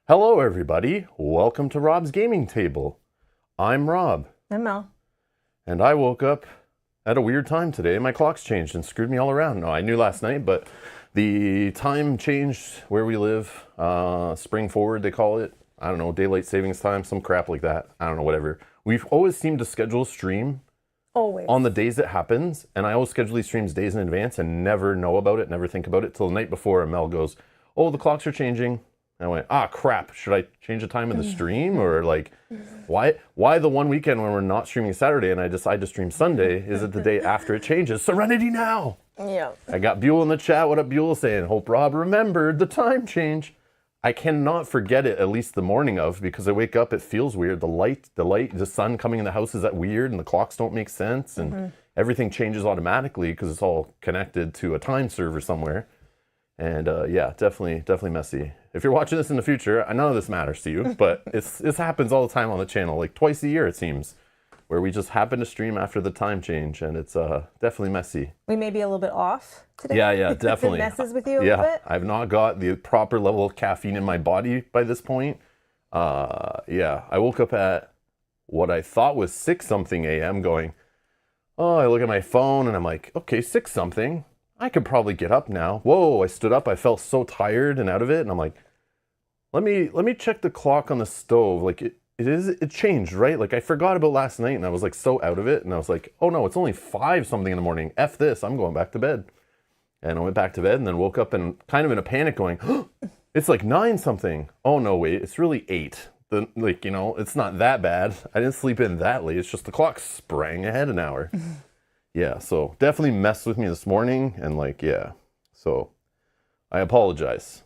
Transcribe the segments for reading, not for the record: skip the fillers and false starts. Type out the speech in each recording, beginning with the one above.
Hello, everybody. Welcome to Rob's Gaming Table. I'm Rob. I'm Mel. And I woke up at a weird time today. My clock's changed and screwed me all around. No, I knew last night, but the time changed where we live. Spring forward, they call it. I don't know, daylight savings time, some crap like that. I don't know, whatever. We've always seemed to schedule a stream Always. on the days it happens. And I always schedule these streams days in advance and never know about it, never think about it till the night before. And Mel goes, oh, the clocks are changing. I went, crap, should I change the time of the stream? Or like, why the one weekend when we're not streaming Saturday and I decide to stream Sunday, is it the day after it changes? Serenity now! Yeah. I got Buell in the chat. What up, Buell? Saying, hope Rob remembered the time change. I cannot forget it at least the morning of, because I wake up, it feels weird. The sun coming in the house is that weird, and the clocks don't make sense, and everything changes automatically because it's all connected to a time server somewhere. And yeah, definitely messy. If you're watching this in the future, none of this matters to you, but this happens all the time on the channel, like twice a year it seems, where we just happen to stream after the time change, and it's definitely messy. We may be a little bit off today. Yeah, definitely. It messes with you a little bit. I've not got the proper level of caffeine in my body by this point. Yeah, I woke up at what I thought was 6-something a.m. going, I look at my phone and I'm like, okay, 6-something. I could probably get up now. Whoa, I stood up. I felt so tired and out of it. And I'm like, let me check the clock on the stove. Like it changed, right? Like I forgot about last night and I was like so out of it. And I was like, oh no, it's only 5-something in the morning. F this, I'm going back to bed. And I went back to bed and then woke up and kind of in a panic going, it's like 9-something. Oh no, wait, it's really 8. It's not that bad. I didn't sleep in that late. It's just the clock sprang ahead an hour. Yeah, so definitely messed with me this morning, and yeah, so I apologize.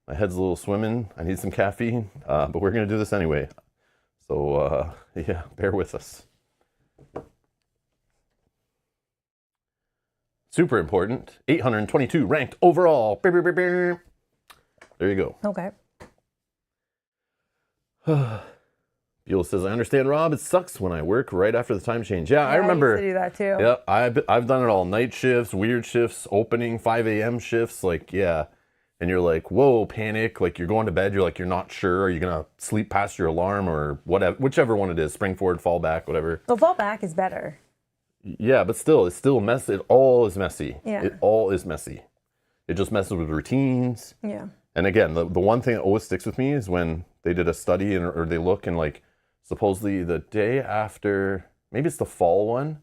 My head's a little swimming. I need some caffeine, but we're going to do this anyway. So, yeah, bear with us. Super important. 822 ranked overall. There you go. Okay. Buell says, I understand, Rob. It sucks when I work right after the time change. Yeah, I remember. I used to do that too. Yeah, I've done it all. Night shifts, weird shifts, opening 5 a.m. shifts. Yeah. And you're like, whoa, panic. Like you're going to bed. You're like, you're not sure. Are you going to sleep past your alarm or whatever, whichever one it is, spring forward, fall back, whatever. Well, fall back is better. Yeah, but still, it's still messy. It all is messy. Yeah. It all is messy. It just messes with routines. Yeah. And again, the one thing that always sticks with me is when they did a study or they look and like, supposedly the day after, maybe it's the fall one,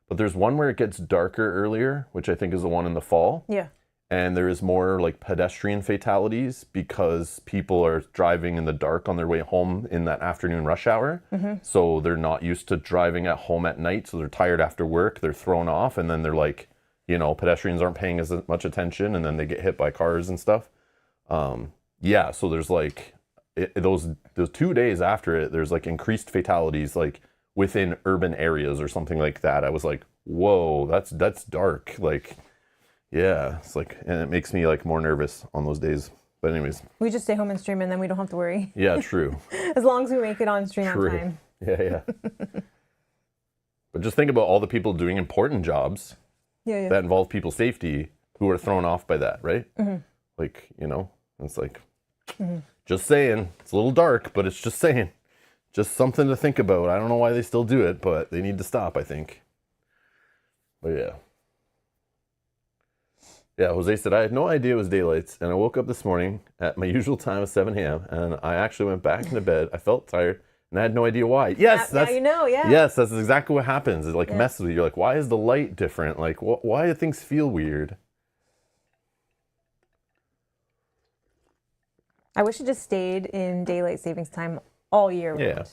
but there's one where it gets darker earlier, which I think is the one in the fall. Yeah. And there is more like pedestrian fatalities because people are driving in the dark on their way home in that afternoon rush hour. So they're not used to driving at home at night. So they're tired after work. They're thrown off. And then they're like, pedestrians aren't paying as much attention. And then they get hit by cars and stuff. Yeah. So there's like, those 2 days after it, there's like increased fatalities like within urban areas or something like that. I was like, whoa, that's dark. Like, yeah, it's like, and it makes me like more nervous on those days. But anyways, We just stay home and stream and then we don't have to worry. yeah, true. As long as we make it on stream True. on time. Yeah. But just think about all the people doing important jobs Yeah. that involve people's safety who are thrown off by that, right? Like, it's like, just saying, it's a little dark, but it's just saying, just something to think about. I don't know why they still do it, but they need to stop, I think. But yeah. Yeah, Jose said, I had no idea it was daylight, and I woke up this morning at my usual time of 7 a.m., and I actually went back into bed. I felt tired, and I had no idea why. Yes, now you know, yeah. Yes, that's exactly what happens. It like messes with you. You're like, why is the light different? Like, why do things feel weird? I wish it just stayed in daylight savings time all year round.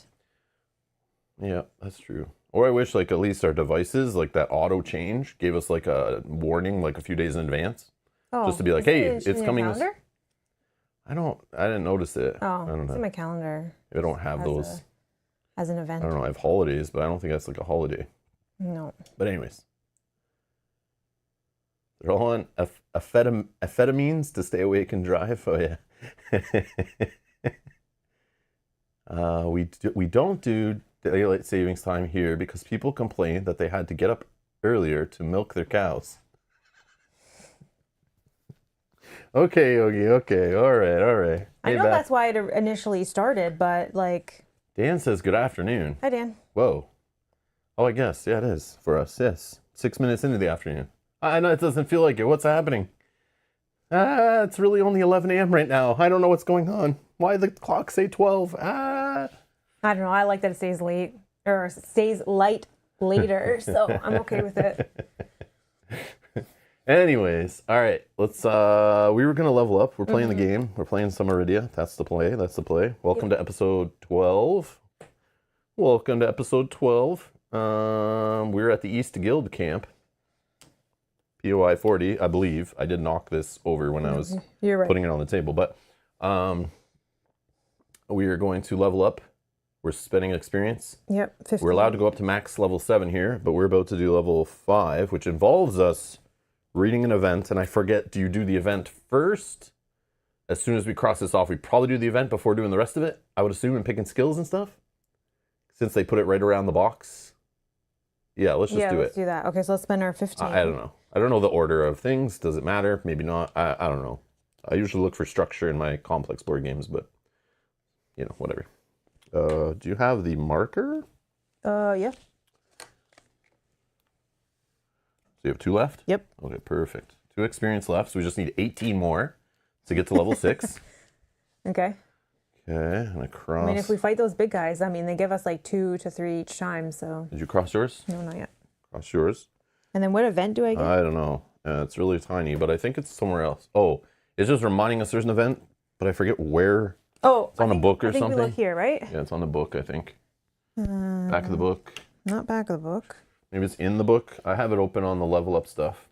Yeah, that's true. Or I wish like at least our devices, like that auto change, gave us like a warning like a few days in advance. Oh, Just to be like, is hey, it in it's your coming. calendar? I didn't notice it. Oh, I don't it's know. in my calendar. I don't have those. As an event. I don't know. I have holidays, but I don't think that's like a holiday. No. But anyways. They're all on amphetamines to stay awake and drive. Oh, yeah. We don't do daylight savings time here because people complain that they had to get up earlier to milk their cows. Okay, Yogi. Okay. All right. All right. I Hey, know Beth. that's why it initially started, but like, Dan says good afternoon. hi Dan. Whoa. Oh, I guess. Yeah, it is for us. Yes. 6 minutes into the afternoon. I know it doesn't feel like it. What's happening? It's really only 11 a.m. right now. I don't know what's going on. Why the clock say 12? I don't know. I like that it stays late or stays light later, so I'm okay with it. Anyways, all right. Let's. We were gonna level up. We're playing the game. We're playing some Arydia. That's the play. That's the play. Welcome to episode 12. Welcome to episode 12. We're at the East Guild camp. POI 40, I believe. I did knock this over when I was You're right. putting it on the table, but we are going to level up. We're spending experience. Yep. 15. We're allowed to go up to max level 7 here, but we're about to do level 5, which involves us reading an event. And I forget, do you do the event first? As soon as we cross this off, we probably do the event before doing the rest of it, I would assume, and picking skills and stuff, since they put it right around the box. Yeah, let's just do let's it. do that. Okay, so let's spend our 15. I don't know. I don't know the order of things. Does it matter? Maybe not. I don't know. I usually look for structure in my complex board games, but, you know, whatever. Do you have the marker? Yeah. So you have 2 left? Yep. Okay, perfect. 2 experience left, so we just need 18 more to get to level 6. Okay. Okay, and I cross. I mean, if we fight those big guys, I mean, they give us like 2 to 3 each time, so. Did you cross yours? No, not yet. Cross yours? And then what event do I get? I don't know. It's really tiny, but I think it's somewhere else. Oh, it's just reminding us there's an event, but I forget where. Oh, It's on a book or I think something. we look here, right? Yeah, it's on the book, I think. Back of the book. Not back of the book. Maybe it's in the book. I have it open on the level up stuff.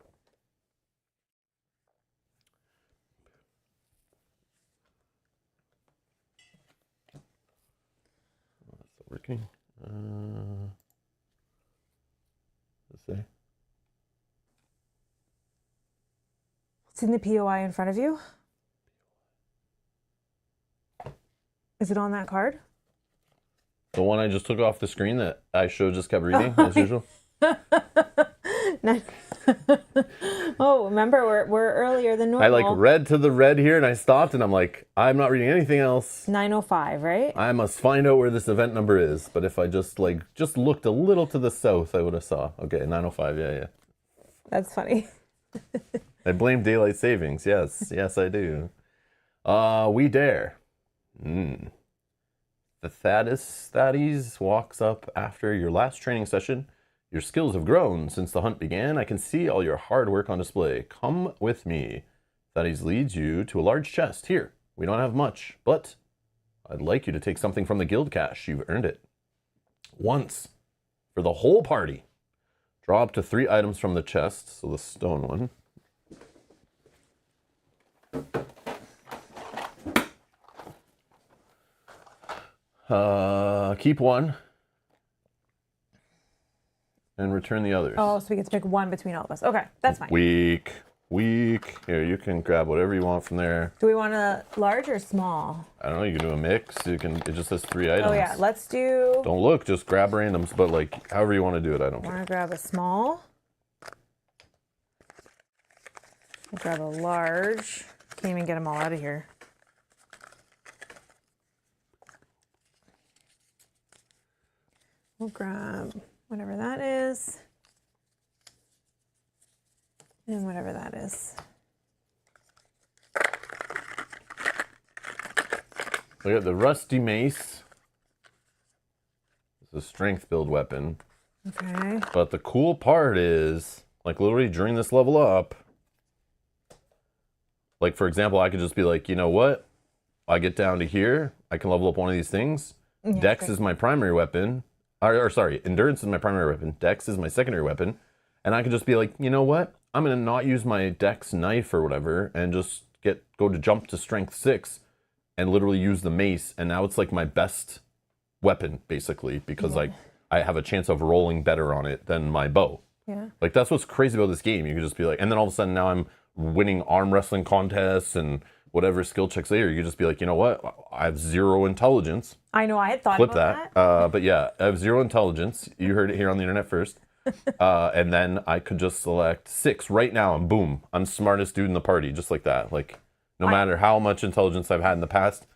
That's not working. Let's see. It's in the POI in front of you. Is it on that card? The one I just took off the screen that I showed just kept reading as usual. Oh, remember we're earlier than normal. I like read to the red here and I stopped and I'm like, I'm not reading anything else. 9:05, right? I must find out where this event number is. But if I just looked a little to the south, I would have saw. Okay, 9:05. Yeah. That's funny. I blame daylight savings. Yes, yes, I do. We dare. The Thaddeus walks up after your last training session. Your skills have grown since the hunt began. I can see all your hard work on display. Come with me. Thaddeus leads you to a large chest. Here, we don't have much, but I'd like you to take something from the guild cache. You've earned it. Once, for the whole party, draw up to 3 items from the chest, so the stone one. Keep 1 and return the others. Oh, so we get to pick 1 between all of us. Okay, that's fine. Weak. Here, you can grab whatever you want from there. Do we want a large or small? I don't know, you can do a mix. It just says 3 items. Oh yeah, let's do. Don't look, just grab randoms, but like however you want to do it, I don't I care. want to grab a small. I'll grab a large. Can't even get them all out of here. We'll grab whatever that is. And whatever that is. Look at the rusty mace. It's a strength build weapon. Okay. But the cool part is, like literally during this level up, like for example, I could just be like, you know what? I get down to here, I can level up one of these things. Yeah, Dex okay. is my primary weapon. Or sorry, endurance is my primary weapon. Dex is my secondary weapon. And I could just be like, you know what? I'm gonna not use my Dex knife or whatever and just go to jump to strength 6 and literally use the mace. And now it's like my best weapon, basically, because like I have a chance of rolling better on it than my bow. Yeah. Like that's what's crazy about this game. You could just be like, and then all of a sudden now I'm winning arm wrestling contests and whatever skill checks later. You could just be like, you know what? I have 0 intelligence. I know, I had thought Clip about that. But yeah, I have 0 intelligence. You heard it here on the internet first. And then I could just select 6 right now and boom, I'm smartest dude in the party, just like that. Like No matter how much intelligence I've had in the past,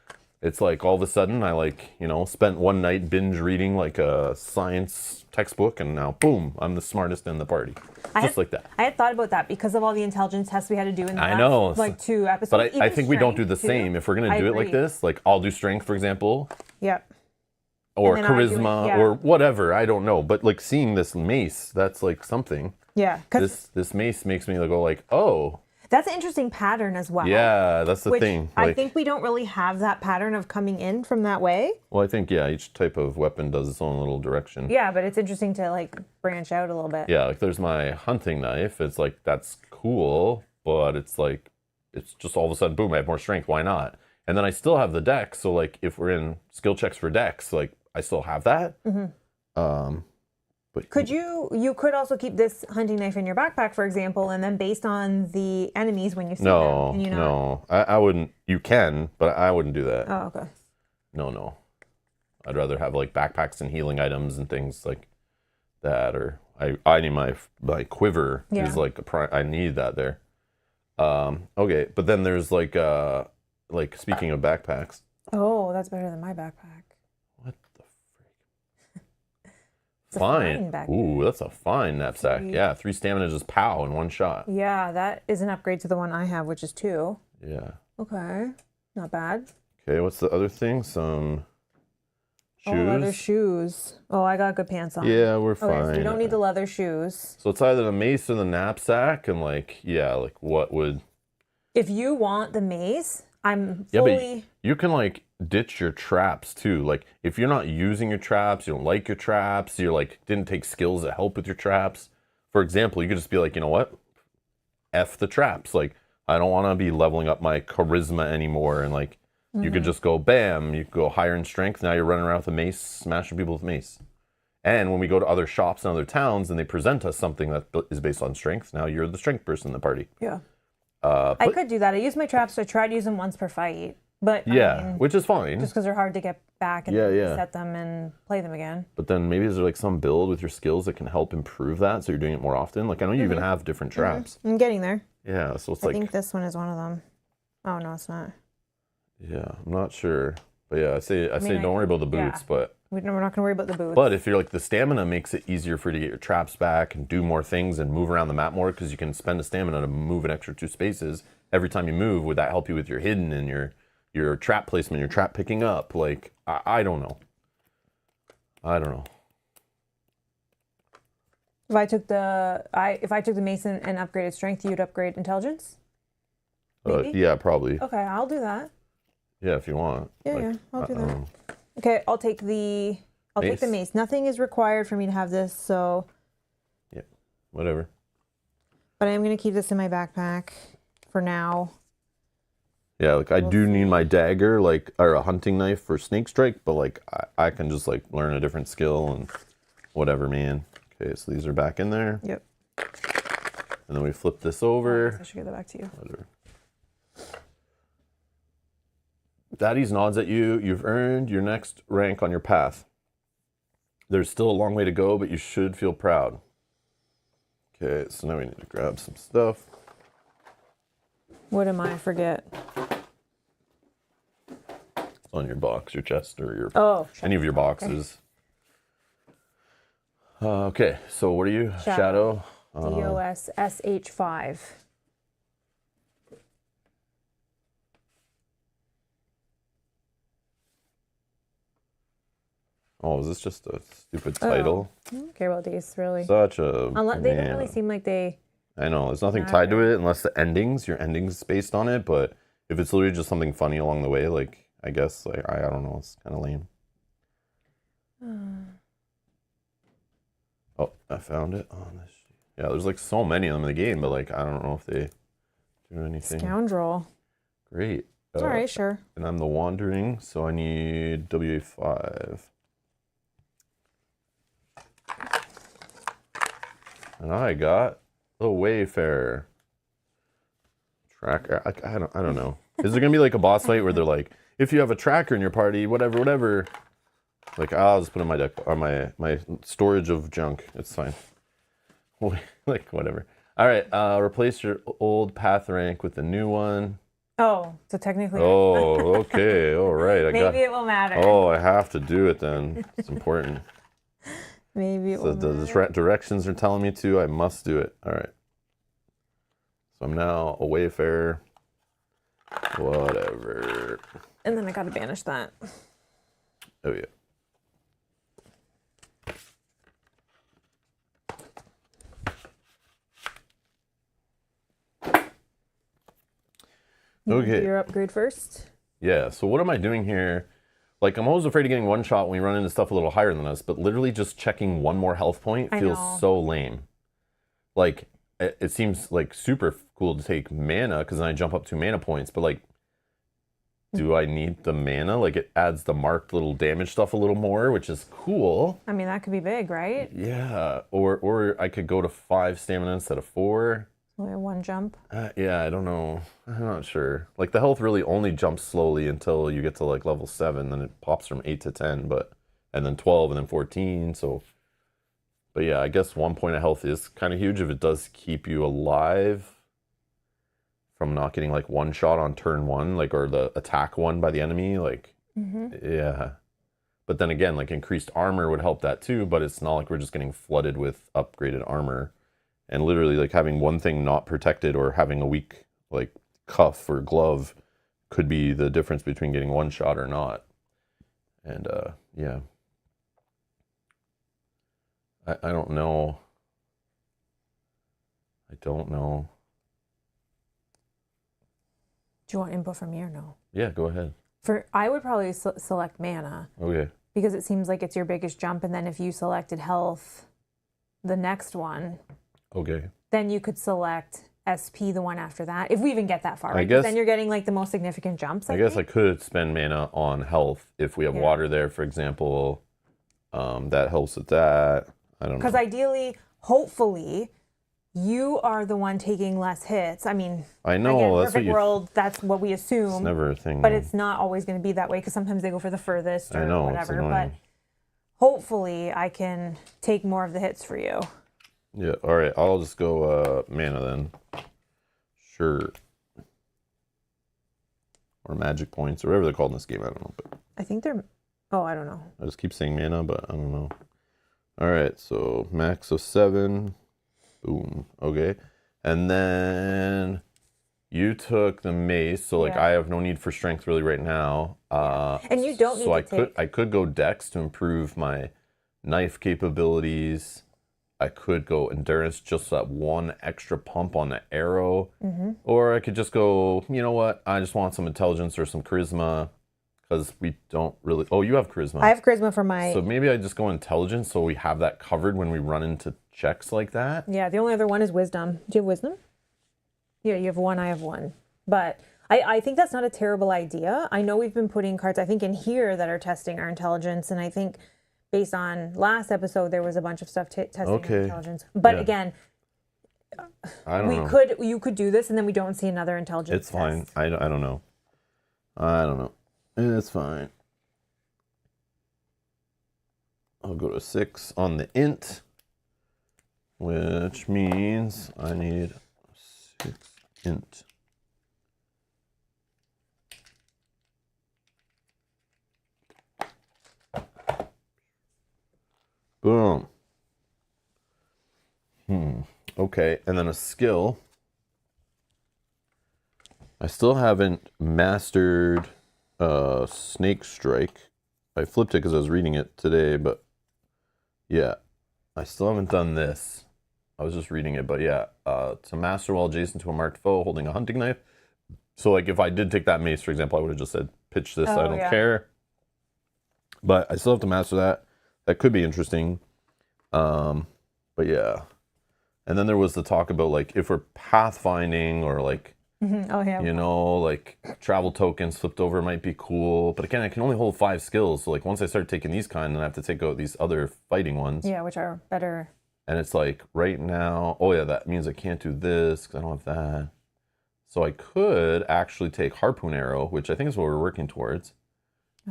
it's like all of a sudden I like, you know, spent one night binge reading like a science textbook and now boom, I'm the smartest in the party. Like that. I had thought about that because of all the intelligence tests we had to do in the last, know. like 2 episodes. But I Even think we don't do the strength, too. same. If we're going to do it like this, like I'll do strength, for example. Yep. Or charisma or whatever. I don't know. But like seeing this mace, that's like something. Yeah. This mace makes me go like, oh. That's an interesting pattern as well. Yeah, that's the thing. Like, I think we don't really have that pattern of coming in from that way. Well, I think, yeah, each type of weapon does its own little direction. Yeah, but it's interesting to like branch out a little bit. Yeah, like there's my hunting knife. It's like, that's cool, but it's like, it's just all of a sudden, boom, I have more strength. Why not? And then I still have the dex. So like if we're in skill checks for dex, like I still have that. But could you could also keep this hunting knife in your backpack, for example, and then based on the enemies when you see them, can you not? No, I wouldn't. You can, but I wouldn't do that. Oh, okay. No. I'd rather have like backpacks and healing items and things like that. Or I need my quiver is like I need that there. Okay, but then there's like speaking of backpacks. Oh, that's better than my backpack. What the freak? Fine. Ooh, that's a fine knapsack. Yeah, 3 stamina just pow in one shot. Yeah, that is an upgrade to the one I have, which is 2. Yeah. Okay, not bad. Okay, what's the other thing? Some shoes. Oh, leather shoes. Oh, I got good pants on. Yeah, we're fine. Okay, so you don't need the leather shoes. So it's either the mace or the knapsack, and like, yeah, like what would... If you want the mace, I'm fully... Yeah, but you can like ditch your traps too. Like if you're not using your traps, you don't like your traps, you're like, didn't take skills that help with your traps. For example, you could just be like, you know what? F the traps. Like, I don't want to be leveling up my charisma anymore. And like, you could just go, bam, you could go higher in strength. Now you're running around with a mace, smashing people with mace. And when we go to other shops and other towns and they present us something that is based on strength, now you're the strength person in the party. Yeah. I could do that. I use my traps, so I try to use them once per fight. But yeah, I mean, which is fine. just because they're hard to get back and set them and play them again. But then maybe is there like some build with your skills that can help improve that so you're doing it more often? Like I know you even have different traps. I'm getting there. Yeah, so it's I think this one is one of them. Oh, no, it's not. Yeah, I'm not sure. But yeah, I say don't worry about the boots, but... We're not going to worry about the boots. But if you're like, the stamina makes it easier for you to get your traps back and do more things and move around the map more because you can spend the stamina to move an extra 2 spaces every time you move. Would that help you with your hidden and your trap placement, your trap picking up? Like, I don't know. I don't know. If I took the mason and upgraded strength, you'd upgrade intelligence? Maybe? Yeah, probably. Okay, I'll do that. Yeah, if you want. Yeah, I'll do that. Okay, I'll take the mace. Nothing is required for me to have this, so... Yeah, whatever. But I'm going to keep this in my backpack for now. Yeah, like I do need my dagger, like, or a hunting knife for snake strike, but like I can just like learn a different skill and whatever, man. Okay, so these are back in there. Yep. And then we flip this over. I should get that back to you. Whatever. Daddy's nods at you. You've earned your next rank on your path. There's still a long way to go, but you should feel proud. Okay, so now we need to grab some stuff. What am I? Forget. It's on your box, your chest, or your any of your boxes. Okay, so what are you? Shadow. DOSSH5. Oh, is this just a stupid title? I don't care about these, really. Such a... They don't really seem like they... I know, there's nothing tied to it unless the endings, your endings based on it, but if it's literally just something funny along the way, like, I guess, like, I don't know, it's kind of lame. Oh, I found it on this. Yeah, there's like so many of them in the game, but like, I don't know if they do anything. Scoundrel. Great. All right, sure. And I'm the Wandering, so I need WA5. And I got the Wayfarer. Tracker. I don't know. Is there gonna be like a boss fight where they're like, if you have a tracker in your party, whatever. Like, I'll just put in my deck or my storage of junk. It's fine. Like, whatever. All right. Replace your old path rank with the new one. Oh, so technically. Oh, okay. All right. Maybe it will matter. Oh, I have to do it then. It's important. Maybe it So will matter. the directions are telling me to. I must do it. All right. So I'm now a wayfarer. Whatever. And then I gotta banish that. Oh yeah. Okay. Your upgrade first. Yeah. So what am I doing here? Like, I'm always afraid of getting one shot when we run into stuff a little higher than us, but literally just checking one more health point feels so lame. Like, it seems like super cool to take mana because then I jump up 2 mana points, but like, do I need the mana? Like, it adds the marked little damage stuff a little more, which is cool. I mean, that could be big, right? Yeah. Or I could go to 5 stamina instead of 4. Only 1 jump. Yeah, I don't know. I'm not sure. Like, the health really only jumps slowly until you get to like level 7, then it pops from 8 to 10, and then 12 and then 14. So, but yeah, I guess 1 point of health is kind of huge if it does keep you alive from not getting like one shot on turn 1, like, or the attack 1 by the enemy. Like, yeah. But then again, like, increased armor would help that too, but it's not like we're just getting flooded with upgraded armor. And literally, like, having one thing not protected or having a weak, like, cuff or glove could be the difference between getting one shot or not. And, yeah. I don't know. I don't know. Do you want input from me or no? Yeah, go ahead. I would probably select mana. Okay. Because it seems like it's your biggest jump, and then if you selected health, the next one... Okay. Then you could select SP the one after that, if we even get that far. Right? I guess then you're getting like the most significant jumps. I guess I could spend mana on health if we have water there, for example. That helps with that. I don't know. Because ideally, hopefully, you are the one taking less hits. I mean, I know again, that's perfect world. That's what we assume. It's never a thing, but it's not always going to be that way because sometimes they go for the furthest or I know, whatever. But hopefully, I can take more of the hits for you. Yeah, all right. I'll just go mana then. Sure. Or magic points, or whatever they're called in this game. I don't know. But I think they're... Oh, I don't know. I just keep saying mana, but I don't know. All right, so max of 7. Boom. Okay. And then you took the mace, so like I have no need for strength really right now. And you don't need to take... I could go dex to improve my knife capabilities. I could go endurance, just that one extra pump on the arrow. Or I could just go, you know what? I just want some intelligence or some charisma because we don't really... Oh, you have charisma. I have charisma for my... So maybe I just go intelligence so we have that covered when we run into checks like that. Yeah, the only other one is wisdom. Do you have wisdom? Yeah, you have 1, I have 1. But I think that's not a terrible idea. I know we've been putting cards, I think, in here that are testing our intelligence, and I think... Based on last episode, there was a bunch of stuff testing intelligence. But again, I don't know. You could do this, and then we don't see another intelligence. It's fine. I don't know. I don't know. It's fine. I'll go to 6 on the int, which means I need 6 int. Boom. Okay, and then a skill. I still haven't mastered Snake Strike. I flipped it because I was reading it today, but yeah, I still haven't done this. I was just reading it, but yeah, to master while adjacent to a marked foe holding a hunting knife. So like if I did take that mace, for example, I would have just said, pitch this, I don't care. But I still have to master that. That could be interesting. But yeah. And then there was the talk about like if we're pathfinding or like, you know, like travel tokens flipped over might be cool. But again, I can only hold 5 skills. So like once I start taking these kind, then I have to take out these other fighting ones. Yeah, which are better. And it's like right now, oh yeah, that means I can't do this because I don't have that. So I could actually take Harpoon Arrow, which I think is what we're working towards,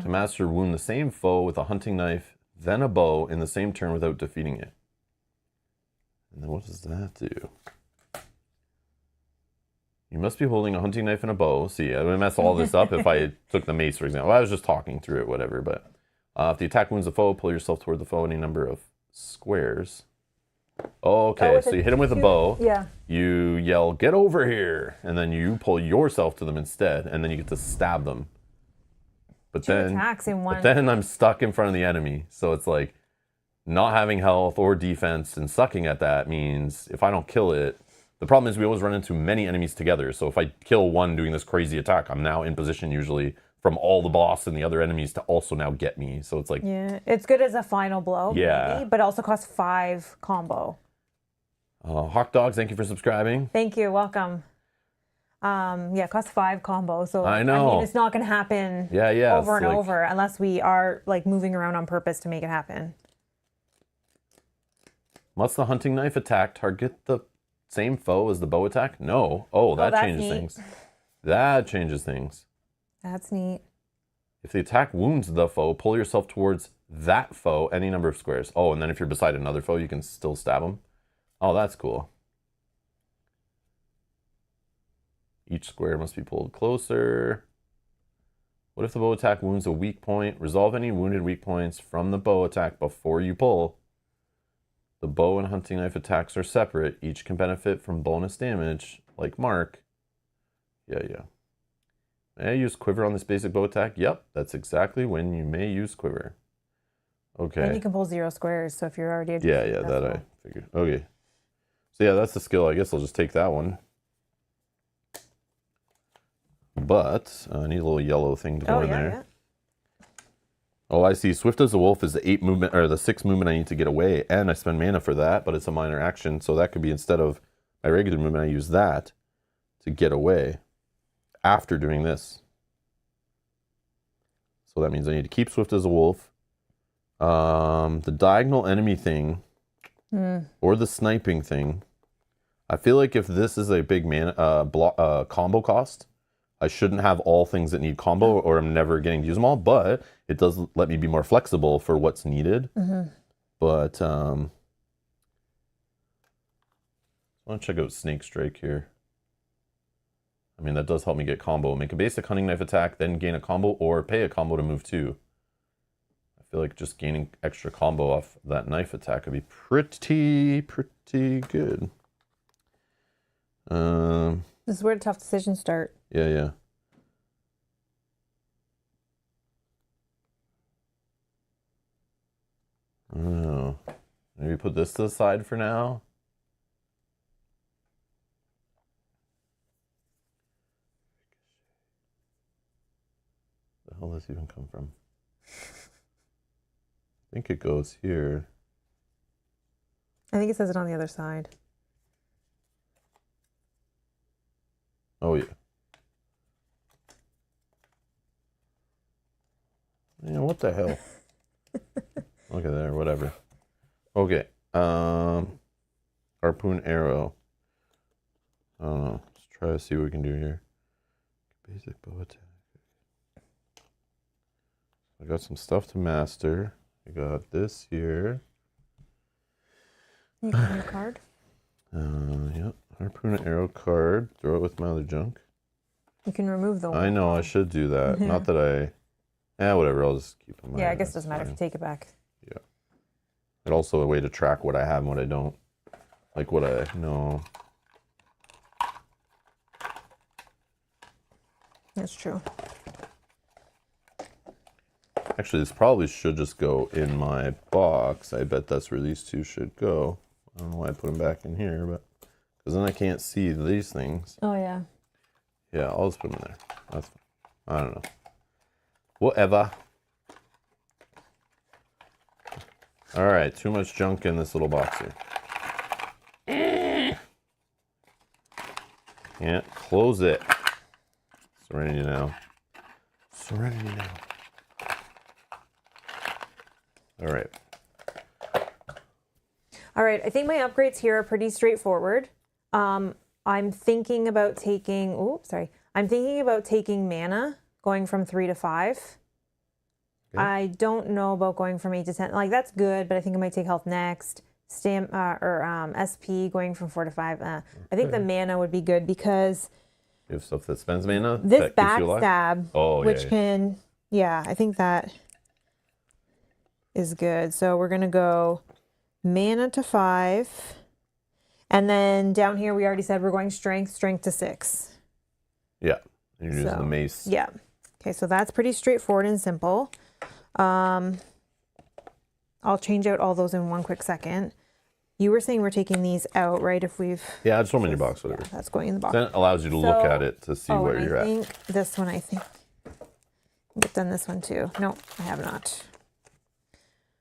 to master wound the same foe with a hunting knife, then a bow in the same turn without defeating it. And then what does that do? You must be holding a hunting knife and a bow. See, I would mess all this up if I took the mace, for example. I was just talking through it, whatever. But if the attack wounds the foe, pull yourself toward the foe any number of squares. Okay, so you hit him with a bow. Yeah. You yell, "Get over here!" And then you pull yourself to them instead, and then you get to stab them. But Two attacks in one. But then I'm stuck in front of the enemy. So it's like not having health or defense and sucking at that means if I don't kill it, the problem is we always run into many enemies together. So if I kill one doing this crazy attack, I'm now in position usually from all the boss and the other enemies to also now get me. So it's like... Yeah, it's good as a final blow, Yeah. maybe, but also costs 5 combo. Hawk Dogs, thank you for subscribing. Thank you, welcome. Yeah, it costs 5 combo, so I know. I mean, it's not going to happen over and over unless we are like moving around on purpose to make it happen. Must the hunting knife attack target the same foe as the bow attack? No. Oh, that changes things. That changes things. That's neat. If the attack wounds the foe, pull yourself towards that foe any number of squares. Oh, and then if you're beside another foe, you can still stab him. Oh, that's cool. Each square must be pulled closer. What if the bow attack wounds a weak point? Resolve any wounded weak points from the bow attack before you pull. The bow and hunting knife attacks are separate. Each can benefit from bonus damage, like Mark. Yeah. May I use quiver on this basic bow attack? Yep, that's exactly when you may use quiver. Okay. And you can pull 0 squares, so if you're already... Yeah, that I figured. Okay. So yeah, that's the skill. I guess I'll just take that one. But I need a little yellow thing to go in there. Yeah. Oh, I see. Swift as a wolf is the 8 movement or the 6 movement I need to get away, and I spend mana for that, but it's a minor action, so that could be instead of my regular movement, I use that to get away after doing this. So that means I need to keep Swift as a wolf. The diagonal enemy thing or the sniping thing. I feel like if this is a big combo cost, I shouldn't have all things that need combo or I'm never getting to use them all, but it does let me be more flexible for what's needed. But I want to check out Snake Strike here. I mean, that does help me get combo. Make a basic hunting knife attack, then gain a combo or pay a combo to move 2. I feel like just gaining extra combo off that knife attack would be pretty good. This is where the tough decisions start. Yeah. I don't know. Maybe put this to the side for now. Where the hell does this even come from? I think it goes here. I think it says it on the other side. Oh, yeah. Yeah, what the hell? Okay, there, whatever. Okay. Harpoon arrow. I don't know. Let's try to see what we can do here. Basic bow attack. I got some stuff to master. I got this here. You got your card? Yep. Harpoon arrow card. Throw it with my other junk. You can remove the one. I know, I should do that. Not that I... whatever, I'll just keep them. Yeah, I guess it doesn't matter if you take it back. Yeah. It's also a way to track what I have and what I don't. Like what I know. That's true. Actually, this probably should just go in my box. I bet that's where these two should go. I don't know why I put them back in here, but... Because then I can't see these things. Oh, yeah. Yeah, I'll just put them in there. That's fine. I don't know. Whatever. All right, too much junk in this little box here. Can't close it. Serenity now. Serenity now. All right. All right, I think my upgrades here are pretty straightforward. I'm thinking about taking, I'm thinking about taking mana, going from 3 to 5. Okay. I don't know about going from 8 to 10. Like, that's good, but I think I might take health next. SP going from 4 to 5. I think the mana would be good because You have stuff that spends mana? This that keeps you alive? backstab, Oh, which yeah. can, yeah, I think that is good. So we're going to go mana to 5. And then down here, we already said we're going strength to 6. Yeah. You're using the mace. Yeah. Okay, so that's pretty straightforward and simple. I'll change out all those in one quick second. You were saying we're taking these out, right? If we've... Yeah, just throw them in your box, whatever. Yeah, that's going in the box. That allows you to look at it to see where you're I at. think this one, I've done this one too. No, I have not.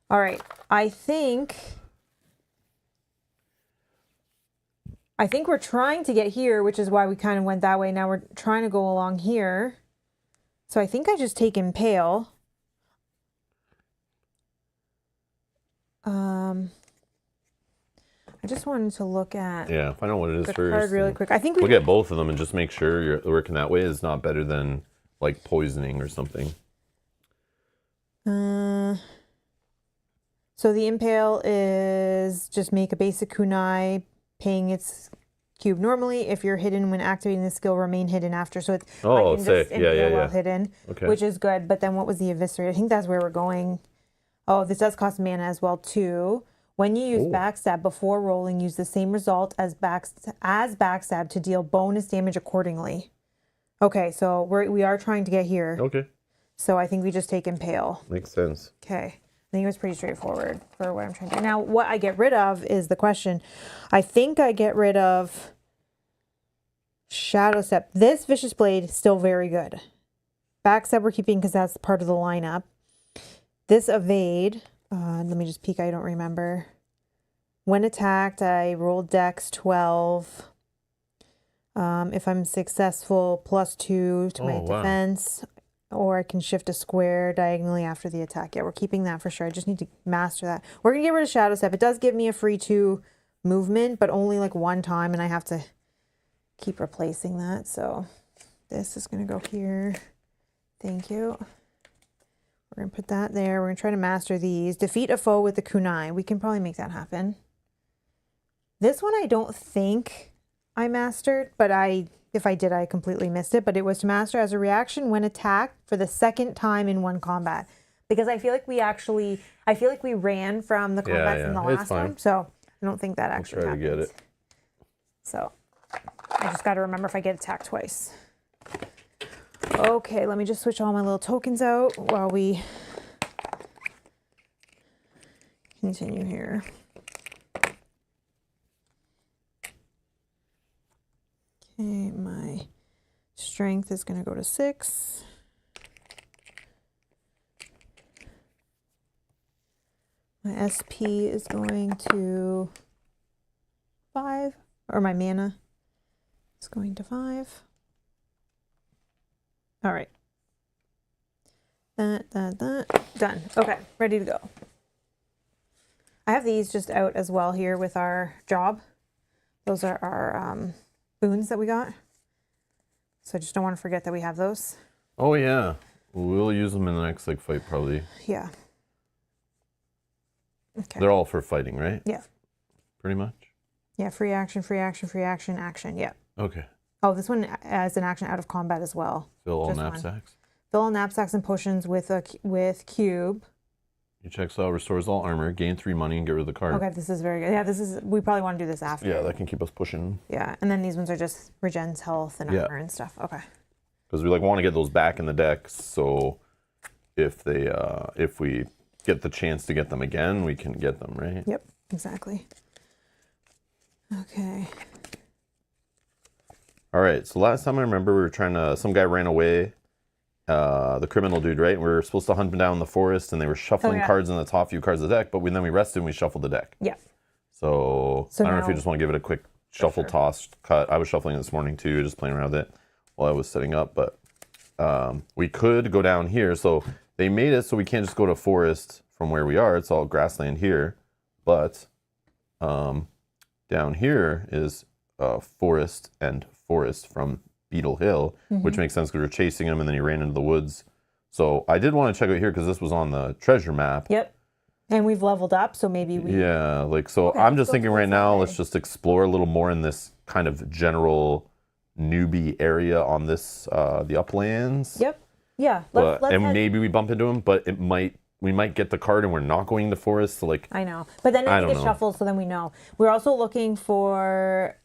All right. I think we're trying to get here, which is why we kind of went that way. Now we're trying to go along here. So I think I just take Impale. I just wanted to look at find out what it is the first. card really quick. I think look at both of them and just make sure you're working that way is not better than like poisoning or something. So the Impale is just make a basic kunai, paying its cube normally. If you're hidden when activating the skill, remain hidden after. So it's safe. While hidden, Okay. which is good. But then what was the Eviscerate? I think that's where we're going. Oh, this does cost mana as well too. When you use backstab before rolling, use the same result as backstab to deal bonus damage accordingly. Okay, so we are trying to get here. Okay. So I think we just take Impale. Makes sense. Okay. I think it was pretty straightforward for what I'm trying to do. Now, what I get rid of is the question. I think I get rid of Shadow Step. This Vicious Blade is still very good. Backstab we're keeping because that's part of the lineup. This Evade, let me just peek, I don't remember. When attacked, I rolled Dex 12. If I'm successful, +2 to my defense. Or I can shift a square diagonally after the attack. Yeah, we're keeping that for sure. I just need to master that. We're going to get rid of Shadow Step. It does give me a free 2 movement, but only like one time, and I have to keep replacing that. So this is going to go here. Thank you. We're going to put that there. We're going to try to master these. Defeat a foe with the kunai. We can probably make that happen. This one I don't think I mastered, but if I did, I completely missed it. But it was to master as a reaction when attacked for the second time in one combat. Because I feel like we ran from the combats in the last one. So I don't think that actually happens. Try to get it. So I just got to remember if I get attacked twice. Okay, let me just switch all my little tokens out while we continue here. Okay, my strength is going to go to 6. My SP is going to 5, or my mana is going to 5. All right. That. Done. Okay, ready to go. I have these just out as well here with our job. Those are our boons that we got. So I just don't want to forget that we have those. Oh, yeah. We'll use them in the next fight probably. Yeah. Okay. They're all for fighting, right? Yeah. Pretty much? Yeah, free action, action. Yeah. Okay. Oh, this one as an action out of combat as well. Fill all Just knapsacks. Fill all knapsacks and potions with cube. Your check style restores all armor, gain 3 money, and get rid of the card. Okay, this is very good. Yeah, we probably want to do this after. Yeah, that can keep us pushing. Yeah, and then these ones are just regens health and armor and stuff. Okay. Because we want to get those back in the decks, so if we get the chance to get them again, we can get them, right? Yep, exactly. Okay. All right, so last time I remember we were some guy ran away, the criminal dude, right? And we were supposed to hunt him down in the forest, and they were shuffling cards in the top few cards of the deck, but then we rested and we shuffled the deck. Yeah. So I don't know if you just want to give it a quick shuffle, toss, cut. I was shuffling this morning too, just playing around with it while I was setting up, but we could go down here. So they made it so we can't just go to forest from where we are. It's all grassland here, but down here is forest and forest from Beetle Hill, which makes sense because we're chasing him and then he ran into the woods. So I did want to check out here because this was on the treasure map. Yep. And we've leveled up, so maybe we... Yeah, so I'm just thinking right now, let's just explore a little more in this kind of general newbie area on this the uplands. Yep. Yeah. But, Let's and head. maybe we bump into him, but we might get the card and we're not going to the forest. So like I know, but then I I think don't it know. shuffles, so then we know. We're also looking for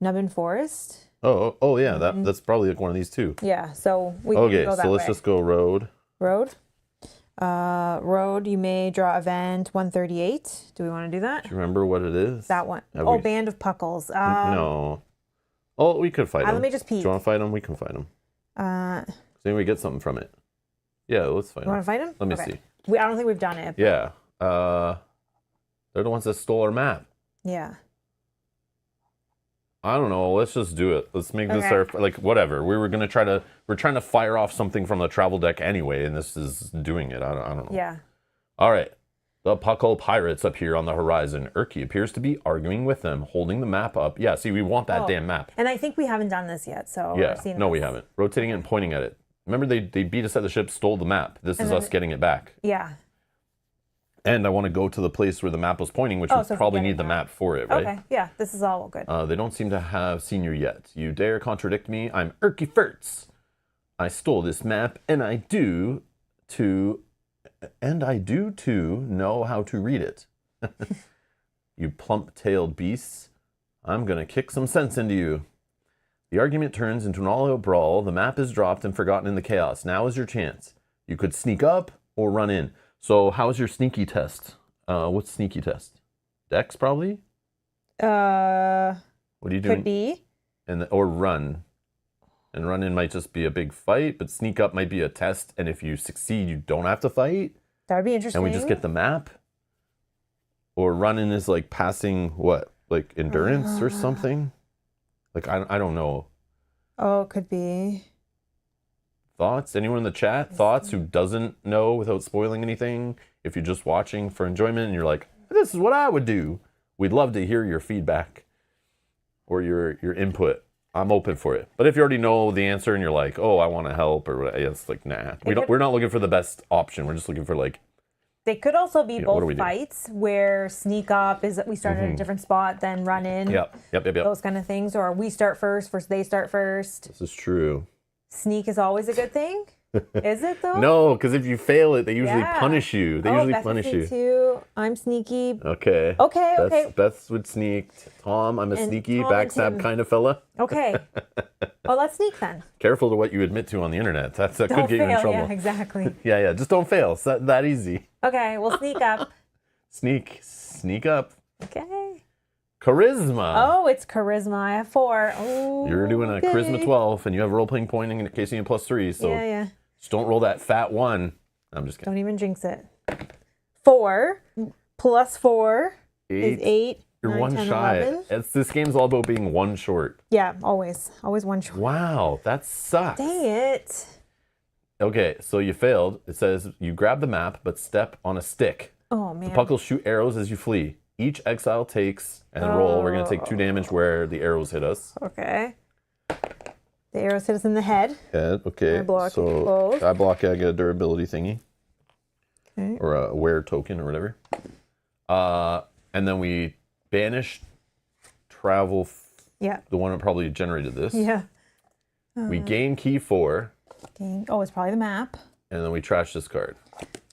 Nubbin Forest. oh yeah, that's probably like one of these two. Yeah, so we can Okay, go that so let's way. just go road. Road. Road, you may draw event 138. Do we want to do that? Do you remember what it is? That one. Have Oh, we- Band of Puckles. No. Oh, we could fight him. Let me just peek. Do you want to fight him? We can fight him. Maybe we get something from it. Yeah, let's fight You him. want to fight him? Let me Okay. see. I don't think we've done it. Yeah. They're the ones that stole our map. Yeah. I don't know. Let's just do it. Let's make this Okay. our like whatever. We're trying to fire off something from the travel deck anyway, and this is doing it. I don't know. Yeah. All right. The Puckle pirates appear on the horizon. Urki appears to be arguing with them, holding the map up. Yeah, see, we want that Oh. damn map. And I think we haven't done this yet, so Yeah. I've seen No, this. we haven't. Rotating it and pointing at it. Remember, they beat us at the ship, stole the map. This is then us getting it back. Yeah. And I want to go to the place where the map was pointing, which Oh, we so if we probably get it need the back. map for it, right? Okay. Yeah, this is all good. They don't seem to have seen you yet. You dare contradict me? I'm Urki Furtz. I stole this map, and I do too know how to read it. You plump-tailed beasts. I'm gonna kick some sense into you. The argument turns into an all-out brawl. The map is dropped and forgotten in the chaos. Now is your chance. You could sneak up or run in. So how's your sneaky test? What's sneaky test? Dex probably? What are you doing? Could be. Or run. And run in might just be a big fight, but sneak up might be a test. And if you succeed, you don't have to fight. That would be interesting. And we just get the map. Or run in is like passing what? Like endurance or something? Like I don't know. Oh, it could be. Thoughts? Anyone in the chat? Thoughts who doesn't know without spoiling anything? If you're just watching for enjoyment and you're like, this is what I would do. We'd love to hear your feedback or your input. I'm open for it. But if you already know the answer and you're like, oh, I want to help or whatever, it's like, nah. We're not looking for the best option. We're just looking for like, They could also be what do we both do? fights where sneak up is that we start at a different spot, then run in. yep. Those kind of things. Or we start first versus they start first. This is true. Sneak is always a good thing. Is it though? No, because if you fail it, they usually Yeah. punish you. They usually Beth punish is you. Too. I'm sneaky. Okay. Okay. Beth would sneak. Tom, I'm a And sneaky, Tom and backstab Tim. kind of fella. Okay. Well, let's sneak then. Careful to what you admit to on the internet. That could Don't get you in fail. trouble. Yeah, exactly. Yeah. Just don't fail. It's that easy. Okay, we'll sneak up. Sneak up. Okay. Charisma. Oh, it's charisma. I have 4. Oh, You're doing a charisma 12, and you have role-playing pointing in case you need +3. So Yeah. just don't roll that fat 1. I'm just kidding. Don't even jinx it. 4 plus 4 is 8. 8. You're 9, 1 10, shy. 11. This game's all about being 1 short. Yeah, always. Always 1 short. Wow, that sucks. Dang it. Okay, so you failed. It says you grab the map, but step on a stick. Oh, man. Puckles shoot arrows as you flee. Each exile takes and roll. We're going to take 2 damage where the arrows hit us. Okay. The arrows hit us in the head. Head, okay. I block so both. I block, I get a durability thingy. Okay. Or a wear token or whatever. And then we banish travel, Yeah. the one that probably generated this. Yeah. We gain key 4, Dang. Oh, it's probably the map. and then we trash this card.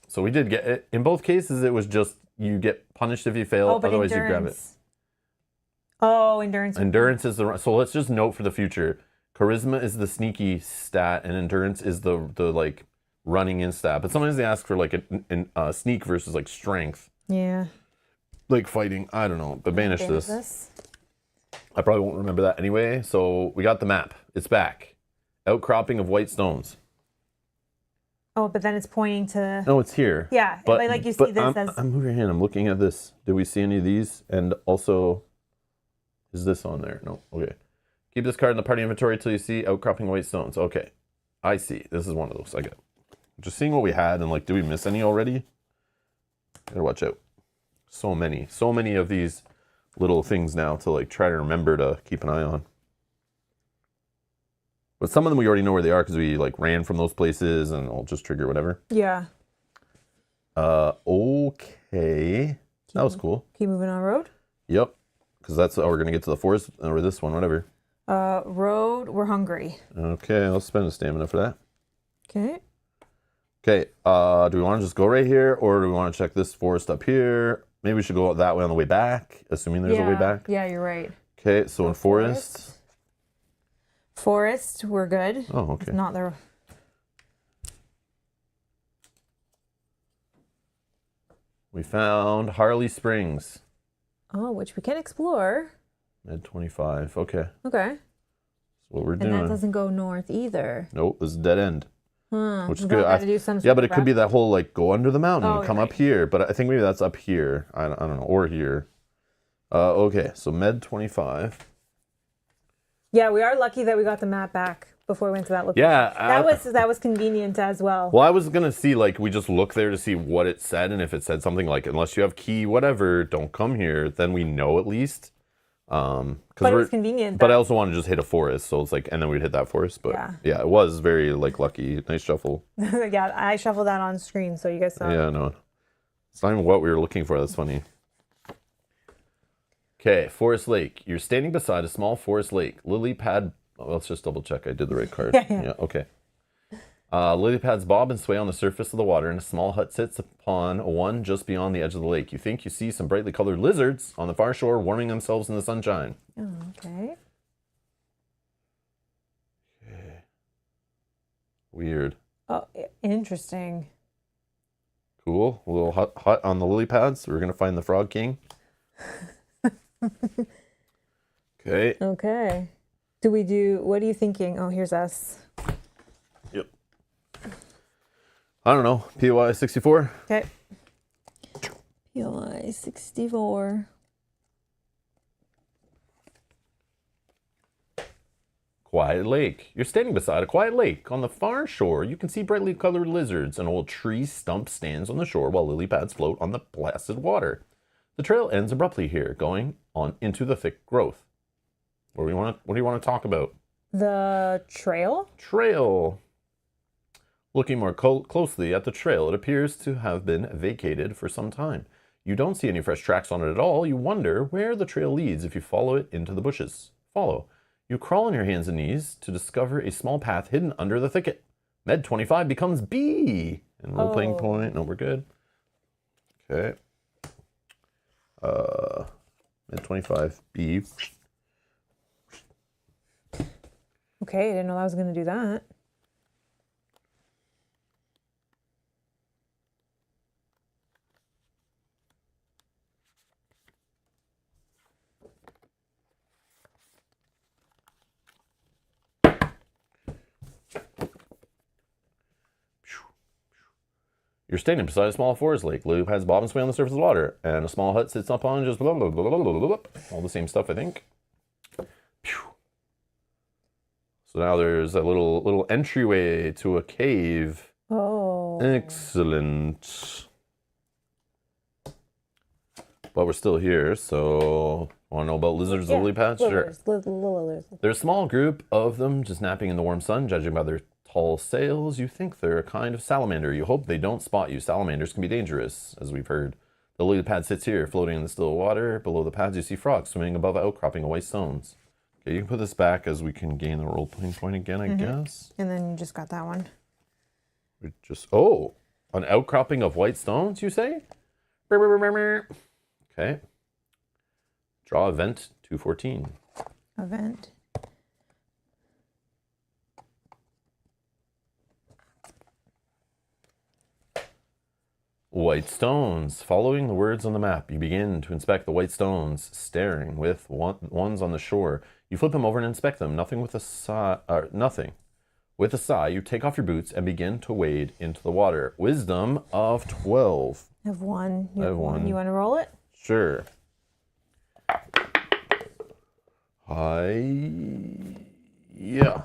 So we did get it. In both cases, it was just you get punished if you fail, Oh, but otherwise endurance. you grab it. Oh, endurance. Endurance is the so let's just note for the future. Charisma is the sneaky stat, and endurance is the like running in stat. But sometimes they ask for like a sneak versus like strength, Yeah. like fighting. I don't know, but banish Banish this. I probably won't remember that anyway. So we got the map. It's back. Outcropping of white stones. Oh, but then it's pointing to. No, it's here. Yeah, But like you see this I'm, as. I'm moving your hand. I'm looking at this. Did we see any of these? And also, is this on there? No. Okay. Keep this card in the party inventory until you see outcropping white stones. Okay. I see. This is one of those. I get. Just seeing what we had and like, did we miss any already? Gotta watch out. So many of these little things now to like try to remember to keep an eye on. But some of them we already know where they are because we like ran from those places and I'll just trigger whatever. Yeah. Okay. That was cool. Keep moving on road. Yep. Because that's how we're going to get to the forest or this one, whatever. Road, we're hungry. Okay, I'll spend a stamina for that. Okay. Okay, do we want to just go right here, or do we want to check this forest up here? Maybe we should go that way on the way back, assuming there's a way back. Yeah, you're right. Okay, so in forest. Forest, we're good. Oh, okay. It's not there. We found Harley Springs. Oh, which we can explore. Med 25. Okay. Okay. That's what we're And doing. that doesn't go north either. Nope, this is dead end. Which is good. Yeah, but it could be that whole like go under the mountain and come up here. But I think maybe that's up here. I don't know, or here. Okay, so Med 25. Yeah, we are lucky that we got the map back before we went to that location. Yeah, that was convenient as well. Well, I was gonna see like we just look there to see what it said, and if it said something like unless you have key, whatever, don't come here, then we know at least. But it was convenient. But I also want to just hit a forest, so it's like, and then we'd hit that forest. But yeah, it was very like lucky. Nice shuffle. Yeah, I shuffled that on screen, so you guys saw. Yeah, no, it's not even what we were looking for. That's funny. Okay, Forest Lake. You're standing beside a small forest lake. Lily pad. Oh, let's just double check I did the right card. Yeah, okay. Lily pads bob and sway on the surface of the water, and a small hut sits upon one just beyond the edge of the lake. You think you see some brightly colored lizards on the far shore warming themselves in the sunshine. Oh, okay. Okay. Weird. Oh, interesting. Cool. A little hut on the lily pads. We're going to find the Frog King. Okay. Okay. What are you thinking? Oh, here's us. Yep. I don't know. POI 64? Okay. POI 64. Quiet lake. You're standing beside a quiet lake. On the far shore, you can see brightly colored lizards. An old tree stump stands on the shore while lily pads float on the placid water. The trail ends abruptly here, going on into the thick growth. What do you want to talk about? The trail? Trail. Looking more closely at the trail, it appears to have been vacated for some time. You don't see any fresh tracks on it at all. You wonder where the trail leads if you follow it into the bushes. Follow. You crawl on your hands and knees to discover a small path hidden under the thicket. Med 25 becomes B. And role-playing point. No, we're good. Okay. Med 25 B. Okay, I didn't know I was going to do that. You're standing beside a small forest lake. Lily pads bob and sway on the surface of the water, and a small hut sits up on just blah, blah, blah, blah, blah, blah, blah. All the same stuff, I think. So now there's a little entryway to a cave. Oh. Excellent. But we're still here, so want to know about lizards, lily pads? Sure. Little lizards. There's a small group of them just napping in the warm sun, judging by their tall sails. You think they're a kind of salamander. You hope they don't spot you. Salamanders can be dangerous, as we've heard. The lily pad sits here, floating in the still water. Below the pads, you see frogs swimming above outcropping of white stones. Okay, you can put this back as we can gain the role-playing point again, I guess. And then you just got that one. We just an outcropping of white stones, you say? Okay. Draw event 214. Event. White stones. Following the words on the map, you begin to inspect the white stones, staring with ones on the shore. You flip them over and inspect them. Nothing. With a sigh, you take off your boots and begin to wade into the water. Wisdom of 12. I have one. I have one. You want to roll it? Sure. Yeah.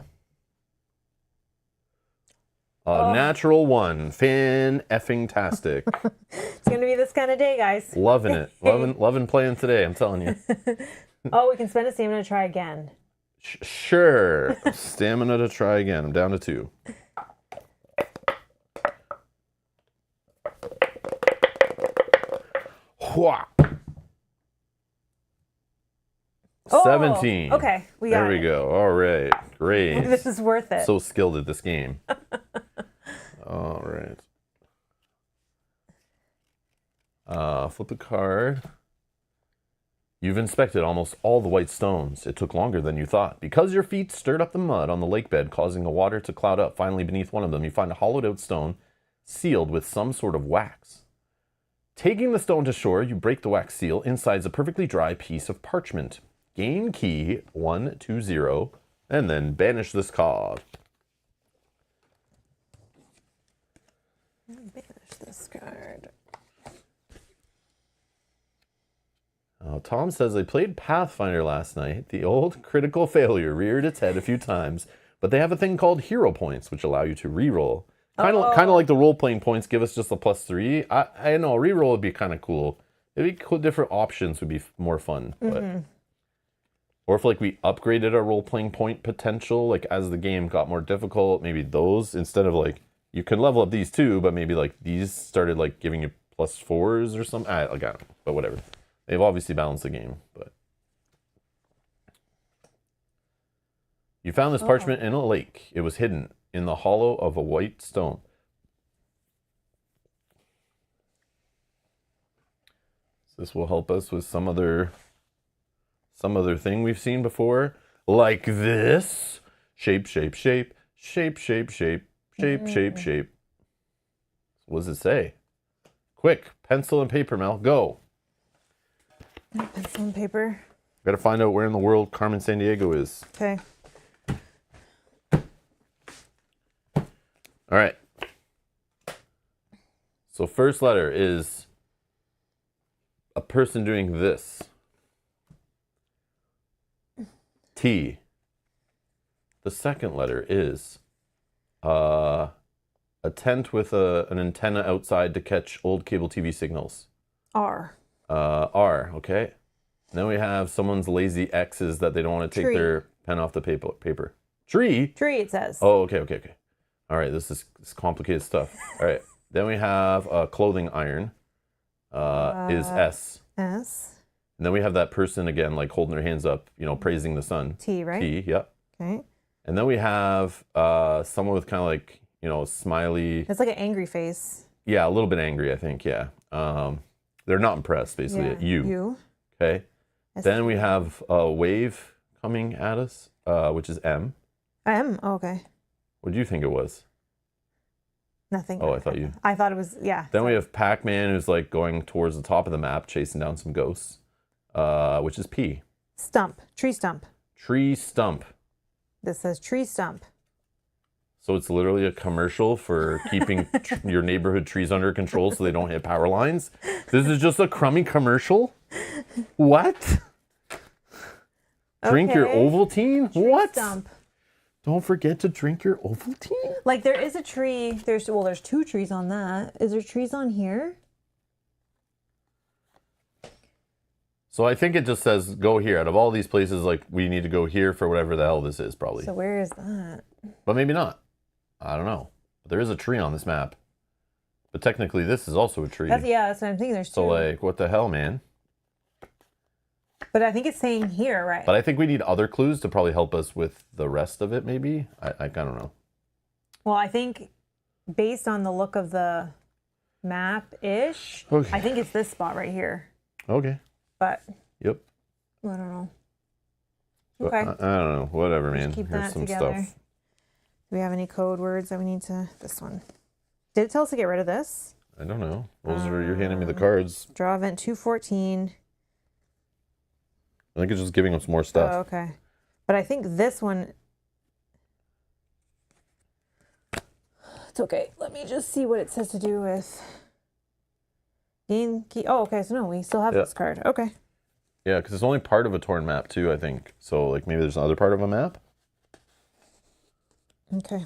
Natural one. Fan-effing-tastic. It's going to be this kind of day, guys. Loving it. Loving playing today, I'm telling you. We can spend a stamina to try again. Sure. Stamina to try again. I'm down to 2. Hwah. Oh, 17. okay, we got There we it. go. All right. Great. This is worth it. So skilled at this game. All right. Flip a card. You've inspected almost all the white stones. It took longer than you thought. Because your feet stirred up the mud on the lake bed, causing the water to cloud up. Finally, beneath one of them, you find a hollowed out stone sealed with some sort of wax. Taking the stone to shore, you break the wax seal. Inside is a perfectly dry piece of parchment. Gain key 120, and then banish this card. Banish this card. Tom says, I played Pathfinder last night. The old critical failure reared its head a few times, but they have a thing called hero points, which allow you to reroll. Kind of like the role-playing points give us just a +3. I know, reroll would be kind of cool. Maybe cool, different options would be more fun. But or if like we upgraded our role-playing point potential, like as the game got more difficult, maybe those, instead of like, you can level up these too, but maybe like these started like giving you +4s or something. I don't know, but whatever. They've obviously balanced the game, but. You found this parchment in a lake. It was hidden in the hollow of a white stone. So this will help us with some other thing we've seen before, like this. Shape, shape, shape, shape, shape, shape, shape, shape, shape. What does it say? Quick, pencil and paper, Mel, go. Pencil and paper. Gotta find out where in the world Carmen Sandiego is. Okay. All right. So first letter is a person doing this. T. The second letter is a tent with an antenna outside to catch old cable TV signals. R. R, okay. Then we have someone's lazy X's that they don't want to take their pen off the paper. Tree? Tree, it says. Oh, okay. All right, this is complicated stuff. All right, then we have a clothing iron. Is S. S. And then we have that person again, like holding their hands up, praising the sun. T, right? T, yep. Okay. And then we have someone with kind of like, smiley. It's like an angry face. Yeah, a little bit angry, I think, yeah. They're not impressed, basically, at you. You. Okay. S. Then we have a wave coming at us, which is M. M? Oh, okay. What do you think it was? Nothing. Oh, I thought it was, yeah. Then we have Pac-Man, who's like going towards the top of the map, chasing down some ghosts, which is P. Stump. Tree stump. Tree stump. This says tree stump. So it's literally a commercial for keeping your neighborhood trees under control so they don't hit power lines. This is just a crummy commercial? What? Drink your Ovaltine? Tree What? Stump. Don't forget to drink your Ovaltine? Like there is a tree. There's two trees on that. Is there trees on here? So I think it just says go here. Out of all these places, like we need to go here for whatever the hell this is, probably. So where is that? But maybe not. I don't know. But there is a tree on this map. But technically this is also a tree. That's what I'm thinking. There's two. So like, what the hell, man? But I think it's saying here, right? But I think we need other clues to probably help us with the rest of it, maybe. I don't know. Well, I think based on the look of the map-ish, Okay. I think it's this spot right here. Okay. But Yep. I don't know. But Okay. I don't know. Whatever, man. Keep Here's that some together. stuff. Do we have any code words that we need to? This one. Did it tell us to get rid of this? I don't know. Those are you're handing me the cards. Draw event 214. I think it's just giving us more stuff. Oh, okay. But I think this one. It's okay. Let me just see what it says to do with gain key. Oh, okay. So no, we still have this card. Okay. Yeah, because it's only part of a torn map too, I think. So like maybe there's another part of a map. Okay.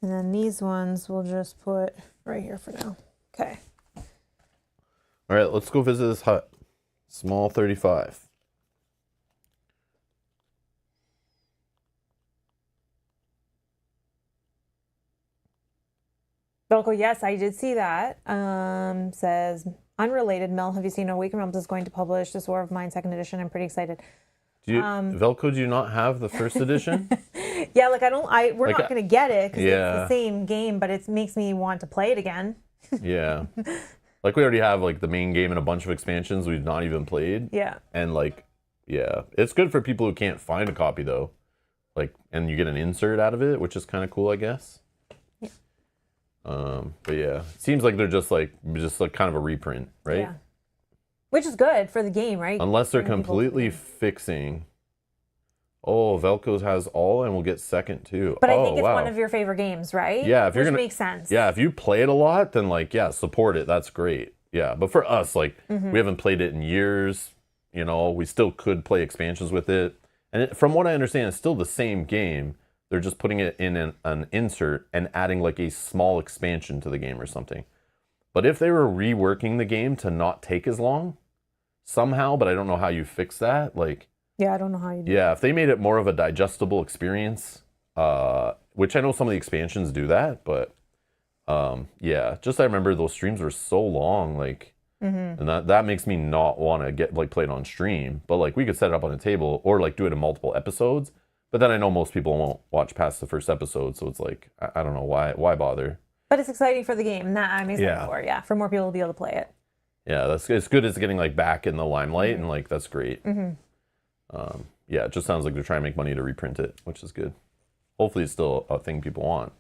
And then these ones we'll just put right here for now. Okay. All right, let's go visit this hut. Small 35. Velko, yes, I did see that. Says, unrelated, Mel, have you seen Awaken Realms is going to publish this War of Mine second edition? I'm pretty excited. Velcro, do you not have the first edition? Yeah, like we're not going to get it because it's Yeah. the same game, but it makes me want to play it again. Yeah. Like we already have like the main game and a bunch of expansions we've not even played. Yeah. And like, yeah, it's good for people who can't find a copy though. Like, and you get an insert out of it, which is kind of cool, I guess. Yeah. But yeah, it seems like they're just like kind of a reprint, right? Yeah. Which is good for the game, right? Unless they're completely fixing. Oh, Velcro's has all and we'll get second too. But I think it's one of your favorite games, right? Yeah, if you're Which gonna makes sense. Yeah, if you play it a lot, then like support it. That's great. Yeah, but for us, like we haven't played it in years. You know, we still could play expansions with it. And from what I understand, it's still the same game. They're just putting it in an insert and adding like a small expansion to the game or something. But if they were reworking the game to not take as long somehow, but I don't know how you fix that, like. Yeah, I don't know how you do Yeah, if they made it more of a digestible experience, which I know some of the expansions do that, but yeah, just I remember those streams were so long, like, and that makes me not want to get like played on stream. But like we could set it up on a table or like do it in multiple episodes. But then I know most people won't watch past the first episode, so it's like I don't know why bother. But it's exciting for the game. That I'm excited for. Yeah, for more people to be able to play it. Yeah, it's good. It's getting like back in the limelight, and like that's great. Yeah, it just sounds like they're trying to make money to reprint it, which is good. Hopefully it's still a thing people want.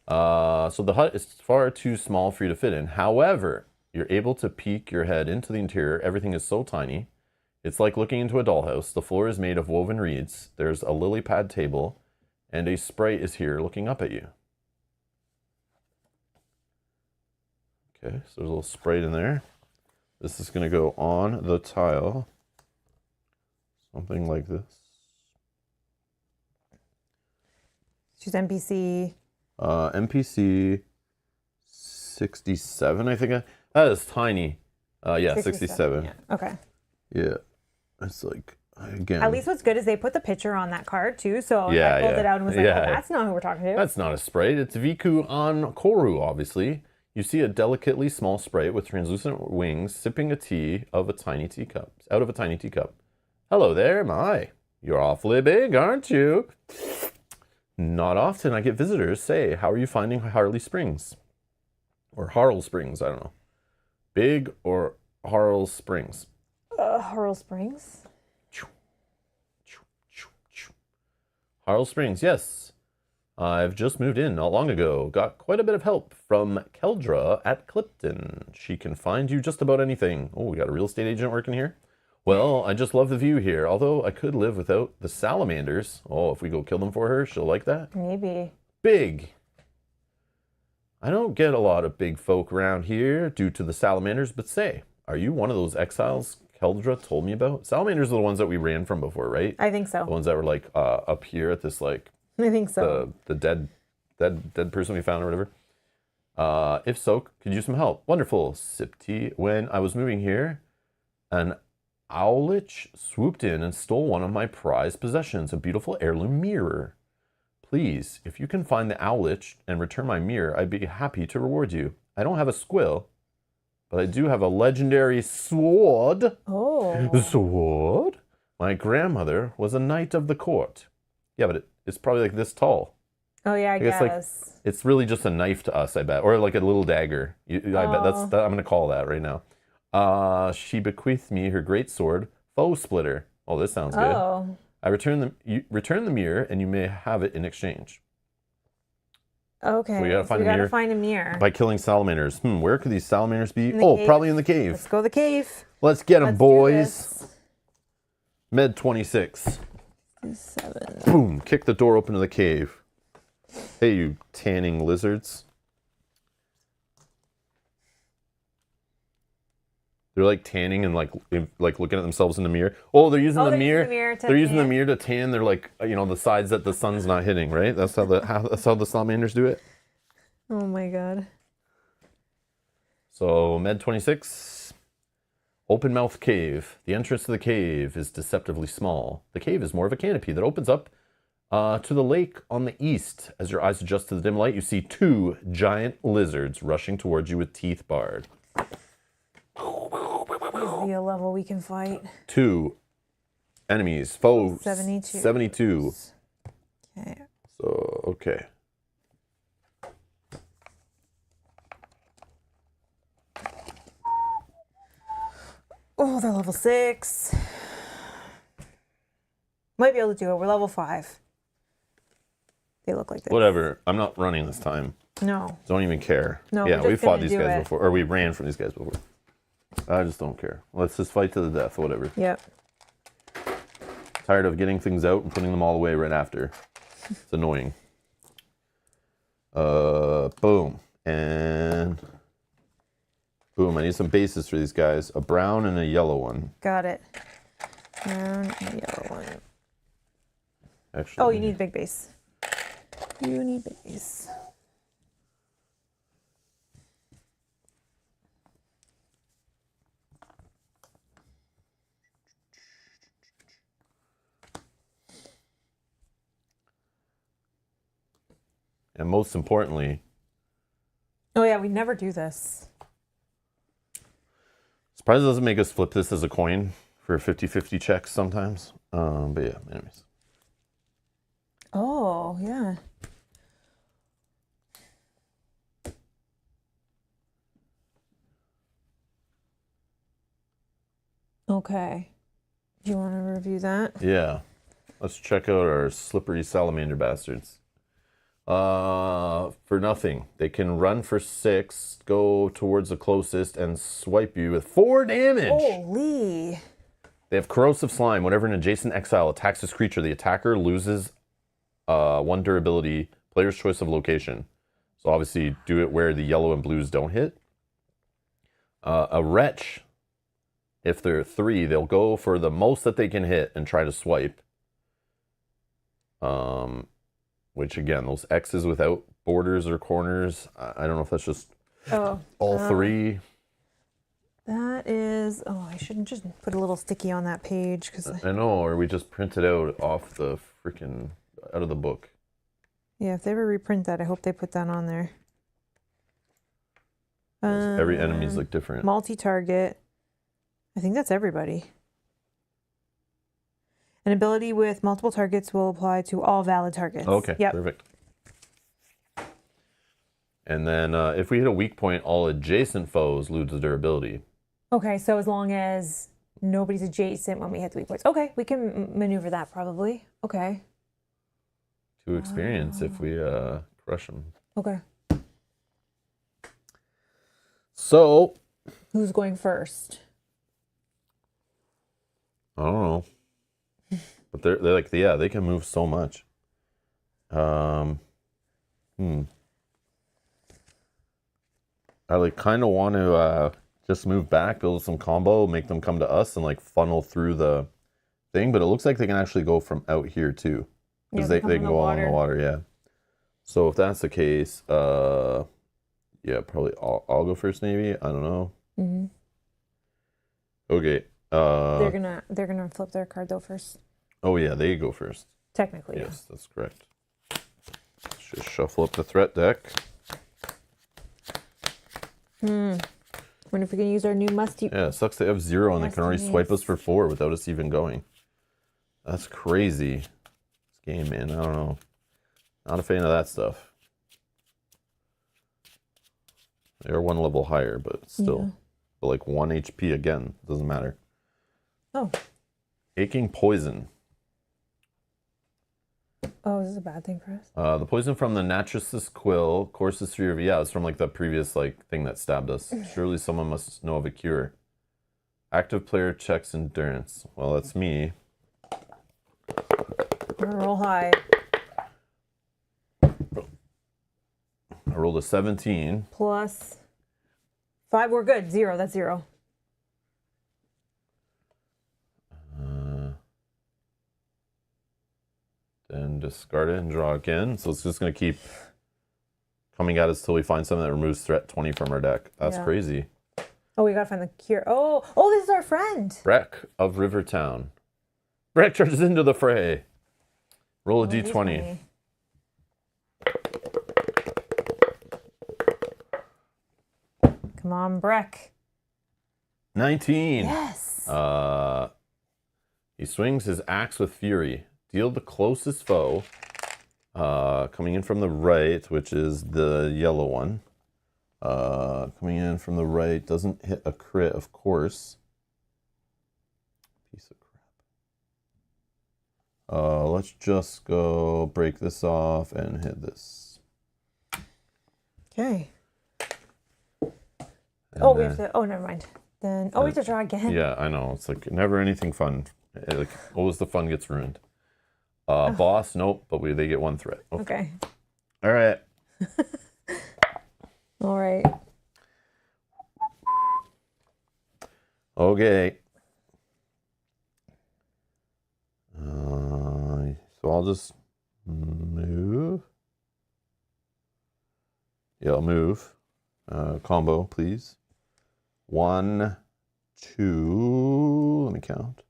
So the hut is far too small for you to fit in. However, you're able to peek your head into the interior. Everything is so tiny. It's like looking into a dollhouse. The floor is made of woven reeds. There's a lily pad table, and a sprite is here looking up at you. Okay, so there's a little sprite in there. This is going to go on the tile. Something like this. She's NPC. NPC 67, I think. That is tiny. Yeah, 67. Yeah. Okay. Yeah. It's like, again. At least what's good is they put the picture on that card too. So Yeah, I pulled yeah. it out and was like, Yeah. oh, that's not who we're talking to. That's not a sprite. It's Viku on Koru, obviously. You see a delicately small sprite with translucent wings sipping a tea out of a tiny teacup. Hello there, my. You're awfully big, aren't you? Not often I get visitors say, how are you finding Harley Springs? Or Harl Springs, I don't know. Big or Harl Springs? Harl Springs? Harl Springs, yes. I've just moved in not long ago. Got quite a bit of help from Keldra at Clipton. She can find you just about anything. Oh, we got a real estate agent working here. Well, I just love the view here, although I could live without the salamanders. Oh, if we go kill them for her, she'll like that. Maybe. Big. I don't get a lot of big folk around here due to the salamanders, but say, are you one of those exiles Keldra told me about? Salamanders are the ones that we ran from before, right? I think so. The ones that were like up here at this like I think so. the dead person we found or whatever. If so, could use some help. Wonderful. Sip tea. When I was moving here, an owlich swooped in and stole one of my prized possessions, a beautiful heirloom mirror. Please, if you can find the owlich and return my mirror, I'd be happy to reward you. I don't have a squill, but I do have a legendary sword. Oh. Sword? My grandmother was a knight of the court. Yeah, but it's probably like this tall. Oh, yeah, I guess. Like, it's really just a knife to us, I bet. Or like a little dagger. I bet I'm going to call that right now. She bequeathed me her great sword, Foe Splitter. Oh, this sounds good. Oh. You return the mirror, and you may have it in exchange. Okay. So we gotta find a mirror By killing salamanders. Where could these salamanders be? Cave. Probably in the cave. Let's go to the cave. Let's get them, boys. Med 26. 7. Boom! Kick the door open to the cave. Hey, you tanning lizards. They're like tanning and like looking at themselves in the mirror. Oh, they're using the mirror. They're using the mirror to tan. They're like, the sides that the sun's not hitting, right? That's how the salamanders do it. Oh my god. So Med 26, open mouth cave. The entrance to the cave is deceptively small. The cave is more of a canopy that opens up To the lake on the east, as your eyes adjust to the dim light, you see 2 giant lizards rushing towards you with teeth bared. Be a level we can fight. 2 enemies, foes. 72. 72. Okay. So, okay. Oh, they're level 6. Might be able to do it. We're level 5. They look like this. Whatever. I'm not running this time. No. Don't even care. No, yeah, we're we just fought gonna these do guys it. before. Or we ran from these guys before. I just don't care. Let's just fight to the death, whatever. Yep. Tired of getting things out and putting them all away right after. It's annoying. Boom. And boom. I need some bases for these guys. A brown and a yellow one. Got it. Brown and yellow one. Actually. Oh, you need big base. You need big base. And most importantly, Oh yeah, we never do this. surprised it doesn't make us flip this as a coin for 50-50 checks sometimes. But yeah, anyways. Oh, yeah. Okay. Do you want to review that? Yeah. Let's check out our slippery salamander bastards. For nothing. They can run for 6, go towards the closest, and swipe you with 4 damage. Holy. They have corrosive slime. Whenever an adjacent exile attacks this creature, the attacker loses 1 durability, player's choice of location. So obviously do it where the yellow and blues don't hit. A wretch, if they're 3, they'll go for the most that they can hit and try to swipe. Which again, those X's without borders or corners, I don't know if that's just all 3. That is, oh, I shouldn't just put a little sticky on that page because I know, or we just print it out off the freaking, out of the book. yeah, if they ever reprint that, I hope they put that on there. Every enemy's look different. Multi-target. I think that's everybody. An ability with multiple targets will apply to all valid targets. Okay, yep. Perfect. And then if we hit a weak point, all adjacent foes lose the durability. Okay, so as long as nobody's adjacent when we hit the weak points. Okay, we can maneuver that probably. Okay. 2 experience if we crush them. Okay. So, Who's going first? I don't know. But they're like, yeah, they can move so much. I like kind of want to just move back, build some combo, make them come to us and like funnel through the thing. But it looks like they can actually go from out here too. Because they can go all in the water, yeah. So if that's the case, yeah, probably I'll go first maybe. I don't know. Mm-hmm. Okay. They're gonna flip their card though first. Oh yeah, they go first. Technically, yes, that's correct. Let's just shuffle up the threat deck. Wonder if we can use our new musty. Yeah, it sucks they have 0 and they can already Musty swipe us mates. for 4 without us even going. That's crazy. This game, man, I don't know. Not a fan of that stuff. They're 1 level higher, but still. Yeah. But like 1 HP again, doesn't matter. Oh. Aching poison. Oh, is this a bad thing for us? The poison from the Natris's quill courses through your... Yeah, it's from like the previous like thing that stabbed us. Surely someone must know of a cure. Active player checks endurance. Well, that's me. Roll high. I rolled a 17. Plus 5. We're good. 0. That's 0. Then discard it and draw again. So it's just going to keep coming at us till we find something that removes threat 20 from our deck. That's crazy. Oh, we gotta find the cure. Oh, this is our friend. Breck of Rivertown. Breck charges into the fray. Roll a d20. Come on, Breck. 19. Yes. He swings his axe with fury. Deal the closest foe. Coming in from the right, which is the yellow one. Coming in from the right, doesn't hit a crit, of course. Piece of crap. Let's just go break this off and hit this. Okay. And oh, we have to. Oh, never mind. Then. Oh, we have to draw again. Yeah, I know. It's like never anything fun. Like always the fun gets ruined. Boss, nope, but they get one threat. Okay. All right. All right. Okay. So I'll just move. Yeah, I'll move. Combo, please. 1, 2. Let me count.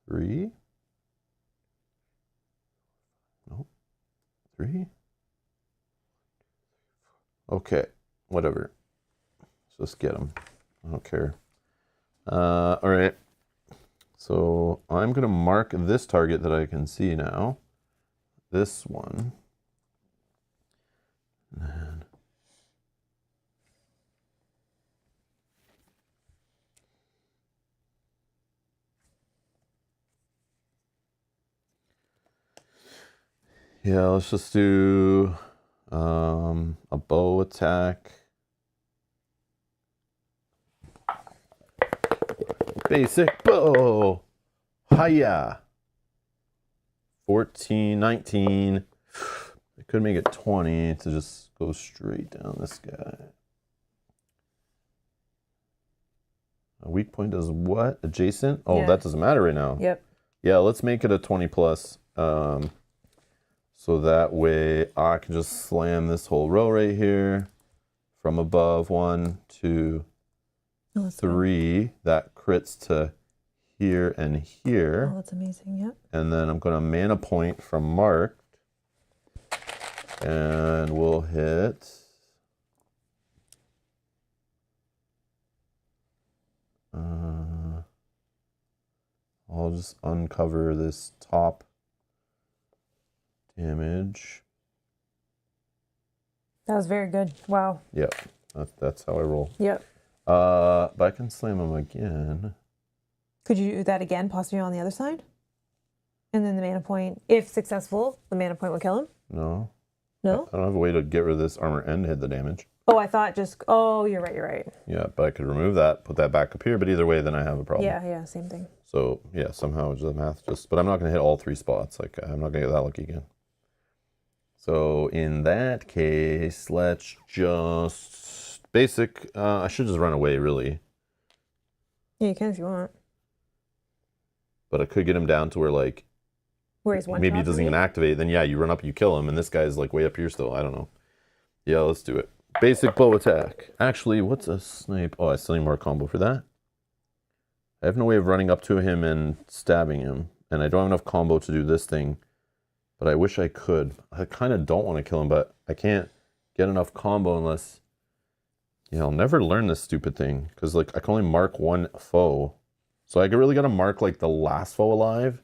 3. Nope. 3. Okay, whatever. Let's just get them. I don't care. All right. So I'm going to mark this target that I can see now. This one. And yeah, let's just do a bow attack. Basic bow. Hiya. 14, 19. I could make it 20 to just go straight down this guy. A weak point does what? Adjacent? Oh, Yeah. that doesn't matter right now. Yep. Yeah, let's make it a 20 plus. So that way I can just slam this whole row right here from above. 1, 2, 3. That crits to here and here. Oh, that's amazing. Yep. And then I'm going to mana point from marked. And we'll hit. I'll just uncover this top damage. That was very good. Wow. Yep, that's how I roll. Yep. But I can slam him again. Could you do that again, possibly on the other side? And then the mana point, if successful, the mana point will kill him? No. No? I don't have a way to get rid of this armor and hit the damage. Oh, I thought just, oh, you're right. Yeah, but I could remove that, put that back up here, but either way, then I have a problem. Yeah, same thing. So, yeah, somehow the math just, but I'm not going to hit all 3 spots. Like, I'm not going to get that lucky again. So, in that case, let's just, basic, I should just run away, really. Yeah, you can if you want. But I could get him down to where, like, Where he's one maybe he shot doesn't for even me? activate. Then, yeah, you run up, you kill him, and this guy's, like, way up here still. I don't know. Yeah, let's do it. Basic bow attack. Actually, what's a snipe? Oh, I still need more combo for that. I have no way of running up to him and stabbing him. And I don't have enough combo to do this thing. But I wish I could. I kind of don't want to kill him, but I can't get enough combo unless... Yeah, I'll never learn this stupid thing. Because, like, I can only mark one foe. So I really got to mark, like, the last foe alive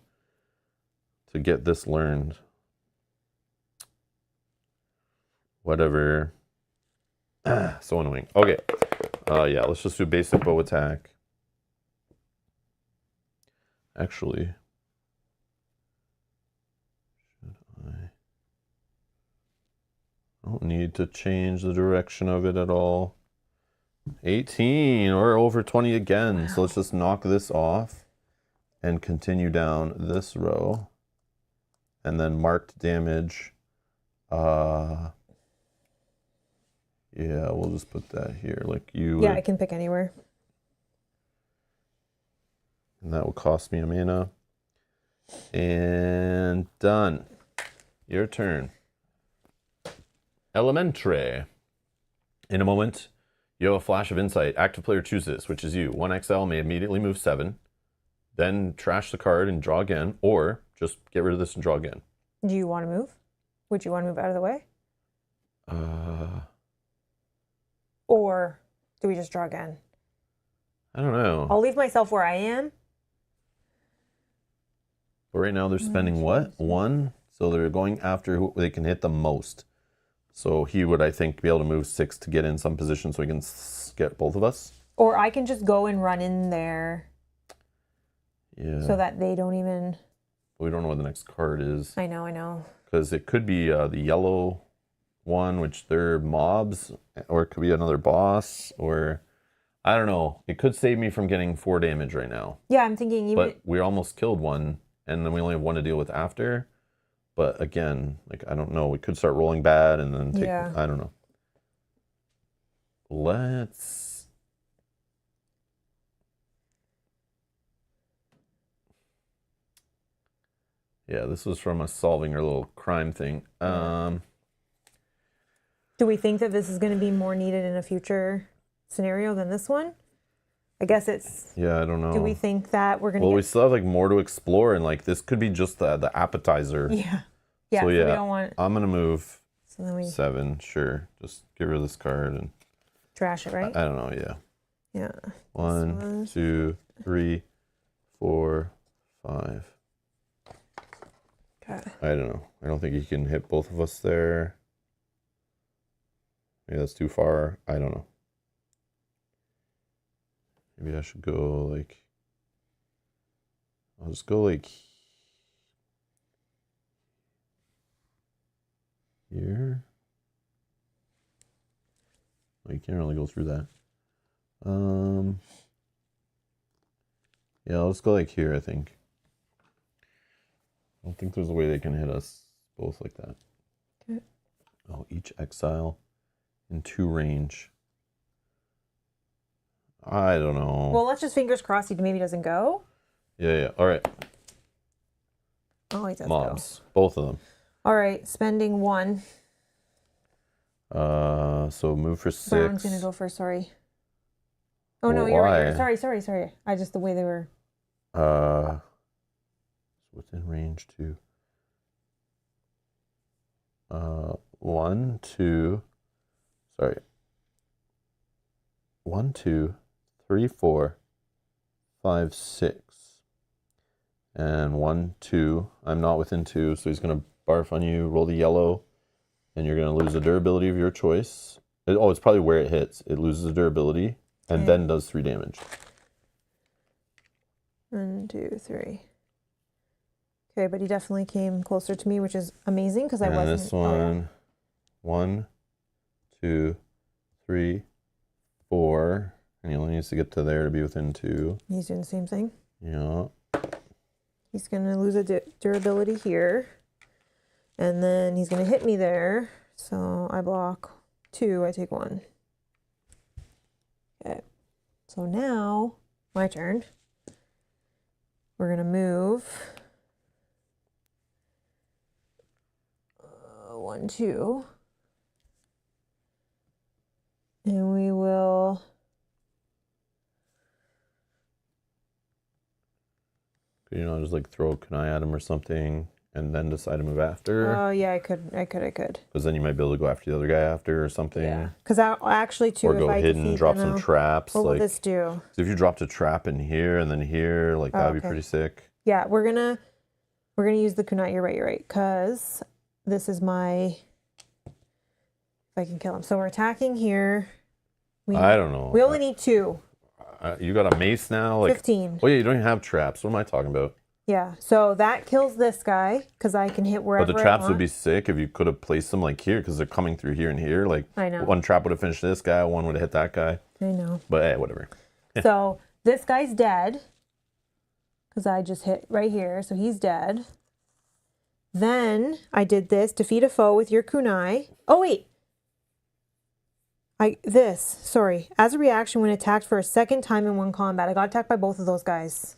to get this learned. Whatever. So annoying. Okay. Yeah, let's just do basic bow attack. Actually, I don't need to change the direction of it at all. 18 or over 20 again. Wow. So let's just knock this off and continue down this row. And then marked damage. Yeah, we'll just put that here. Like you. Yeah, I can pick anywhere. And that will cost me a mana. And done. Your turn. Elementary. In a moment, you have a flash of insight. Active player chooses, which is you. 1XL may immediately move 7. then trash the card and draw again, or just get rid of this and draw again. Do you want to move? Would you want to move out of the way? Or do we just draw again? I don't know. I'll leave myself where I am. But right now they're spending what? 1? So they're going after who they can hit the most. So he would, I think, be able to move 6 to get in some position so he can get both of us. Or I can just go and run in there. Yeah. So that they don't even... We don't know what the next card is. I know. Because it could be the yellow one, which they're mobs, or it could be another boss, or... I don't know. It could save me from getting 4 damage right now. Yeah, I'm thinking even... But we almost killed one, and then we only have 1 to deal with after. But again, like, I don't know. We could start rolling bad and then take... Yeah. I don't know. Let's... Yeah, this was from us solving our little crime thing. Do we think that this is going to be more needed in a future scenario than this one? I guess it's... Yeah, I don't know. Do we think that we're going to Well, we still have, like, more to explore, and, like, this could be just the appetizer. Yeah. Yeah, So, so yeah, we don't want... I'm going to move So then we 7, sure. Just get rid of this card and... trash it, right? I don't know, yeah. Yeah. 1, 2, 3, 4, 5. Okay. I don't know. I don't think he can hit both of us there. Maybe that's too far. I don't know. Maybe I should go like... I'll just go like... Here. Well, you can't really go through that. Yeah, I'll just go like here, I think. I don't think there's a way they can hit us both like that. Okay. Oh, each exile in 2 range. I don't know. Well, let's just fingers crossed he maybe doesn't go. Yeah. All right. Oh, he does Mobs. Both of them. All right, spending 1. So move for 6. Brown's going to go first, sorry. Oh, no, Well, you're right. why? Sorry. I just, the way they were... Within range 2. 1, 2. Sorry. 1, 2, 3, 4, 5, 6. And 1, 2. I'm not within 2, so he's going to barf on you. Roll the yellow, and you're going to lose the durability of your choice. It's probably where it hits. It loses the durability, and then does 3 damage. 1, 2, 3. Okay, but he definitely came closer to me, which is amazing because I wasn't... And this one, 1, 2, 3, 4. And he only needs to get to there to be within 2. He's doing the same thing. Yeah. He's going to lose a durability here. And then he's going to hit me there. So I block 2, I take 1. Okay. So now, my turn. We're going to move... 1, 2. And we will... Could you not just like throw a kunai at him or something and then decide to move after? Oh, yeah, I could. Because then you might be able to go after the other guy after or something. Yeah. Because actually, too, Or if go I hidden, defeat drop them some now- traps. What will Like, this do? if you dropped a trap in here and then here, like that would be okay. pretty sick. Yeah, we're gonna use the kunai. You're right. Because this is my... If I can kill him. So we're attacking here. I don't know. We only need 2. You got a mace now? Like, 15. Oh yeah, you don't even have traps. What am I talking about? Yeah, so that kills this guy because I can hit wherever But the I traps want. would be sick if you could have placed them like here because they're coming through here and here. Like I know. one trap would have finished this guy, one would have hit that guy. I know. But hey, whatever. So this guy's dead because I just hit right here. So he's dead. Then I did this. Defeat a foe with your kunai. Oh, wait. Sorry. As a reaction when attacked for a second time in one combat. I got attacked by both of those guys.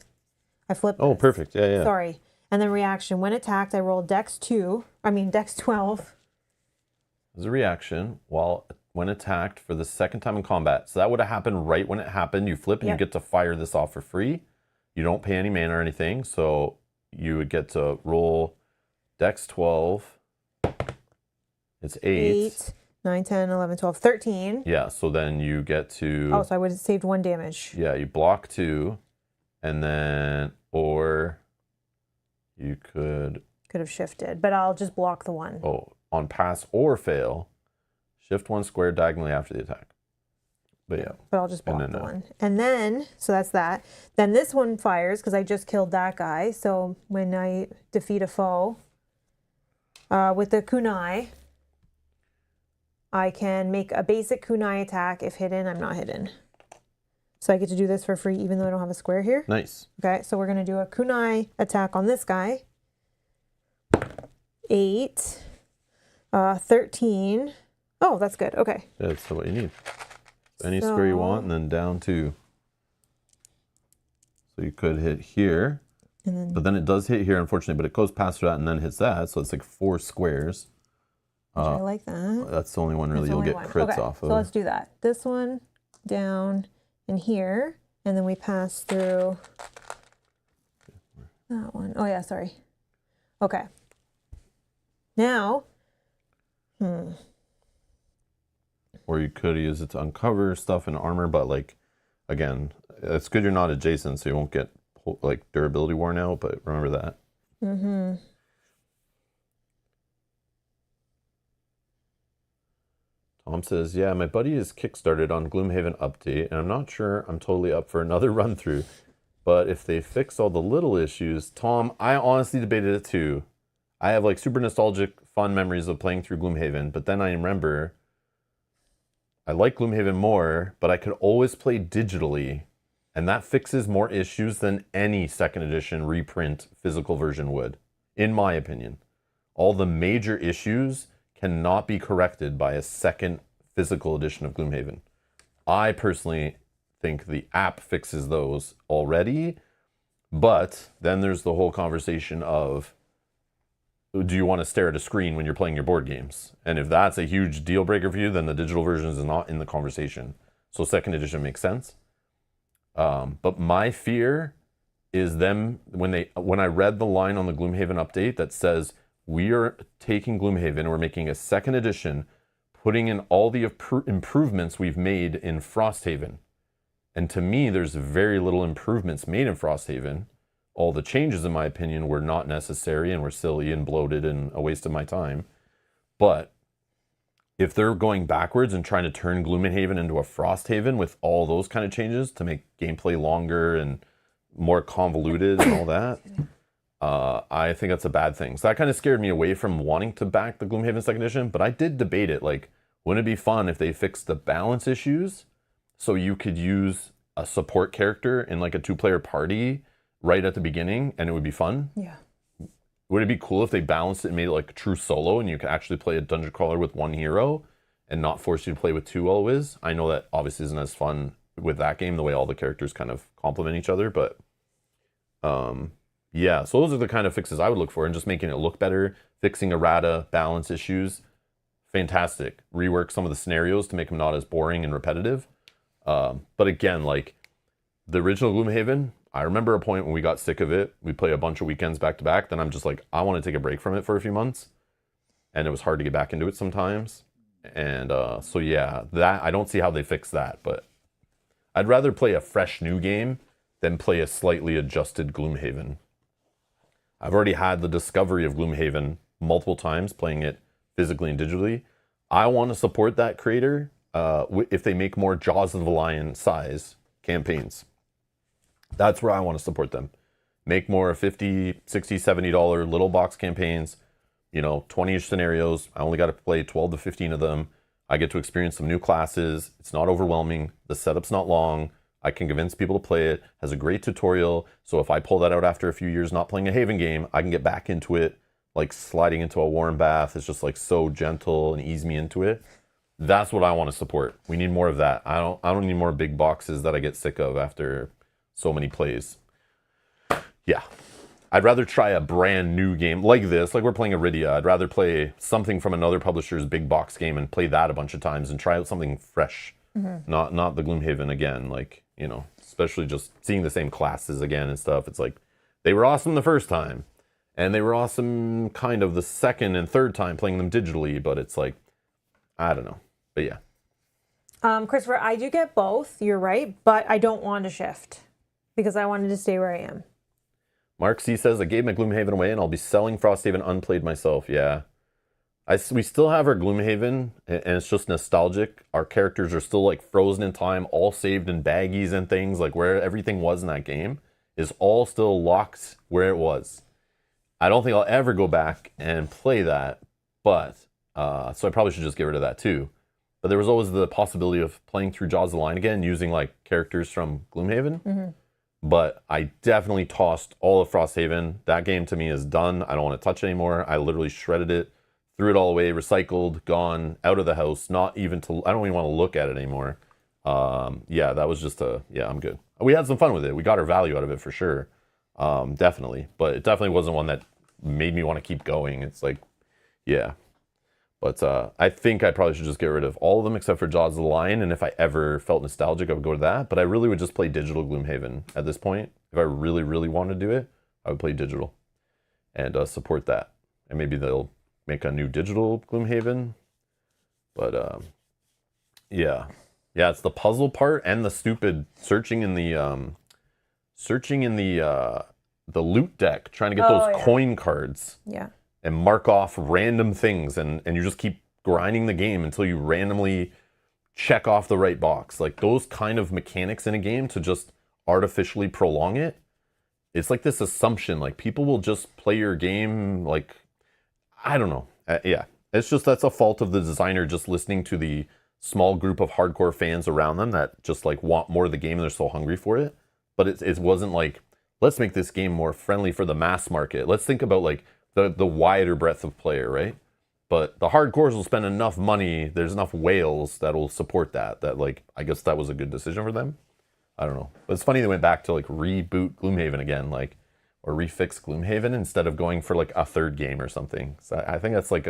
I flipped. Oh, this. perfect. Yeah. Sorry. And then reaction. When attacked, I rolled Dex 12. As a reaction, when attacked for the second time in combat. So that would have happened right when it happened. You flip and you get to fire this off for free. you don't pay any mana or anything, so you would get to roll Dex 12. It's 8. 9, 10, 11, 12, 13. Yeah, so then you get to... Oh, so I would have saved 1 damage. Yeah, you block 2, and then, or you could... Could have shifted, but I'll just block the 1. Oh, on pass or fail, shift 1 square diagonally after the attack. But yeah. But I'll just block the 1. And then, so that's that. Then this one fires, because I just killed that guy. So when I defeat a foe with the kunai, I can make a basic kunai attack. If hidden, I'm not hidden. So I get to do this for free, even though I don't have a square here. Nice. Okay, so we're going to do a kunai attack on this guy. 8, 13. Oh, that's good. Okay. Yeah, that's what you need. Any square you want, and then down 2. So you could hit here. And then, but then it does hit here, unfortunately, but it goes past that and then hits that. So it's like 4 squares. I like that. That's the only one really you'll get crits off of. So let's do that. This one down and here. And then we pass through that one. Oh, yeah, sorry. Okay. Now, or you could use it to uncover stuff in armor, but like, again, it's good you're not adjacent, so you won't get like durability worn out, but remember that. Mm-hmm. Tom says, yeah, my buddy is kickstarted on Gloomhaven update, and I'm not sure I'm totally up for another run through, but if they fix all the little issues, Tom, I honestly debated it too. I have like super nostalgic, fun memories of playing through Gloomhaven, but then I remember I like Gloomhaven more, but I could always play digitally, and that fixes more issues than any second edition reprint physical version would, in my opinion. All the major issues cannot be corrected by a second physical edition of Gloomhaven. I personally think the app fixes those already, but then there's the whole conversation of, do you want to stare at a screen when you're playing your board games? And if that's a huge deal breaker for you, then the digital version is not in the conversation. So second edition makes sense. But my fear is them, when I read the line on the Gloomhaven update that says, we are taking Gloomhaven, we're making a second edition, putting in all the improvements we've made in Frosthaven. And to me, there's very little improvements made in Frosthaven. All the changes, in my opinion, were not necessary and were silly and bloated and a waste of my time. But if they're going backwards and trying to turn Gloomhaven into a Frosthaven with all those kind of changes to make gameplay longer and more convoluted and all that, I think that's a bad thing. So that kind of scared me away from wanting to back the Gloomhaven second edition, but I did debate it. Like, wouldn't it be fun if they fixed the balance issues so you could use a support character in like a 2-player party right at the beginning, and it would be fun? Yeah. Would it be cool if they balanced it and made it like a true solo, and you could actually play a dungeon crawler with 1 hero and not force you to play with 2 always? I know that obviously isn't as fun with that game, the way all the characters kind of complement each other, but yeah, so those are the kind of fixes I would look for, and just making it look better, fixing errata, balance issues, fantastic. Rework some of the scenarios to make them not as boring and repetitive. But again, like the original Gloomhaven, I remember a point when we got sick of it. We play a bunch of weekends back to back. Then I'm just like, I want to take a break from it for a few months. And it was hard to get back into it sometimes. And so yeah, that I don't see how they fix that. But I'd rather play a fresh new game than play a slightly adjusted Gloomhaven. I've already had the discovery of Gloomhaven multiple times, playing it physically and digitally. I want to support that creator if they make more Jaws of the Lion size campaigns. That's where I want to support them. Make more $50, $60, $70 little box campaigns, 20-ish scenarios. I only got to play 12 to 15 of them. I get to experience some new classes. It's not overwhelming. The setup's not long. I can convince people to play it. Has a great tutorial. So if I pull that out after a few years not playing a Haven game, I can get back into it. Like sliding into a warm bath is just like so gentle and ease me into it. That's what I want to support. We need more of that. I don't need more big boxes that I get sick of after so many plays. Yeah. I'd rather try a brand new game like this, like we're playing Arydia. I'd rather play something from another publisher's big box game and play that a bunch of times and try out something fresh Not the Gloomhaven again. Like, especially just seeing the same classes again and stuff. It's like they were awesome the first time, and they were awesome kind of the second and third time playing them digitally. But it's like, I don't know. But yeah. Christopher, I do get both. You're right, but I don't want to shift because I wanted to stay where I am. Mark C says, I gave my Gloomhaven away and I'll be selling Frosthaven unplayed myself. Yeah. We still have our Gloomhaven and it's just nostalgic. Our characters are still like frozen in time, all saved in baggies and things, like where everything was in that game is all still locked where it was. I don't think I'll ever go back and play that, but so I probably should just get rid of that too. But there was always the possibility of playing through Jaws of the Lion again using like characters from Gloomhaven. But I definitely tossed all of Frosthaven. That game to me is done. I don't want to touch it anymore. I literally shredded it, threw it all away, recycled, gone, out of the house. I don't even want to look at it anymore. Yeah, that was just I'm good. We had some fun with it. We got our value out of it for sure. Definitely. But it definitely wasn't one that made me want to keep going. It's like, yeah. But I think I probably should just get rid of all of them except for Jaws of the Lion. And if I ever felt nostalgic, I would go to that. But I really would just play digital Gloomhaven at this point. If I really, really want to do it, I would play digital and support that. And maybe they'll make a new digital Gloomhaven. But yeah. Yeah, it's the puzzle part and the stupid searching in the loot deck, trying to get those coin cards. Yeah. And mark off random things, and you just keep grinding the game until you randomly check off the right box. Like those kind of mechanics in a game to just artificially prolong it. It's like this assumption, like people will just play your game, like, I don't know. Yeah, it's just that's a fault of the designer just listening to the small group of hardcore fans around them that just like want more of the game and they're so hungry for it. But it wasn't like, let's make this game more friendly for the mass market. Let's think about like the wider breadth of player, right? But the hardcores will spend enough money, there's enough whales that will support that like, I guess that was a good decision for them. I don't know. But it's funny they went back to like reboot Gloomhaven again, like, or refix Gloomhaven instead of going for like a third game or something. So I think that's like,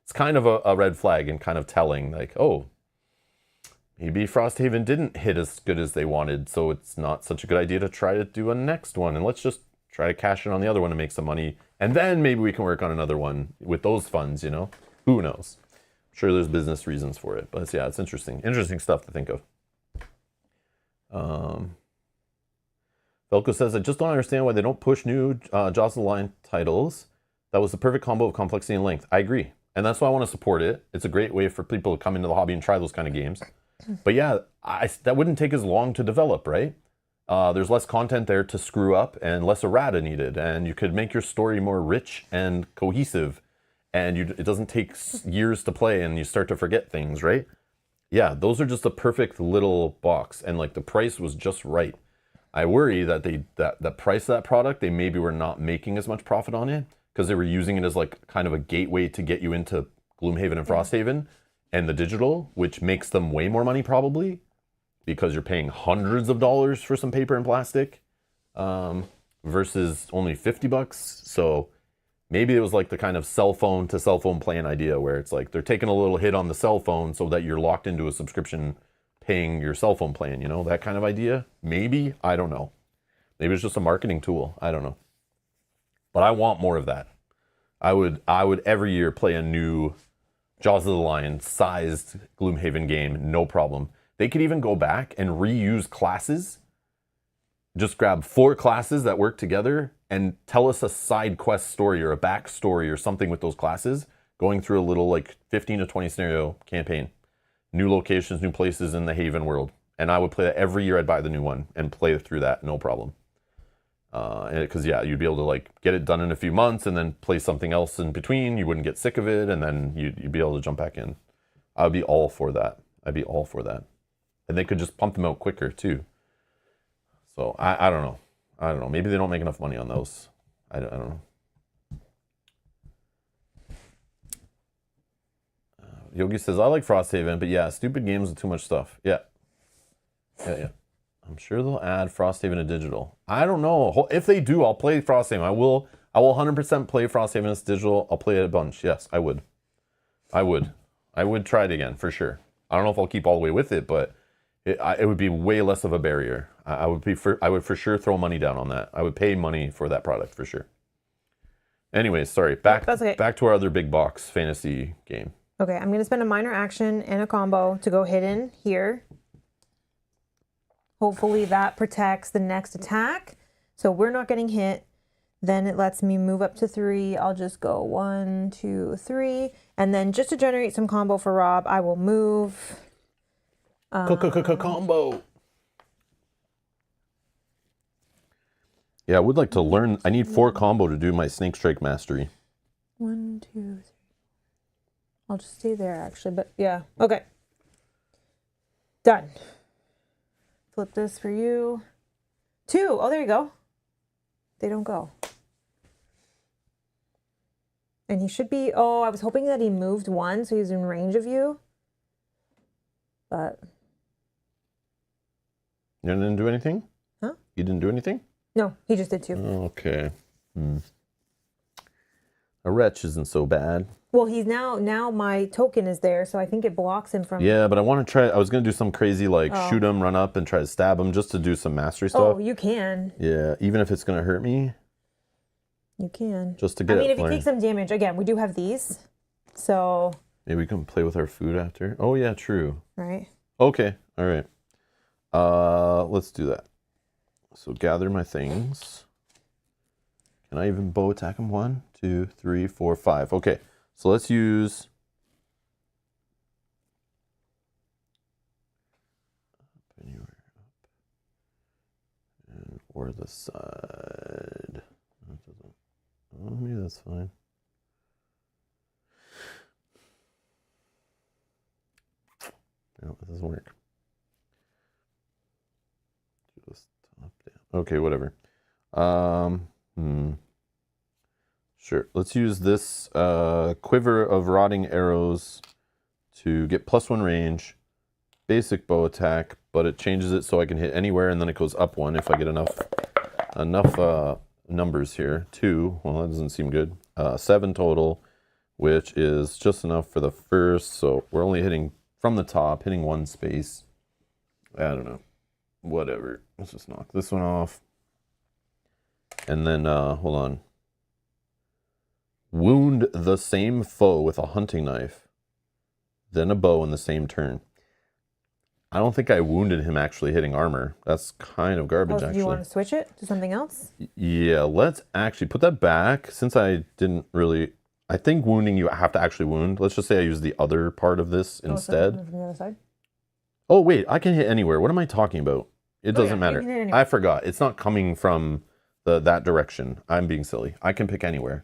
it's kind of a red flag and kind of telling like, oh, maybe Frosthaven didn't hit as good as they wanted, so it's not such a good idea to try to do a next one. And let's just try to cash in on the other one and make some money. And then maybe we can work on another one with those funds, Who knows? I'm sure there's business reasons for it. But yeah, it's interesting. Interesting stuff to think of. Velko says, I just don't understand why they don't push new Jaws of the Lion titles. That was the perfect combo of complexity and length. I agree. And that's why I want to support it. It's a great way for people to come into the hobby and try those kind of games. But yeah, that wouldn't take as long to develop, right? There's less content there to screw up and less errata needed. And you could make your story more rich and cohesive. And it doesn't take years to play and you start to forget things, right? Yeah, those are just a perfect little box. And like the price was just right. I worry that the price of that product, they maybe were not making as much profit on it because they were using it as like kind of a gateway to get you into Gloomhaven and Frosthaven and the digital, which makes them way more money probably because you're paying hundreds of dollars for some paper and plastic versus only $50. So maybe it was like the kind of cell phone to cell phone plan idea where it's like they're taking a little hit on the cell phone so that you're locked into a subscription paying your cell phone plan, that kind of idea. Maybe, I don't know. Maybe it's just a marketing tool. I don't know. But I want more of that. I would every year play a new Jaws of the Lion sized Gloomhaven game, no problem. They could even go back and reuse classes. Just grab 4 classes that work together and tell us a side quest story or a back story or something with those classes, going through a little like 15 to 20 scenario campaign. New locations, new places in the Haven world. And I would play that every year. I'd buy the new one and play through that, no problem. Because yeah, you'd be able to like get it done in a few months and then play something else in between. You wouldn't get sick of it, and then you'd be able to jump back in. I would be all for that. I'd be all for that. And they could just pump them out quicker too. So I don't know. I don't know. Maybe they don't make enough money on those. I don't know. Yogi says, I like Frosthaven, but yeah, stupid games with too much stuff. Yeah. I'm sure they'll add Frosthaven to digital. I don't know. If they do, I'll play Frosthaven. I will 100% play Frosthaven as digital. I'll play it a bunch. Yes, I would. I would try it again, for sure. I don't know if I'll keep all the way with it, but it would be way less of a barrier. I would for sure throw money down on that. I would pay money for that product for sure. Anyways, sorry. Back to our other big box fantasy game. Okay, I'm going to spend a minor action and a combo to go hidden here. Hopefully that protects the next attack. So we're not getting hit. Then it lets me move up to 3. I'll just go 1, 2, 3. And then just to generate some combo for Rob, I will move. Combo. Yeah, I would like to learn. I need 4 combo to do my Snake Strike Mastery. 1, 2, 3. I'll just stay there actually, but yeah. Okay. Done. Flip this for you. 2. Oh, there you go. They don't go. And he should be, oh, I was hoping that he moved 1, so he's in range of you. But. You didn't do anything? Huh? You didn't do anything? No, he just did 2. Okay. A wretch isn't so bad. Well, he's now my token is there, so I think it blocks him from. Yeah, but I want to try. I was going to do some crazy shoot him, run up, and try to stab him just to do some mastery stuff. Oh, you can. Yeah, even if it's going to hurt me. You can. Just to get I mean, if you take some damage, again, we do have these. So. Maybe we can play with our food after. Oh, yeah, true. Right. Okay, all right. Let's do that. So gather my things. Can I even bow attack him? 1, 2, 3, 4, 5. Okay, so let's use. Up anywhere up. And or the side. Oh, maybe that's fine. No, it doesn't work. Just top down. Okay, whatever. Sure. Let's use this quiver of rotting arrows to get +1 range. Basic bow attack, but it changes it so I can hit anywhere, and then it goes up 1 if I get enough numbers here. 2. Well, that doesn't seem good. 7 total, which is just enough for the first. So we're only hitting from the top, hitting 1 space. I don't know. Whatever. Let's just knock this one off. And then, hold on. Wound the same foe with a hunting knife, then a bow in the same turn. I don't think I wounded him actually hitting armor. That's kind of garbage, actually. Do you want to switch it to something else? Yeah, let's actually put that back. Since I didn't really... I think wounding you have to actually wound. Let's just say I use the other part of this instead. From the other side? Oh, wait. I can hit anywhere. What am I talking about? It doesn't matter. I forgot. It's not coming from that direction. I'm being silly. I can pick anywhere.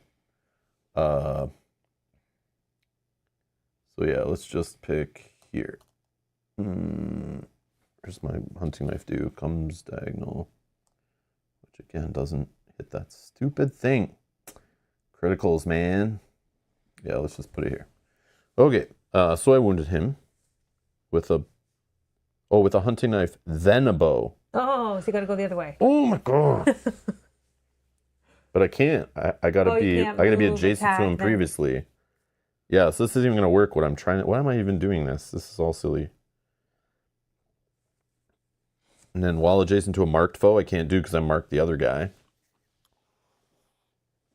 So yeah, let's just pick here. Where's my hunting knife do? Comes diagonal. Which again doesn't hit that stupid thing. Criticals, man. Yeah, let's just put it here. Okay, so I wounded him with a hunting knife, then a bow. Oh, so you gotta go the other way. Oh my god. But I can't. I gotta be adjacent to him previously. Yeah, so this isn't even gonna work. Why am I even doing this? This is all silly. And then while adjacent to a marked foe, I can't do because I marked the other guy.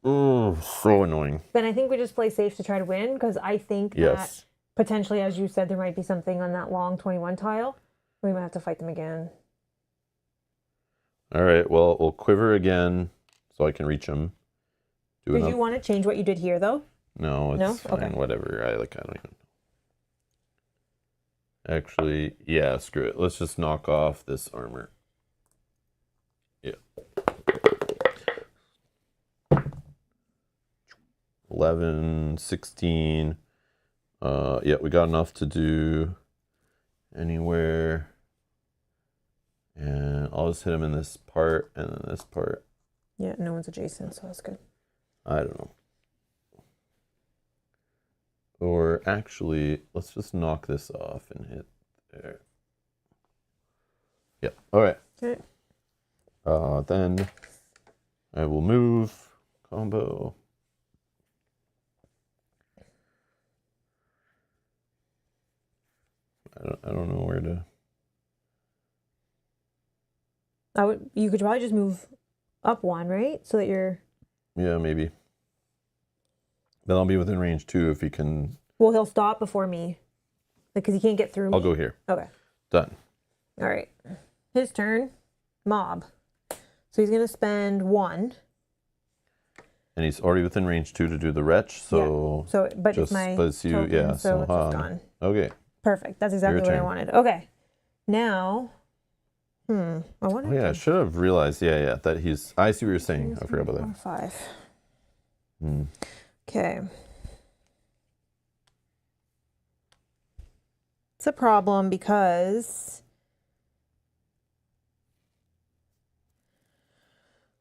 Oh, so annoying. Then I think we just play safe to try to win, because I think that potentially, as you said, there might be something on that long 21 tile. We might have to fight them again. All right, well, we'll quiver again so I can reach him. Did you want to change what you did here, though? No, it's fine. Okay. Whatever. I don't even know. Actually, yeah, screw it. Let's just knock off this armor. Yeah. 11, 16. Yeah, we got enough to do anywhere. And I'll just hit him in this part and then this part. Yeah, no one's adjacent, so that's good. I don't know. Or actually, let's just knock this off and hit there. Yeah, all right. Okay. Then I will move, combo. I don't know where to. You could probably just move up one, right? So that you're... Yeah, maybe. Then I'll be within range too if he can. Well, he'll stop before me. Like, because he can't get through me. I'll go here. Okay. Done. All right. His turn. Mob. So he's going to spend 1. And he's already within range 2 to do the retch, so... Yeah. So, but just it's my buzz you, token, yeah, so it's just gone. Okay. Perfect. That's exactly what I turn. wanted. Okay. Now... I wonder... Oh, yeah, I should have realized, that he's... I see what you're saying. I forgot about that. 5. Hmm. Okay. It's a problem because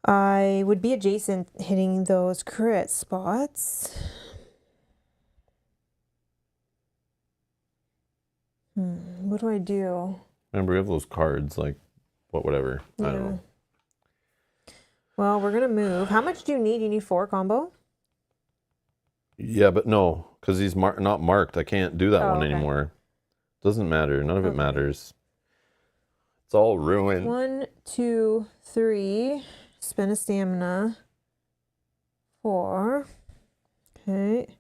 I would be adjacent hitting those crit spots. What do I do? Remember, we have those cards, like, whatever. I don't know. Well, we're going to move. How much do you need? You need 4 combo? Yeah, but no, because he's not marked. I can't do that one okay. anymore. Doesn't matter. None of it matters. It's all ruined. 1, 2, 3. Spend a stamina. 4. Okay.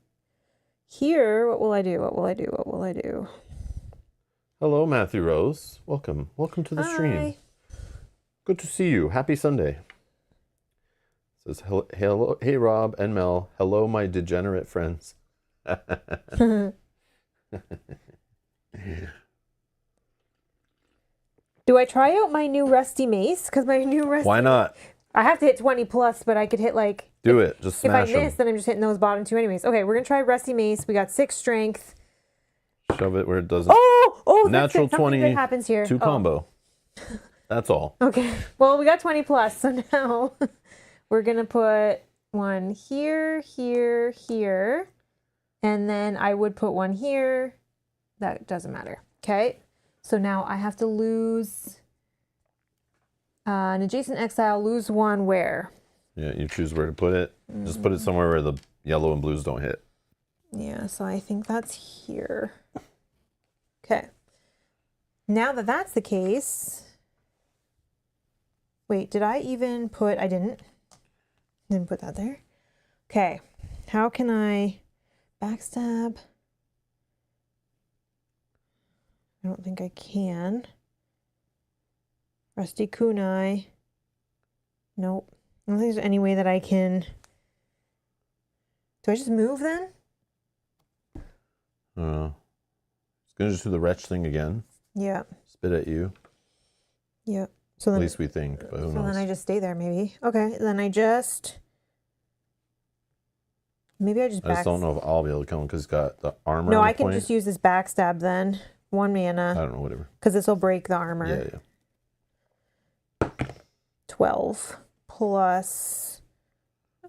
Here, what will I do? What will I do? What will I do? Hello, Matthew Rose. Welcome. Welcome to the stream. Good to see you. Happy Sunday. Says, hello, hey, Rob and Mel. Hello, my degenerate friends. Do I try out my new rusty mace? Because my new rusty... Why not? I have to hit 20 plus, but I could hit like... Do it. Just smash If I miss, then I'm just hitting those bottom 2 anyways. Okay, we're going to try rusty mace. We got 6 strength. Shove it where it doesn't. Oh, natural that's it. 20 good happens here. 2 combo. That's all. Okay. Well, we got 20 plus, so now we're going to put 1 here, here, here. And then I would put 1 here. That doesn't matter. Okay. So now I have to lose an adjacent exile, lose 1 where? Yeah, you choose where to put it. Just put it somewhere where the yellow and blues don't hit. Yeah, so I think that's here. Okay. Now that that's the case... Wait, did I even put... I didn't put that there. Okay. How can I backstab? I don't think I can. Rusty kunai. Nope. I don't think there's any way that I can... Do I just move then? It's going to just do the retch thing again. Yeah. Spit at you. Yeah. So then, at least we think, but who knows? Then I just stay there, maybe. Okay, then I just... Maybe I just I just don't know if I'll be able to kill him because he's got the armor. No, I can just use this backstab then. 1 mana. I don't know, whatever. Because this will break the armor. Yeah. 12 plus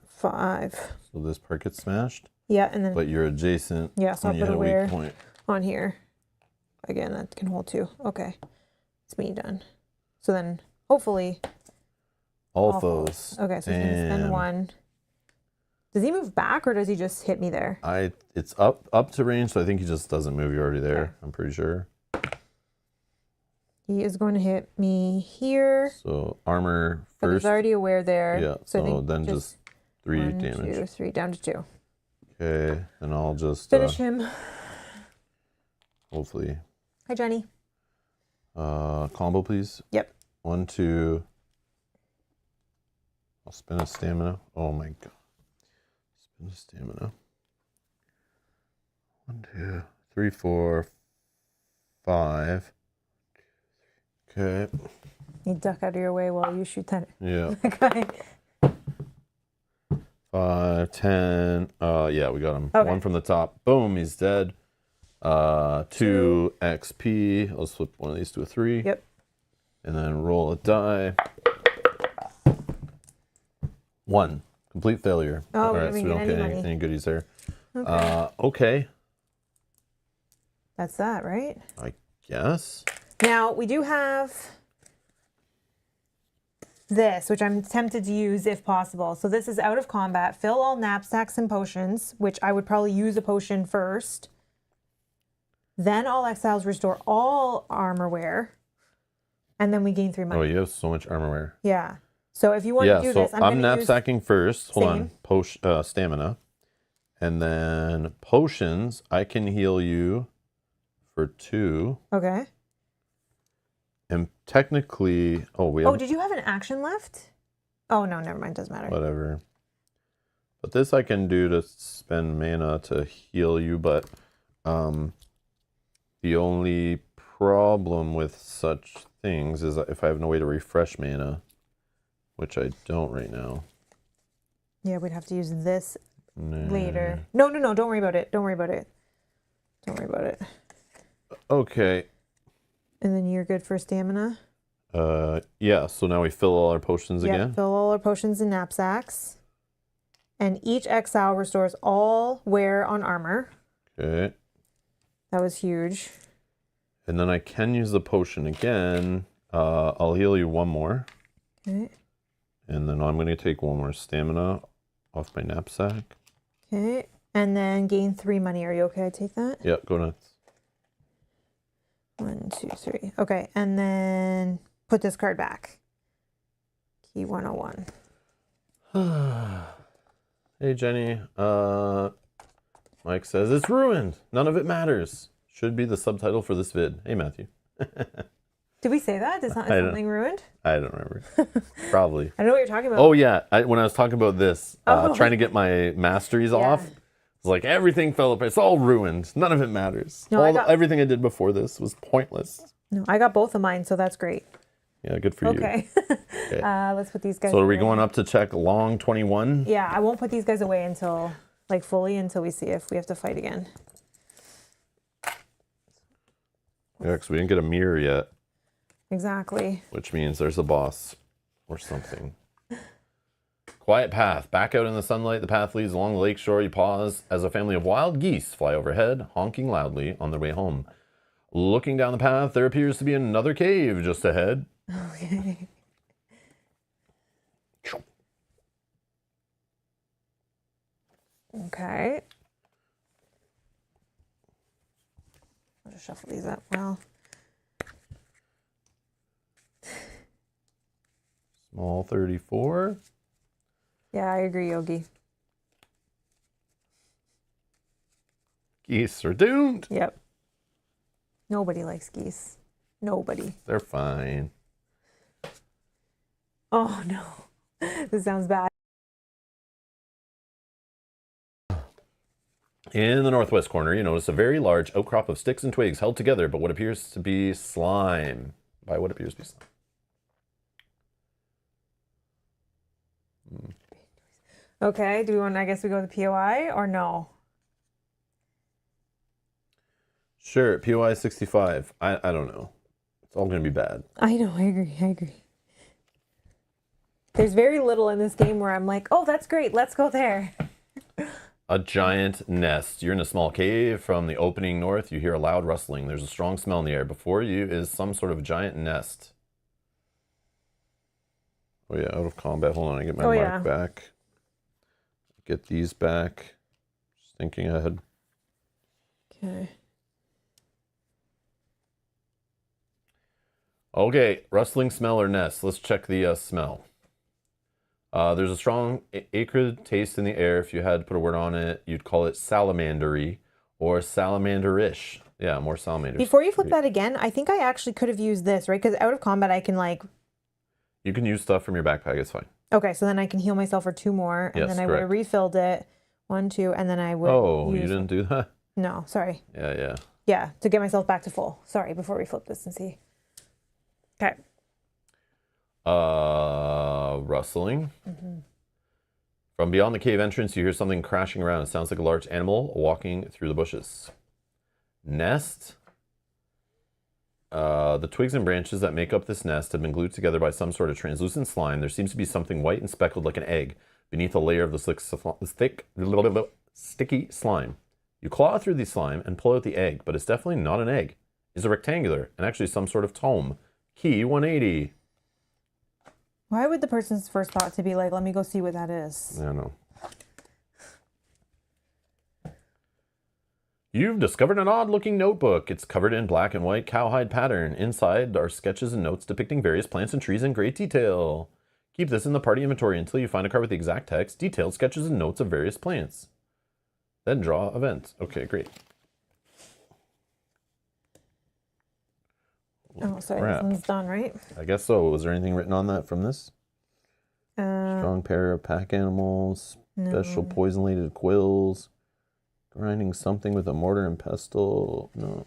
5. So this part gets smashed? Yeah, and then... But you're adjacent. Yeah, so I'll you put hit a wear weak point. on here. Again, that can hold 2. Okay. It's me done. So then, hopefully... All foes. Okay, so he's going to spend 1. Does he move back, or does he just hit me there? It's up to range, so I think he just doesn't move. You're already there, okay. I'm pretty sure. He is going to hit me here. So armor first. But he's already aware there. Yeah, so I think then just 3 1, damage. 2, 3, down to 2. Okay, and I'll just... Finish him. Hopefully. Hi, Jenny. Combo, please. Yep. 1, 2. I'll spin a stamina. Oh my god. Spin a stamina. 1, 2, 3, 4, 5. Okay. You duck out of your way while you shoot that. Yeah. Okay. 5, 10. Yeah, we got him. Okay. 1 from the top. Boom, he's dead. 2 XP. I'll flip one of these to a 3. Yep. And then roll a die. 1. Complete failure. Oh, all right, so we don't get any goodies there. Okay. Okay. That's that, right? I guess. Now, we do have this, which I'm tempted to use if possible. So this is out of combat. Fill all knapsacks and potions, which I would probably use a potion first. Then all exiles restore all armor wear. And then we gain 3 money. Oh, you have so much armor wear. Yeah. So if you want to do this, I'm going to use... knapsacking first. Hold Same. on. Stamina. And then potions, I can heal you for 2. Okay. And technically... Oh, did you have an action left? Oh, no, never mind. Doesn't matter. Whatever. But this I can do to spend mana to heal you, but the only problem with such things is if I have no way to refresh mana, which I don't right now. Yeah, we'd have to use this Nah. later. No, don't worry about it. Don't worry about it. Don't worry about it. Okay. And then you're good for stamina? Yeah, so now we fill all our potions Yeah, again. fill all our potions in knapsacks. And each exile restores all wear on armor. Okay. That was huge. And then I can use the potion again. I'll heal you 1 more. Okay. And then I'm going to take 1 more stamina off my knapsack. Okay. And then gain 3 money. Are you okay? I take that? Yeah, go nuts. 1, 2, 3. Okay. And then put this card back. Key 101. Hey, Jenny. Mike says, it's ruined. None of it matters. Should be the subtitle for this vid. Hey, Matthew. Did we say that? Is something ruined? I don't remember. Probably. I don't know what you're talking about. Oh, yeah. When I was talking about this, trying to get my masteries off, it's like everything fell apart. It's all ruined. None of it matters. No, everything I did before this was pointless. No, I got both of mine, so that's great. Yeah, good for you. Okay. Let's put these guys So are we away. going up to check long 21? Yeah, I won't put these guys away until, like, fully until we see if we have to fight again. Yeah, because we didn't get a mirror yet. Exactly. Which means there's a boss or something. Quiet path. Back out in the sunlight, the path leads along the lake shore. You pause as a family of wild geese fly overhead, honking loudly on their way home. Looking down the path, there appears to be another cave just ahead. Okay. Okay. I'll just shuffle these up well. Small 34. Yeah, I agree, Yogi. Geese are doomed. Yep. Nobody likes geese. Nobody. They're fine. Oh, no. This sounds bad. In the northwest corner, you notice a very large outcrop of sticks and twigs held together by what appears to be slime. Okay, do we want, I guess we go with the POI or no? Sure, POI 65. I don't know. It's all going to be bad. I know, I agree. There's very little in this game where I'm like, oh, that's great, let's go there. A giant nest. You're in a small cave. From the opening north, you hear a loud rustling. There's a strong smell in the air. Before you is some sort of giant nest. Oh yeah, out of combat. Hold on, I get my mark back. Get these back. Just thinking ahead. Okay. Okay, rustling smell or nest. Let's check the smell. There's a strong acrid taste in the air. If you had to put a word on it, you'd call it salamandery or salamanderish. Yeah, more salamanders. Before you flip that again, I think I actually could have used this, right? Because out of combat, I can like... You can use stuff from your backpack, it's fine. Okay, so then I can heal myself for 2 more, and yes, then I correct. would have refilled it. 1, 2, and then I would Oh, you didn't do that? No, sorry. Yeah. Yeah, to get myself back to full. Sorry, before we flip this and see. Okay. Rustling. From beyond the cave entrance, you hear something crashing around. It sounds like a large animal walking through the bushes. Nest. The twigs and branches that make up this nest have been glued together by some sort of translucent slime. There seems to be something white and speckled like an egg beneath a layer of this thick, sticky slime. You claw through the slime and pull out the egg, but it's definitely not an egg. It's a rectangular and actually some sort of tome. Key 180. Why would the person's first thought to be like, let me go see what that is? I don't know. You've discovered an odd-looking notebook. It's covered in black and white cowhide pattern. Inside are sketches and notes depicting various plants and trees in great detail. Keep this in the party inventory until you find a card with the exact text, detailed sketches and notes of various plants. Then draw events. Okay, great. Oh, sorry, this one's done, right? I guess so. Was there anything written on that from this? Strong pair of pack animals, special poison-laden quills, grinding something with a mortar and pestle. No.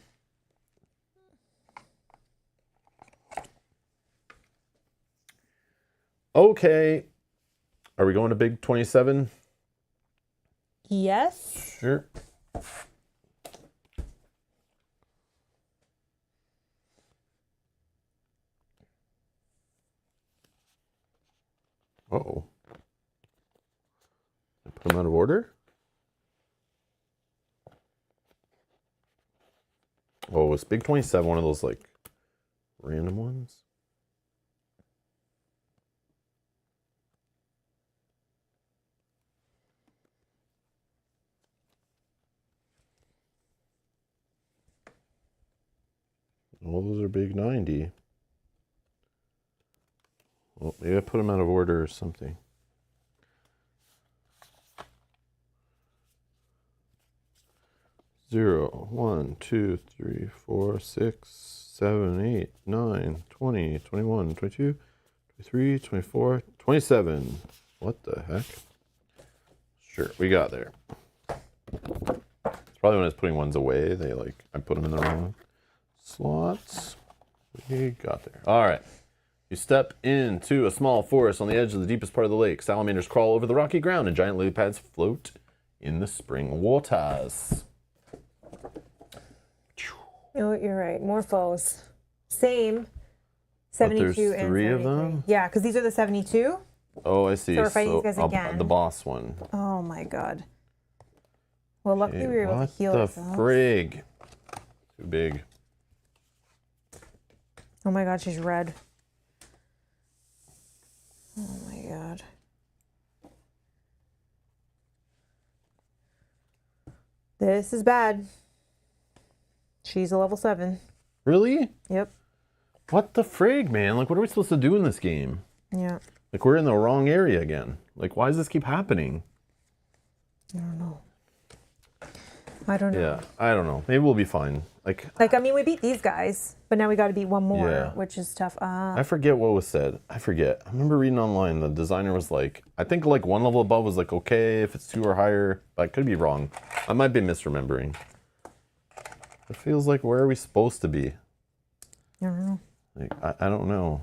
Okay. Are we going to big 27? Yes. Sure. Uh-oh. I put them out of order? Oh, was big 27 one of those, like, random ones? All those are big 90. Well, maybe I put them out of order or something. Zero, 1, 2, 3, 4, 6, 7, 8, 9, 20, 21, 22, 23, 24, 27. What the heck? Sure, we got there. It's probably when I was putting ones away, I put them in the wrong slots. We got there. All right. You step into a small forest on the edge of the deepest part of the lake. Salamanders crawl over the rocky ground and giant lily pads float in the spring waters. Oh, you're right. More foes. Same. 72 but there's and 3 of 73. them? Yeah, because these are the 72. Oh, I see. So we're fighting these guys again. The boss one. Oh my god. Well, luckily we were able to heal ourselves. What the frig? Too big. Oh my god, she's red. Oh my god. This is bad. She's a level 7. Really? Yep. What the frig, man? Like, what are we supposed to do in this game? Yeah. Like, we're in the wrong area again. Like, why does this keep happening? I don't know. I don't know. Yeah, I don't know. Maybe we'll be fine. Like, I mean, we beat these guys, but now we got to beat one more, Yeah. which is tough. I forget what was said. I forget. I remember reading online, the designer was like, I think like one level above was like, okay, if it's 2 or higher. But I could be wrong. I might be misremembering. It feels like, where are we supposed to be? I don't know. Like, I don't know.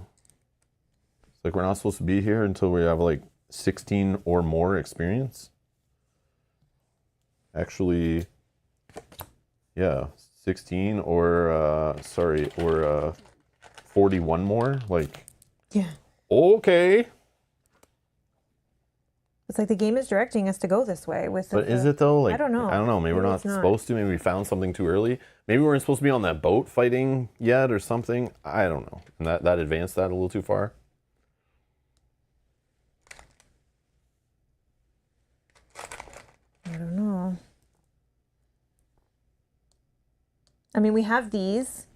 It's like we're not supposed to be here until we have like 16 or more experience. Actually, yeah, 16 or 41 more. Like, Yeah. okay. It's like the game is directing us to go this way. But is it though? Like, I don't know. I don't know. Maybe we're not it's not. supposed to. Maybe we found something too early. Maybe we weren't supposed to be on that boat fighting yet or something. I don't know. And that advanced that a little too far. I don't know. I mean, we have these,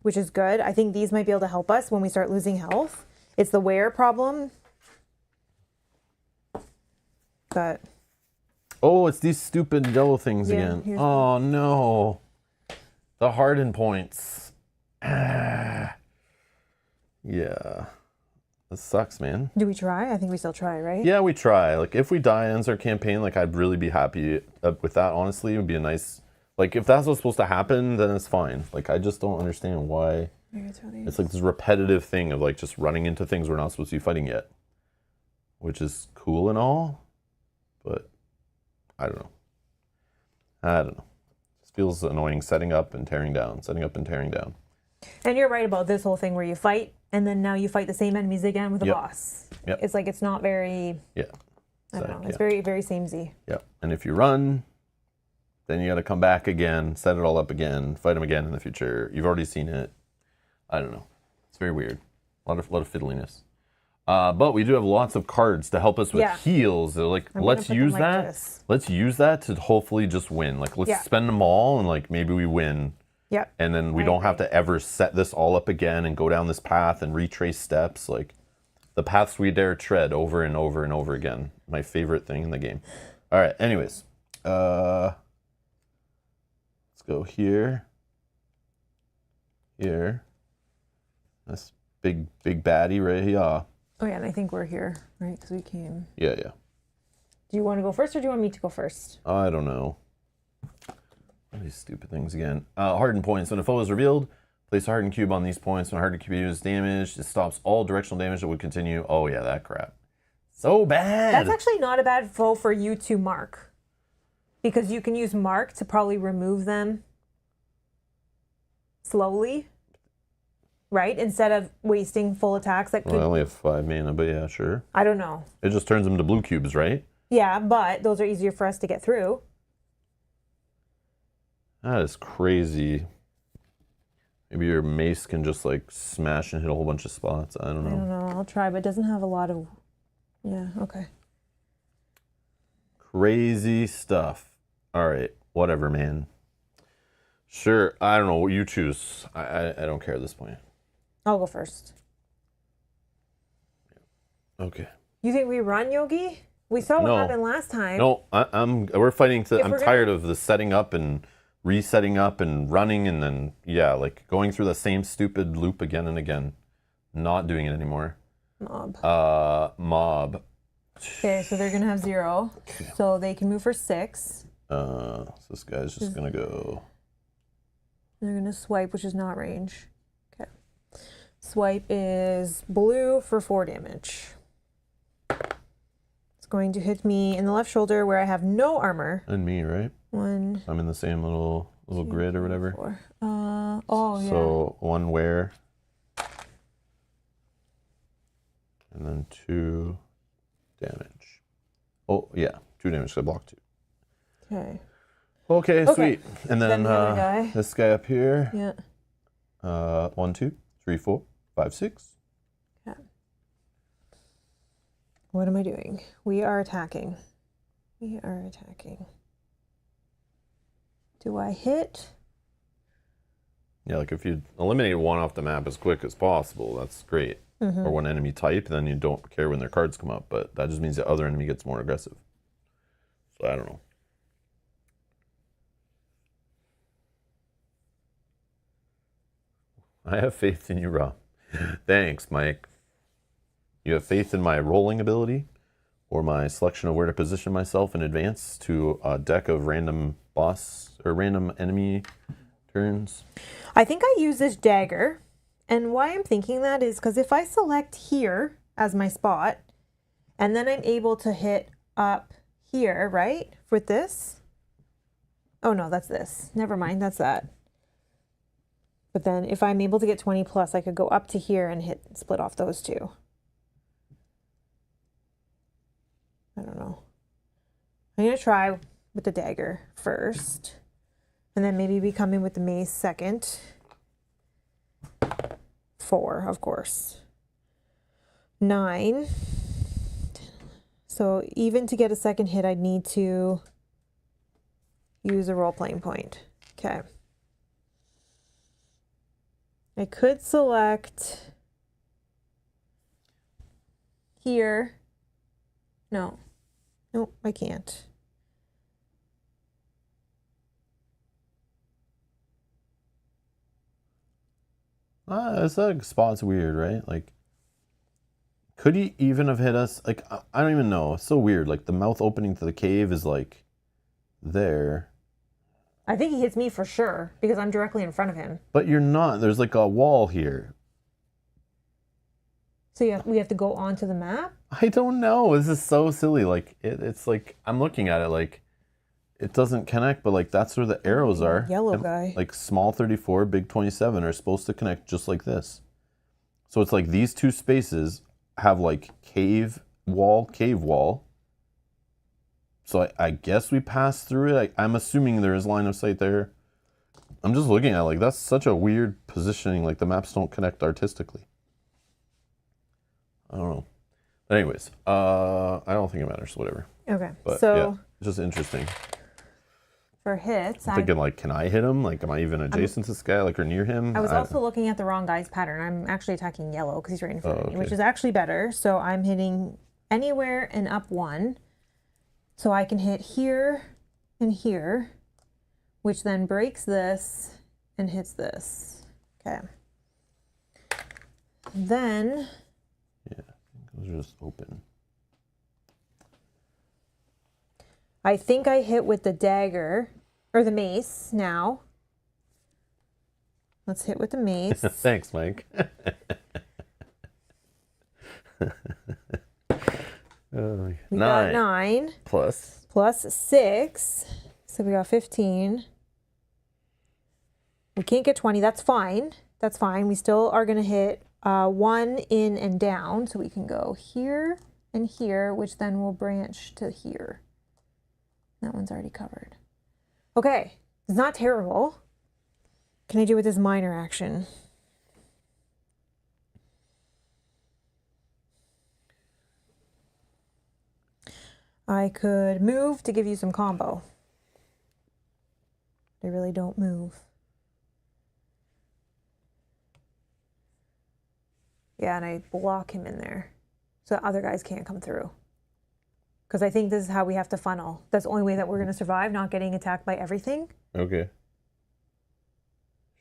which is good. I think these might be able to help us when we start losing health. It's the wear problem. But Oh, it's these stupid yellow things Yeah, again. here's Oh no. The hardened points. Yeah. That sucks, man. do we try? I think we still try, right? Yeah, we try. Like, if we die ends our campaign, like, I'd really be happy with that, honestly. It would be a nice... Like, if that's what's supposed to happen, then it's fine. Like, I just don't understand why... It's like this repetitive thing of, like, just running into things we're not supposed to be fighting yet. Which is cool and all, but I don't know. It just feels annoying setting up and tearing down, setting up and tearing down. And you're right about this whole thing where you fight, and then now you fight the same enemies again with a Yep. boss. Yep. It's like, it's not very... Yeah. I don't know. It's Yeah. very, very samey. Yeah. And if you run, then you got to come back again, set it all up again, fight them again in the future. You've already seen it. I don't know. It's very weird. A lot of fiddliness. But we do have lots of cards to help us with Yeah. heals. They're like, I'm gonna let's put them use like that. this. Let's use that to hopefully just win. Like, let's Yeah. spend them all and like maybe we win. Yep. And then we I don't have agree. to ever set this all up again and go down this path and retrace steps. Like the paths we dare tread over and over and over again. My favorite thing in the game. All right. Anyways, let's go here. Here. This big baddie right here. Oh yeah, and I think we're here, right? Because we came. Yeah. Do you want to go first, or do you want me to go first? I don't know. These stupid things again. Hardened points. When a foe is revealed, place a hardened cube on these points. When a hardened cube is damaged, it stops all directional damage that would continue. Oh yeah, that crap. So bad. That's actually not a bad foe for you to mark, because you can use mark to probably remove them slowly, right? Instead of wasting full attacks that could. Well, I only have 5 mana, but yeah, sure. I don't know. It just turns them to blue cubes, right? Yeah, but those are easier for us to get through. That is crazy. Maybe your mace can just like smash and hit a whole bunch of spots. I don't I know. don't know. I'll try, but it doesn't have a lot of. Yeah. Okay. Crazy stuff. All right, whatever, man. Sure, I don't know what you choose. I don't care at this point. I'll go first. Okay. You think we run, Yogi? We saw what No. happened last time. No, we're fighting to. If I'm we're tired of the setting up and resetting up and running and then like going through the same stupid loop again and again. Not doing it anymore. Mob. Mob. Okay, so they're gonna have 0, so they can move for 6. So this guy's just gonna go. They're gonna swipe, which is not range. Okay. Swipe is blue for 4 damage. It's going to hit me in the left shoulder where I have no armor. And me, right? 1, I'm in the same little grid or whatever. 4. Oh yeah. So 1 wear. And then 2 damage. Oh yeah, 2 damage. So I blocked 2. Okay. Okay, Okay. sweet. And then Then the other guy. this guy up here. Yeah. 1, 2, 3, 4, 5, 6. Yeah. What am I doing? We are attacking. We are attacking. Do I hit? Yeah, like if you eliminate one off the map as quick as possible, that's great. Or one enemy type, then you don't care when their cards come up, but that just means the other enemy gets more aggressive. So I don't know. I have faith in you, Rob. Thanks, Mike. You have faith in my rolling ability or my selection of where to position myself in advance to a deck of random boss or random enemy turns. I think I use this dagger. And why I'm thinking that is because if I select here as my spot, and then I'm able to hit up here, right, with this. Oh no, that's this. Never mind, that's that. But then if I'm able to get 20 plus, I could go up to here and hit split off those 2. I don't know. I'm going to try with the dagger first. And then maybe we come in with the mace second. 4, of course. 9. So even to get a second hit, I'd need to use a role-playing point. Okay. I could select here. No. Nope, I can't. This spot's weird, right? Like, could he even have hit us? Like, I don't even know. It's so weird. Like, the mouth opening to the cave is like there. I think he hits me for sure because I'm directly in front of him. But you're not. There's like a wall here. So we have to go onto the map? I don't know. This is so silly. Like, it's like, I'm looking at it like, it doesn't connect, but like that's where the arrows are. Yellow And, guy. like small 34, big 27 are supposed to connect just like this. So it's like these 2 spaces have like cave wall. So I guess we pass through it. I'm assuming there is line of sight there. I'm just looking at it, like that's such a weird positioning. Like the maps don't connect artistically. I don't know. Anyways, I don't think it matters. Whatever. Okay. But So yeah, just interesting. for hits, I'm thinking like, can I hit him? Like, am I even adjacent to this guy? Like, or near him? I was also looking at the wrong guy's pattern. I'm actually attacking yellow because he's right in front of me, which okay. is actually better. So I'm hitting anywhere and up 1. So I can hit here and here, which then breaks this and hits this. Okay. Then Yeah, those are just open. I think I hit with the dagger or the mace now. Let's hit with the mace. Thanks, Mike. We got 9 plus plus 6. So we got 15. We can't get 20. That's fine. That's fine. We still are going to hit 1 in and down. So we can go here and here, which then will branch to here. That one's already covered. Okay. It's not terrible. Can I do with this minor action? I could move to give you some combo. They really don't move. Yeah, and I block him in there so other guys can't come through. Because I think this is how we have to funnel. That's the only way that we're going to survive, not getting attacked by everything. okay.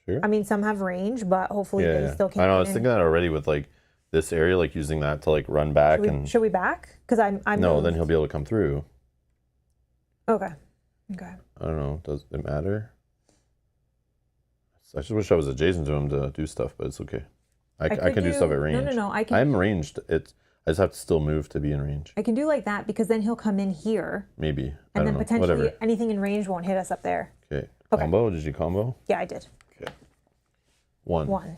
Sure. I mean, some have range, but hopefully they still can't. I know. I was get in. thinking that already with like this area, like using that to like run back Should we back? Because I'm no, moved. then he'll be able to come through. Okay. Okay. I don't know. Does it matter? I just wish I was adjacent to him to do stuff, but it's okay. I can do stuff at range. No. I can. I'm ranged. I just have to still move to be in range. I can do like that because then he'll come in here. Maybe. And then know. potentially Whatever. anything in range won't hit us up there. Okay. Okay. Combo? Did you combo? Yeah, I did. Okay. 1. 1.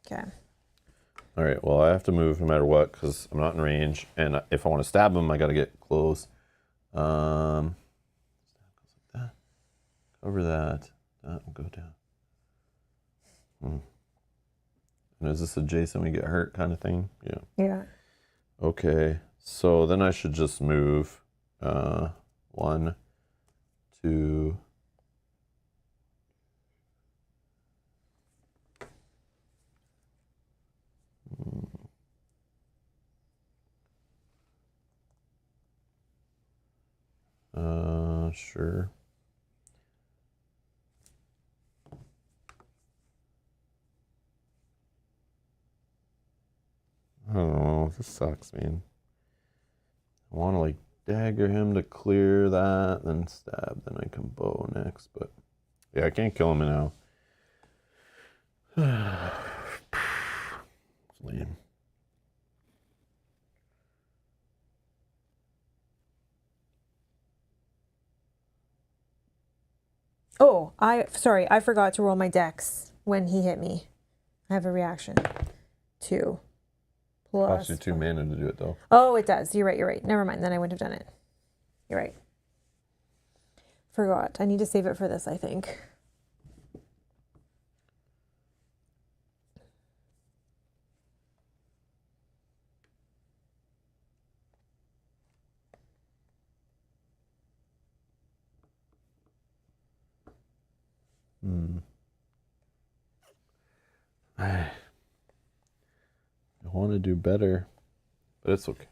Okay. All right. Well, I have to move no matter what because I'm not in range, and if I want to stab him, I got to get close. Stab goes like that. Cover that. That will go down. And is this adjacent? We get hurt, kind of thing. Yeah. Yeah. Okay. So then I should just move. 1, 2. Sure. I don't know. This sucks, man. I want to like dagger him to clear that, then stab, then I can bow next. But yeah, I can't kill him now. It's lame. Oh, sorry, I forgot to roll my dex when he hit me. I have a reaction. 2 plus. Costs you 2 mana to do it though. Oh, it does. You're right. Never mind. Then I wouldn't have done it. You're right. Forgot. I need to save it for this, I think. I want to do better, but it's okay.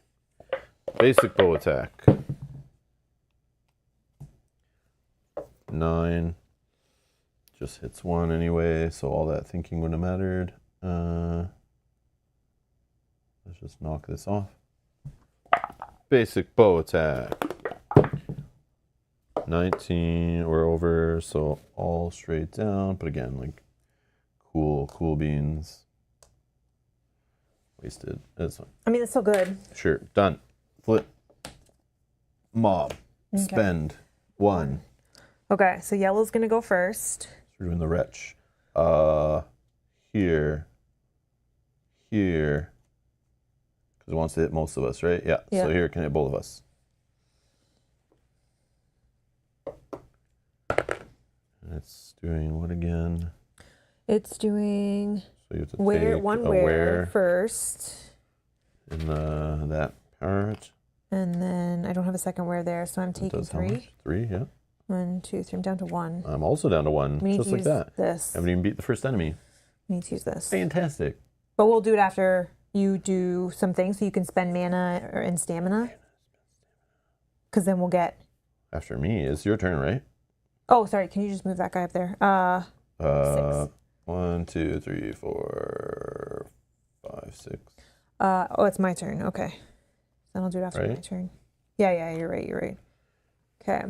Basic bow attack. 9. Just hits 1 anyway, so all that thinking wouldn't have mattered. Let's just knock this off. Basic bow attack. 19, we're over, so all straight down. But again, like cool beans. Wasted. That's fine. I mean, it's still good. Sure, done. Flip. Mob. Okay. Spend 1. Okay, so yellow's gonna go first. So we're doing the wretch. Here. Because it wants to hit most of us, right? Yeah. So here it can hit both of us. And it's doing what again? It's doing So you have to wear take one a wear first. in that a second wear there, so I'm taking Does how much? 3. 3, yeah. 1, 2, 3. I'm down to 1. I'm also down to 1, We need just to like use that. this. Haven't even beat the first enemy. We need to use this. Fantastic. But we'll do it after you do some things, so you can spend mana and stamina. Because then we'll get... After me, it's your turn, right? Oh, sorry. Can you just move that guy up there? 6. 1, 2, 3, 4, 5, 6. Oh, it's my turn. Okay. Then I'll do it after my Right? turn. Yeah, you're right. Okay.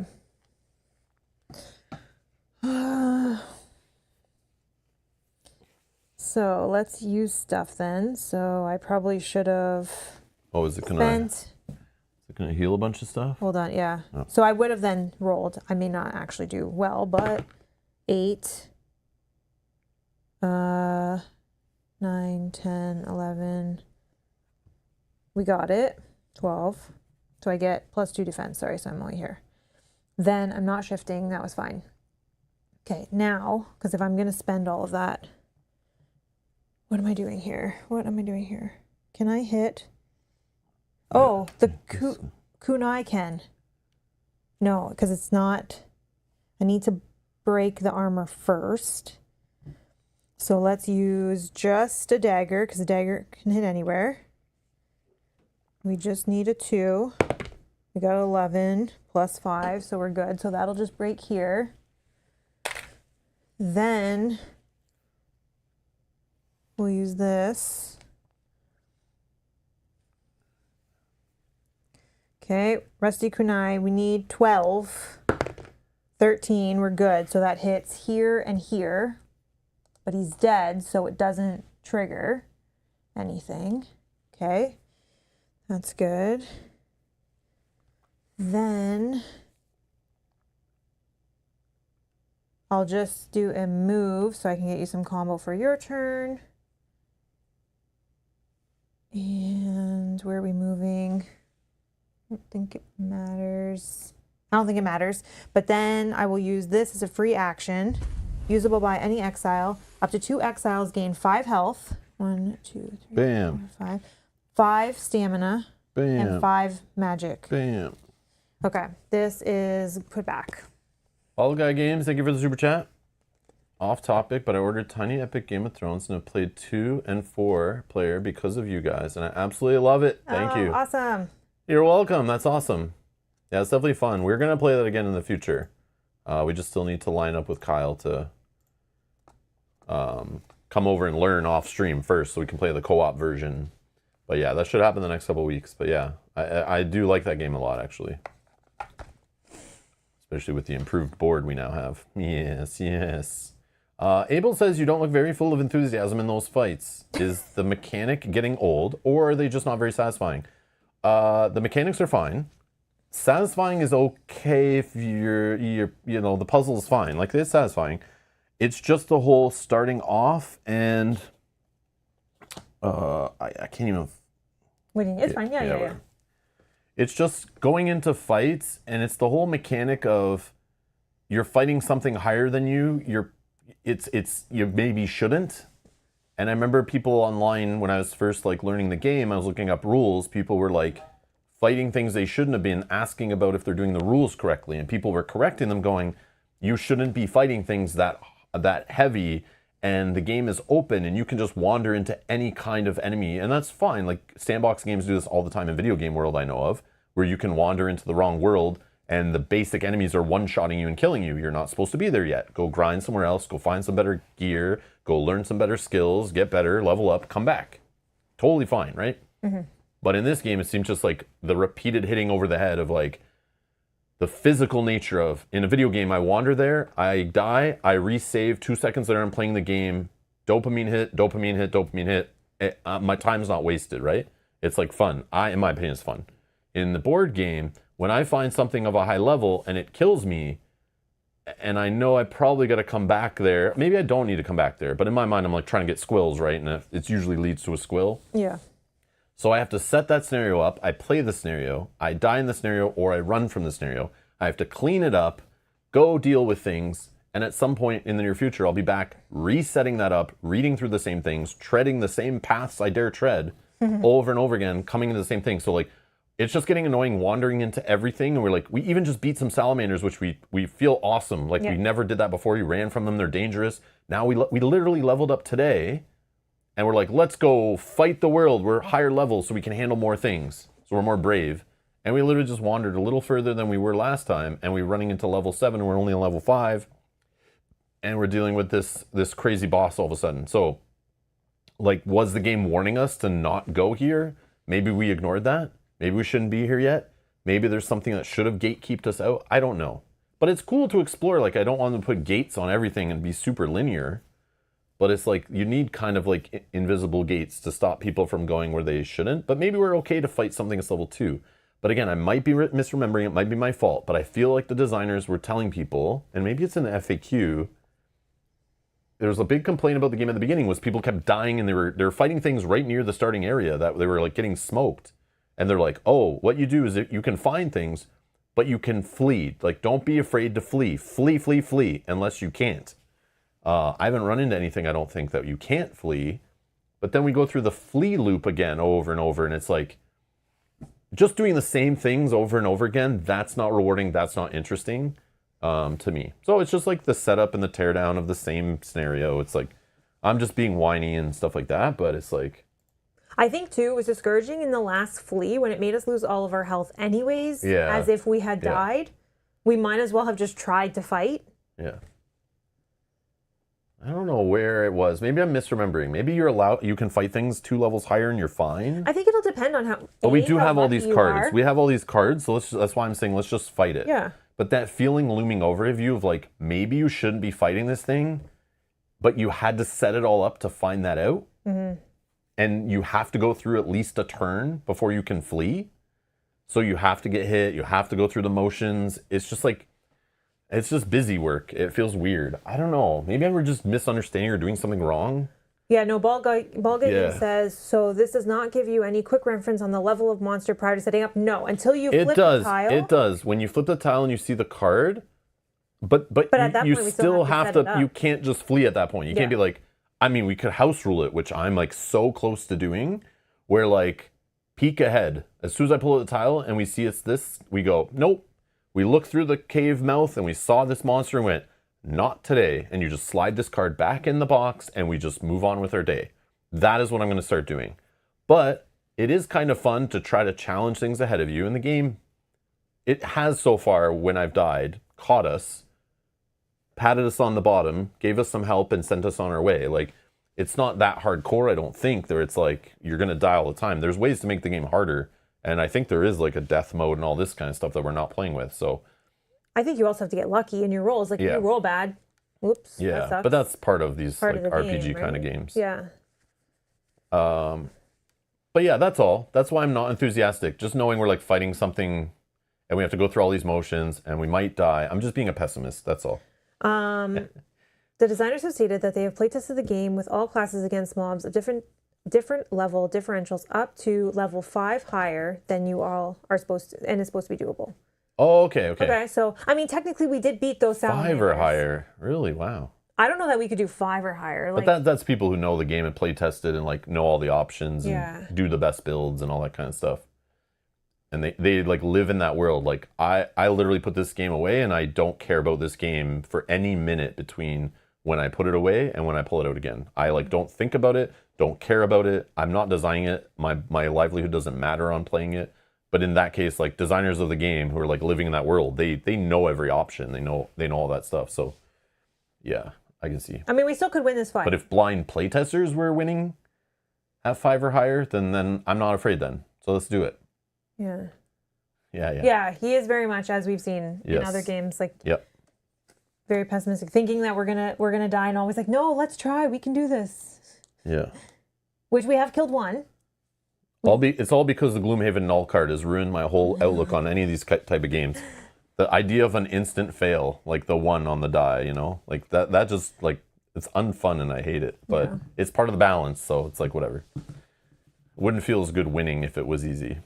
So let's use stuff then. So I probably should have Oh, is it spent... gonna heal a bunch of stuff? Hold on, yeah. Oh. So I would have then rolled. I may not actually do well, but 8, 9, 10, 11. We got it. 12. So I get +2 defense. Sorry, so I'm only here. Then I'm not shifting. That was fine. Okay, now, because if I'm going to spend all of that, what am I doing here? Can I hit? Oh, the kunai can. No, because it's not. I need to break the armor first. So let's use just a dagger, because a dagger can hit anywhere. We just need a 2. We got 11 plus 5, so we're good. So that'll just break here. Then we'll use this. Okay, Rusty Kunai, we need 12. 13, we're good. So that hits here and here. But he's dead, so it doesn't trigger anything. Okay, that's good. Then I'll just do a move so I can get you some combo for your turn. And where are we moving? I don't think it matters. I don't think it matters. But then I will use this as a free action. Usable by any exile. Up to 2 exiles gain 5 health. 1, 2, 3, Bam. 4, 5. 5 stamina. Bam. And 5 magic. Bam. Okay, this is put back. All Guy Games, thank you for the super chat. Off topic, but I ordered Tiny Epic Game of Thrones and have played 2 and 4 player because of you guys, and I absolutely love it. Thank you. Awesome. You're welcome. That's awesome. Yeah, it's definitely fun. We're going to play that again in the future. We just still need to line up with Kyle to come over and learn off stream first so we can play the co-op version. But yeah, that should happen the next couple of weeks. But yeah, I do like that game a lot, actually. Especially with the improved board we now have. Yes, yes. Abel says you don't look very full of enthusiasm in those fights. Is the mechanic getting old, or are they just not very satisfying? The mechanics are fine. Satisfying is okay if you're you know, the puzzle is fine. Like, it's satisfying. It's just the whole starting off and I can't even. Waiting, it's fine. Yeah. It's just going into fights, and it's the whole mechanic of you're fighting something higher than you. You maybe shouldn't. And I remember people online when I was first like learning the game, I was looking up rules. People were like fighting things they shouldn't have been, asking about if they're doing the rules correctly, and people were correcting them, going, "You shouldn't be fighting things that heavy." And the game is open and you can just wander into any kind of enemy, and that's fine. Like, sandbox games do this all the time in video game world I know of, where you can wander into the wrong world and the basic enemies are one-shotting you and killing you. You're not supposed to be there yet. Go grind somewhere else, go find some better gear, go learn some better skills, get better, level up, come back. Totally fine, right? Mm-hmm. But in this game, it seems just like the repeated hitting over the head of like the physical nature of, in a video game, I wander there, I die, I resave 2 seconds later, I'm playing the game, dopamine hit, dopamine hit, dopamine hit. My time's not wasted, right? It's like fun. In my opinion, it's fun. In the board game, when I find something of a high level and it kills me, and I know I probably got to come back there, maybe I don't need to come back there, but in my mind, I'm like trying to get squills, right? And it usually leads to a squill. Yeah. So I have to set that scenario up. I play the scenario. I die in the scenario, or I run from the scenario. I have to clean it up, go deal with things, and at some point in the near future, I'll be back resetting that up, reading through the same things, treading the same paths I dare tread over and over again, coming into the same thing. So like, it's just getting annoying wandering into everything. And we're like, we even just beat some salamanders, which we feel awesome. Like, we never did that before. We ran from them. They're dangerous. Now we literally leveled up today. And we're like, let's go fight the world. We're higher level so we can handle more things. So we're more brave. And we literally just wandered a little further than we were last time. And we're running into level 7. And we're only on level 5. And we're dealing with this crazy boss all of a sudden. So, like, was the game warning us to not go here? Maybe we ignored that. Maybe we shouldn't be here yet. Maybe there's something that should have gatekeeped us out. I don't know. But it's cool to explore. Like, I don't want to put gates on everything and be super linear. But it's like, you need kind of like invisible gates to stop people from going where they shouldn't. But maybe we're okay to fight something that's level 2. But again, I might be misremembering. It might be my fault. But I feel like the designers were telling people, and maybe it's in the FAQ, there was a big complaint about the game at the beginning was people kept dying and they were fighting things right near the starting area that they were like getting smoked. And they're like, oh, what you do is you can find things, but you can flee. Like, don't be afraid to flee. Flee, unless you can't. I haven't run into anything, I don't think, that you can't flee. But then we go through the flee loop again over and over, and it's like, just doing the same things over and over again, that's not rewarding, that's not interesting to me. So it's just like the setup and the teardown of the same scenario. It's like, I'm just being whiny and stuff like that, but it's like... I think, too, it was discouraging in the last flee when it made us lose all of our health anyways, as if we had died. We might as well have just tried to fight. Yeah. I don't know where it was. Maybe I'm misremembering. Maybe you can fight things 2 levels higher and you're fine. I think it'll depend on how... But we do have all these cards. We have all these cards, so that's why I'm saying let's just fight it. Yeah. But that feeling looming over of you of like, maybe you shouldn't be fighting this thing, but you had to set it all up to find that out. Mm-hmm. And you have to go through at least a turn before you can flee. So you have to get hit. You have to go through the motions. It's just like... It's just busy work. It feels weird. I don't know. Maybe I were just misunderstanding or doing something wrong. Yeah, no, Ball Guy says, so this does not give you any quick reference on the level of monster prior to setting up. No, until you flip the tile. It does. When you flip the tile and you see the card, but at that you point, we still have to you can't just flee at that point. You can't be like, I mean, we could house rule it, which I'm like so close to doing, where like peek ahead. As soon as I pull out the tile and we see it's this, we go, nope. We looked through the cave mouth and we saw this monster and went, not today. And you just slide this card back in the box and we just move on with our day. That is what I'm going to start doing. But it is kind of fun to try to challenge things ahead of you. In the game, it has so far, when I've died, caught us, patted us on the bottom, gave us some help and sent us on our way. Like, it's not that hardcore, I don't think, that it's like you're going to die all the time. There's ways to make the game harder. And I think there is like a death mode and all this kind of stuff that we're not playing with. So I think you also have to get lucky in your rolls. Like, if you roll bad, whoops. Yeah, that sucks. But that's part of these part like of the RPG game, kind right? of games. Yeah. But yeah, that's all. That's why I'm not enthusiastic. Just knowing we're like fighting something and we have to go through all these motions and we might die. I'm just being a pessimist. That's all. The designers have stated that they have playtested the game with all classes against mobs of different level differentials up to level 5 higher than you all are supposed to, and it's supposed to be doable. Oh, okay. Okay, so, I mean, technically we did beat those salamanders. 5 or higher. Really? Wow. I don't know that we could do 5 or higher. Like, but that's people who know the game and play tested and like know all the options and do the best builds and all that kind of stuff. And they like live in that world. Like, I literally put this game away and I don't care about this game for any minute between when I put it away and when I pull it out again. I like don't think about it, don't care about it. I'm not designing it. My livelihood doesn't matter on playing it. But in that case, like designers of the game who are like living in that world, they know every option. They know all that stuff. So yeah, I can see. I mean, we still could win this fight. But if blind playtesters were winning at 5 or higher, then I'm not afraid then. So let's do it. Yeah. Yeah, he is very much, as we've seen in other games, like very pessimistic, thinking that we're gonna die, and always like, no, let's try, we can do this. Yeah. Which we have killed one. It's all because the Gloomhaven null card has ruined my whole outlook on any of these type of games. The idea of an instant fail, like the 1 on the die, you know, like that just like, it's unfun and I hate it, but it's part of the balance. So it's like, whatever. Wouldn't feel as good winning if it was easy.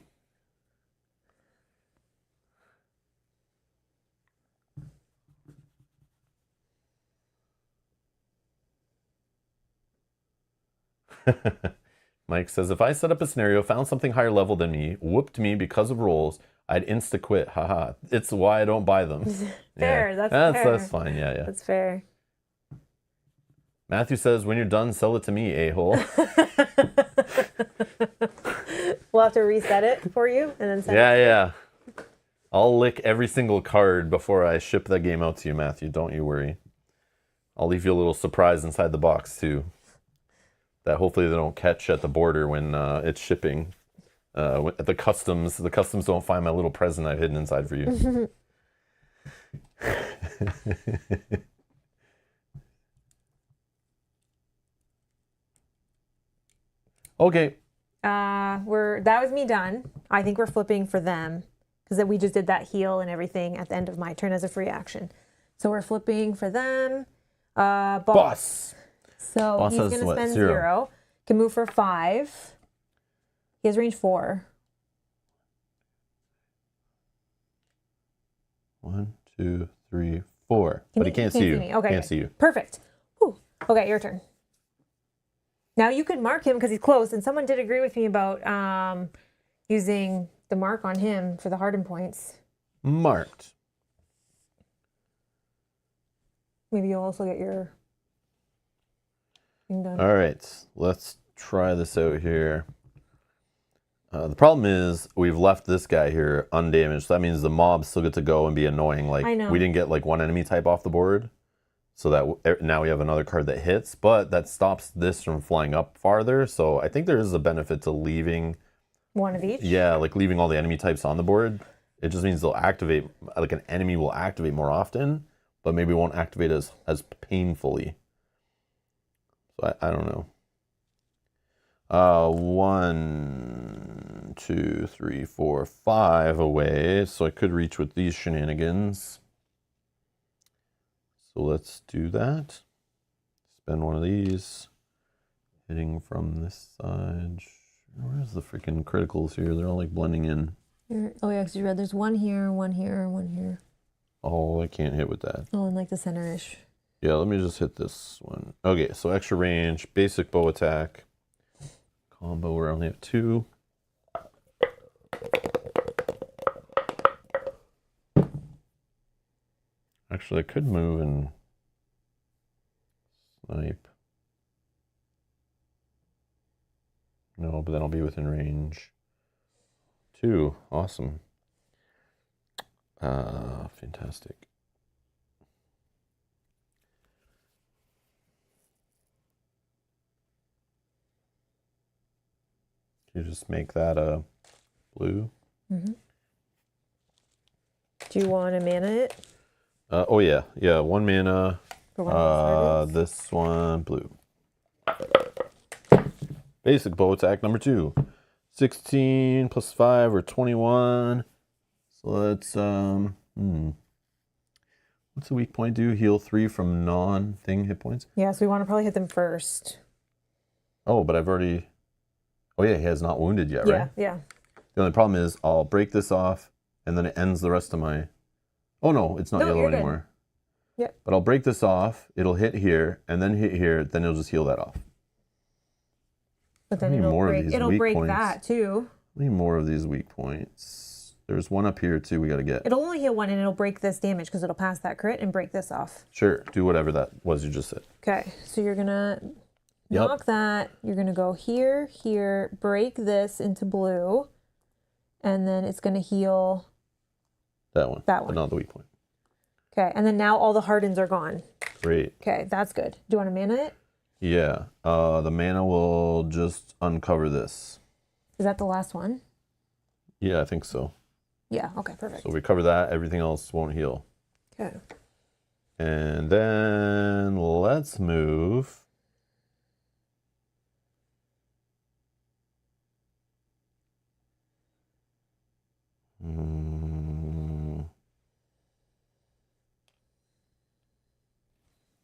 Mike says, if I set up a scenario, found something higher level than me, whooped me because of rolls, I'd insta quit. Haha. It's why I don't buy them. Fair, yeah. that's fair. That's fine. Yeah. That's fair. Matthew says, when you're done, sell it to me, a-hole. We'll have to reset it for you and then send it. Yeah. I'll lick every single card before I ship that game out to you, Matthew. Don't you worry. I'll leave you a little surprise inside the box, too. That hopefully they don't catch at the border when it's shipping. At the customs don't find my little present I've hidden inside for you. Okay. That was me done. I think we're flipping for them because we just did that heal and everything at the end of my turn as a free action. So we're flipping for them. Boss. So Boss he's has going to what, spend 0? 0. Can move for 5. He has range 4. 1, 2, 3, 4. But he can't see you. Me. Okay. Can't see you. Perfect. Whew. Okay, your turn. Now you could mark him because he's close, and someone did agree with me about using the mark on him for the hardened points. Marked. Maybe you'll also get your thing done. All right. Let's try this out here. The problem is we've left this guy here undamaged. So that means the mobs still get to go and be annoying. Like I know. we didn't get like one enemy type off the board. So that now we have another card that hits, but that stops this from flying up farther. So I think there is a benefit to leaving one of each? Yeah, like leaving all the enemy types on the board. It just means they'll activate, like an enemy will activate more often, but maybe won't activate as painfully. So I don't know. 1, 2, 3, 4, 5 away. So I could reach with these shenanigans. So let's do that. Spend one of these. Hitting from this side. Where's the freaking criticals here? They're all like blending in. Oh yeah, because you read there's one here, one here, one here. Oh, I can't hit with that. Oh, and like the center-ish. Yeah, let me just hit this one. Okay, so extra range, basic bow attack. Combo, we only have 2. Actually, I could move and snipe. No, but then I'll be within range. 2, awesome. Fantastic. You just make that a blue. Mm-hmm. Do you want to mana it? Oh yeah, 1 mana. For one of these this one blue. Basic bow attack number 2. 16 plus 5 or 21. So let's what's the weak point do? Heal 3 from non-thing hit points. Yeah, so we want to probably hit them first. Oh, but I've already. Oh yeah, he has not wounded yet, right? Yeah. The only problem is I'll break this off, and then it ends the rest of my. Oh no, it's not yellow anymore. Yep. But I'll break this off. It'll hit here, and then hit here. Then it'll just heal that off. But then it'll break points. that too. I need more of these weak points. There's one up here too. We got to get. It'll only heal one, and it'll break this damage because it'll pass that crit and break this off. Sure, do whatever that was you just said. Okay, so you're gonna knock that. You're gonna go here, here, break this into blue, and then it's gonna heal that one. That one. But not the weak point. Okay, and then now all the hardens are gone. Great. Okay, that's good. Do you want to mana it? Yeah. The mana will just uncover this. Is that the last one? Yeah, I think so. Yeah, okay, perfect. So we cover that, everything else won't heal. Okay. And then let's move.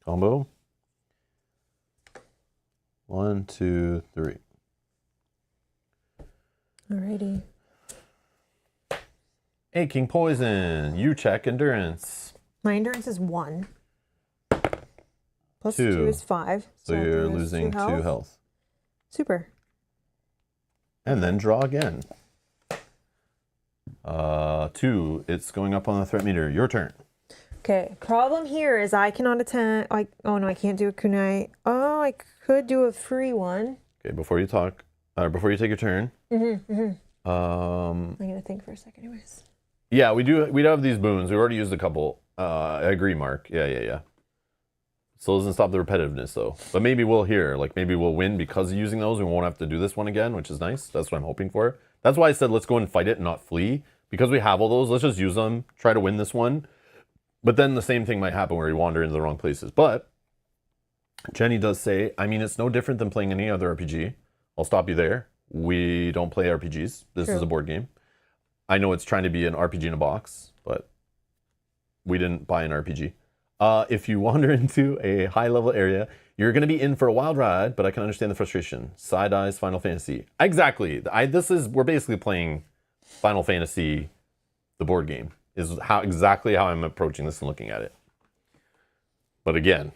Combo. 1, 2, 3. Alrighty. Hey, King Poison. You check endurance. My endurance is 1. Plus 2. 2 is 5. So you're losing 2 health. Super. And then draw again. 2. It's going up on the threat meter. Your turn. Okay. Problem here is I cannot attack. Oh no, I can't do a kunai. Oh, I could do a free one. Okay, before you talk, before you take your turn. I'm gonna think for a second, anyways. Yeah, we do have these boons. We already used a couple. I agree, Mark. Yeah. Still doesn't stop the repetitiveness though. But maybe we'll maybe we'll win because of using those. We won't have to do this one again, which is nice. That's what I'm hoping for. That's why I said let's go and fight it and not flee. Because we have all those, let's just use them, try to win this one. But then the same thing might happen where we wander into the wrong places. But Jenny does say, I mean, it's no different than playing any other RPG. I'll stop you there. We don't play RPGs. This is a board game. I know it's trying to be an RPG in a box, but we didn't buy an RPG. If you wander into a high-level area, you're going to be in for a wild ride, but I can understand the frustration. Side eyes, Final Fantasy. Exactly. We're basically playing Final Fantasy, the board game, is exactly how I'm approaching this and looking at it. But again,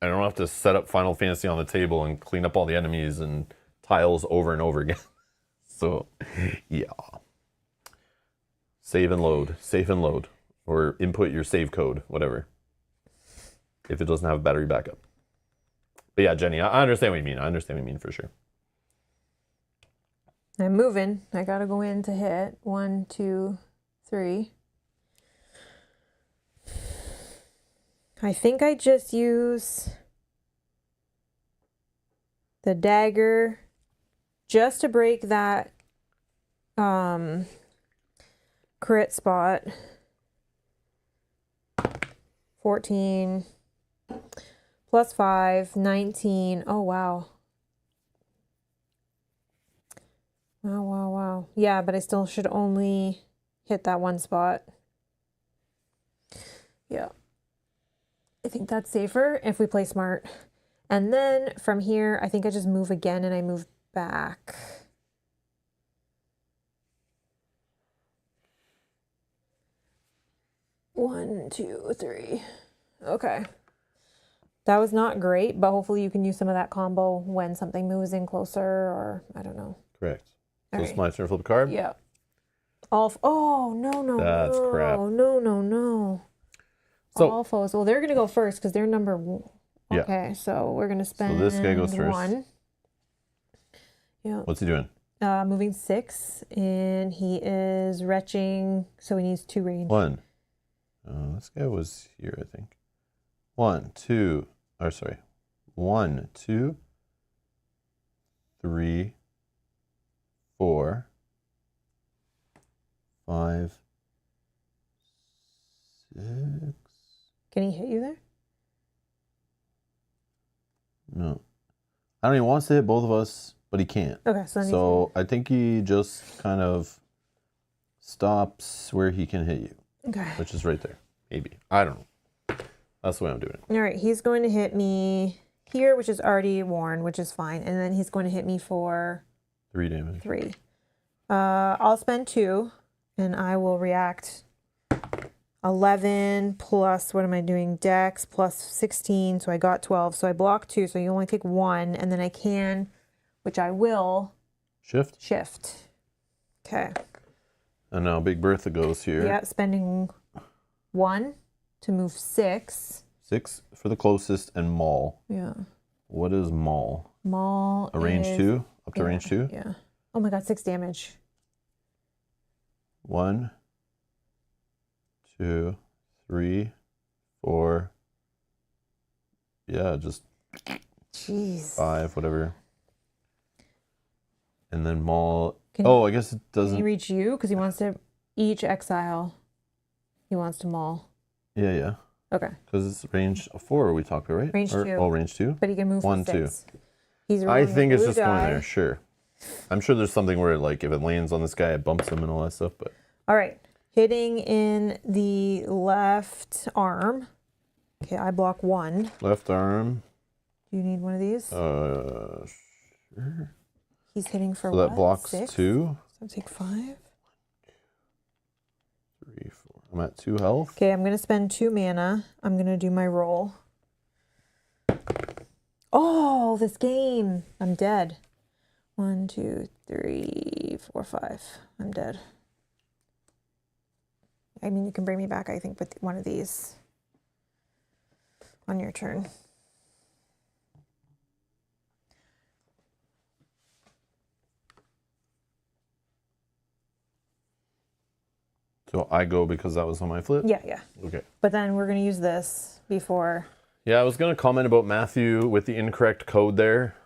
I don't have to set up Final Fantasy on the table and clean up all the enemies and tiles over and over again. So, yeah. Save and load. Or input your save code, whatever. If it doesn't have a battery backup. But yeah, Jenny, I understand what you mean. I understand what you mean for sure. I'm moving. I gotta go in to hit. 1, 2, 3. I think I just use the dagger just to break that crit spot. 14 plus 5, 19. Oh, wow. Wow. Yeah, but I still should only hit that one spot. Yeah. I think that's safer if we play smart. And then from here, I think I just move again and I move back. One, two, three. Okay. That was not great, but hopefully you can use some of that combo when something moves in closer, or I don't know. Correct. So Okay. it's my turn to flip a card? Yeah. Oh, no. That's crap. No. So, All foes. Well, they're going to go first because they're number one. Yeah. Okay, so we're going to spend this guy goes first. 1. Yeah. What's he doing? Moving 6, and he is retching, so he needs 2 range. 1. This guy was here, I think. 1, 2, 3, 4, 5, 6. Can he hit you there? No. I don't know, he wants to hit both of us, but he can't. Okay, so So I think he just kind of stops where he can hit you. Okay. Which is right there. Maybe. I don't know. That's the way I'm doing it. All right, he's going to hit me here, which is already worn, which is fine. And then he's going to hit me for 3 damage. 3. I'll spend 2, and I will react 11 plus, what am I doing? Dex plus 16, so I got 12. So I block 2, so you only take 1, and then I can, which I will, shift. Okay. And now Big Bertha goes here. Yeah, spending 1 to move 6. 6 for the closest and maul. Yeah. What is maul? Maul A range 2? Up to range 2? Yeah. Oh my god, 6 damage. 1, 2, 3, 4. Yeah, just Jeez. 5, whatever. And then maul. I guess it doesn't. Can he reach you? Because he wants to each exile. He wants to maul. Yeah. Okay. Because it's range 4 we talked about, right? Range 2. Oh, range 2? But he can move 1, 6. 2. He's I think it's just die. going there, sure. I'm sure there's something where, like, if it lands on this guy, it bumps him and all that stuff, but... All right. Hitting in the left arm. Okay, I block 1. Left arm. Do you need one of these? Sure. He's hitting for So what? that blocks 6? 2. So I'll take 5. 3, 4. I'm at 2 health. Okay, I'm going to spend 2 mana. I'm going to do my roll. Oh, this game. I'm dead. 1, 2, 3, 4, 5. I'm dead. I mean, you can bring me back, I think, with one of these on your turn. So I go because that was on my flip? Yeah, yeah. Okay. But then we're going to use this before. Yeah, I was going to comment about Matthew with the incorrect code there.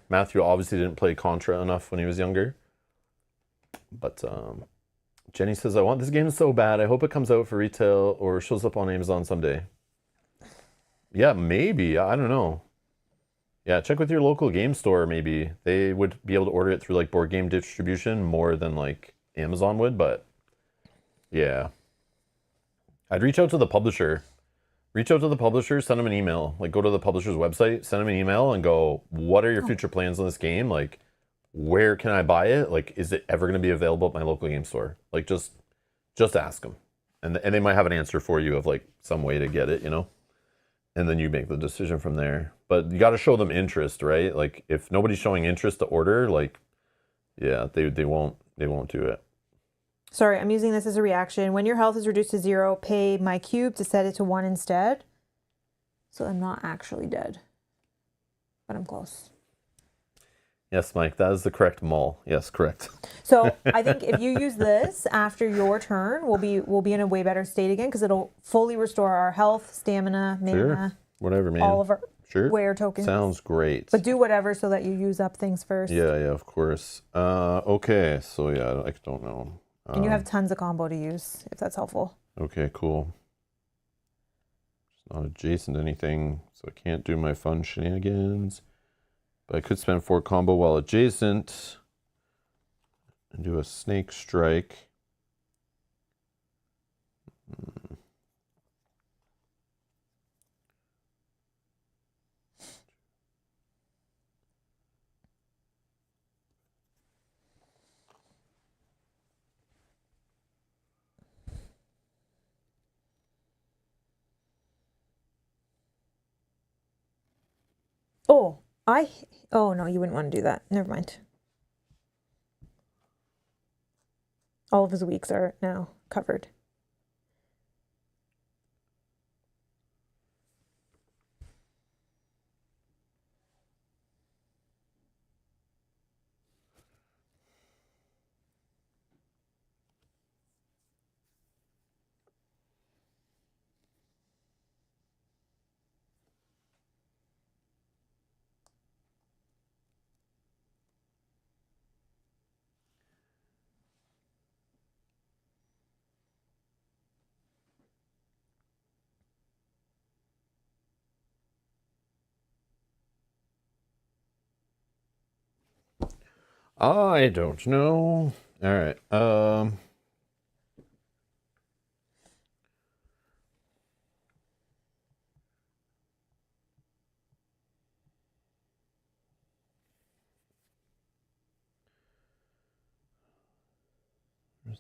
Matthew obviously didn't play Contra enough when he was younger. But Jenny says, I want this game so bad. I hope it comes out for retail or shows up on Amazon someday. Yeah, maybe. I don't know. Yeah, check with your local game store, maybe. They would be able to order it through like board game distribution more than like Amazon would, but yeah. I'd reach out to the publisher. Reach out to the publisher, send them an email. Like, go to the publisher's website, send them an email and go, what are your future plans on this game? Like, where can I buy it? Like, is it ever going to be available at my local game store? Like, just ask them. And they might have an answer for you of, like, some way to get it, you know? And then you make the decision from there. But you got to show them interest, right? Like, if nobody's showing interest to order, like, yeah, they won't do it. Sorry, I'm using this as a reaction. When your health is reduced to 0, pay my cube to set it to 1 instead. So I'm not actually dead, but I'm close. Yes, Mike, that is the correct mull. Yes, correct. So I think if you use this after your turn, we'll be in a way better state again because it'll fully restore our health, stamina, mana, Sure. Whatever, man. all of our Sure. wear tokens. Sounds great. But do whatever so that you use up things first. Yeah, of course. Okay, so yeah, I don't know. And you have tons of combo to use, if that's helpful. Okay, cool. It's not adjacent to anything, so I can't do my fun shenanigans. But I could spend 4 combo while adjacent and do a snake strike. Oh no, you wouldn't want to do that. Never mind. All of his weeks are now covered. I don't know. All right. There's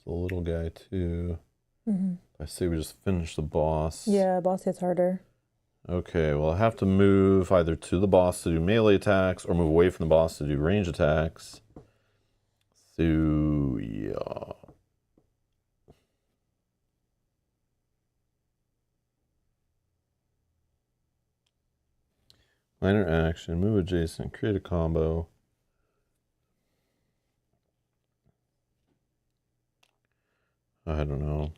the little guy too. I say we just finish the boss. Yeah, boss hits harder. Okay, well I have to move either to the boss to do melee attacks or move away from the boss to do range attacks. So yeah. Minor action, move adjacent, create a combo. I don't know.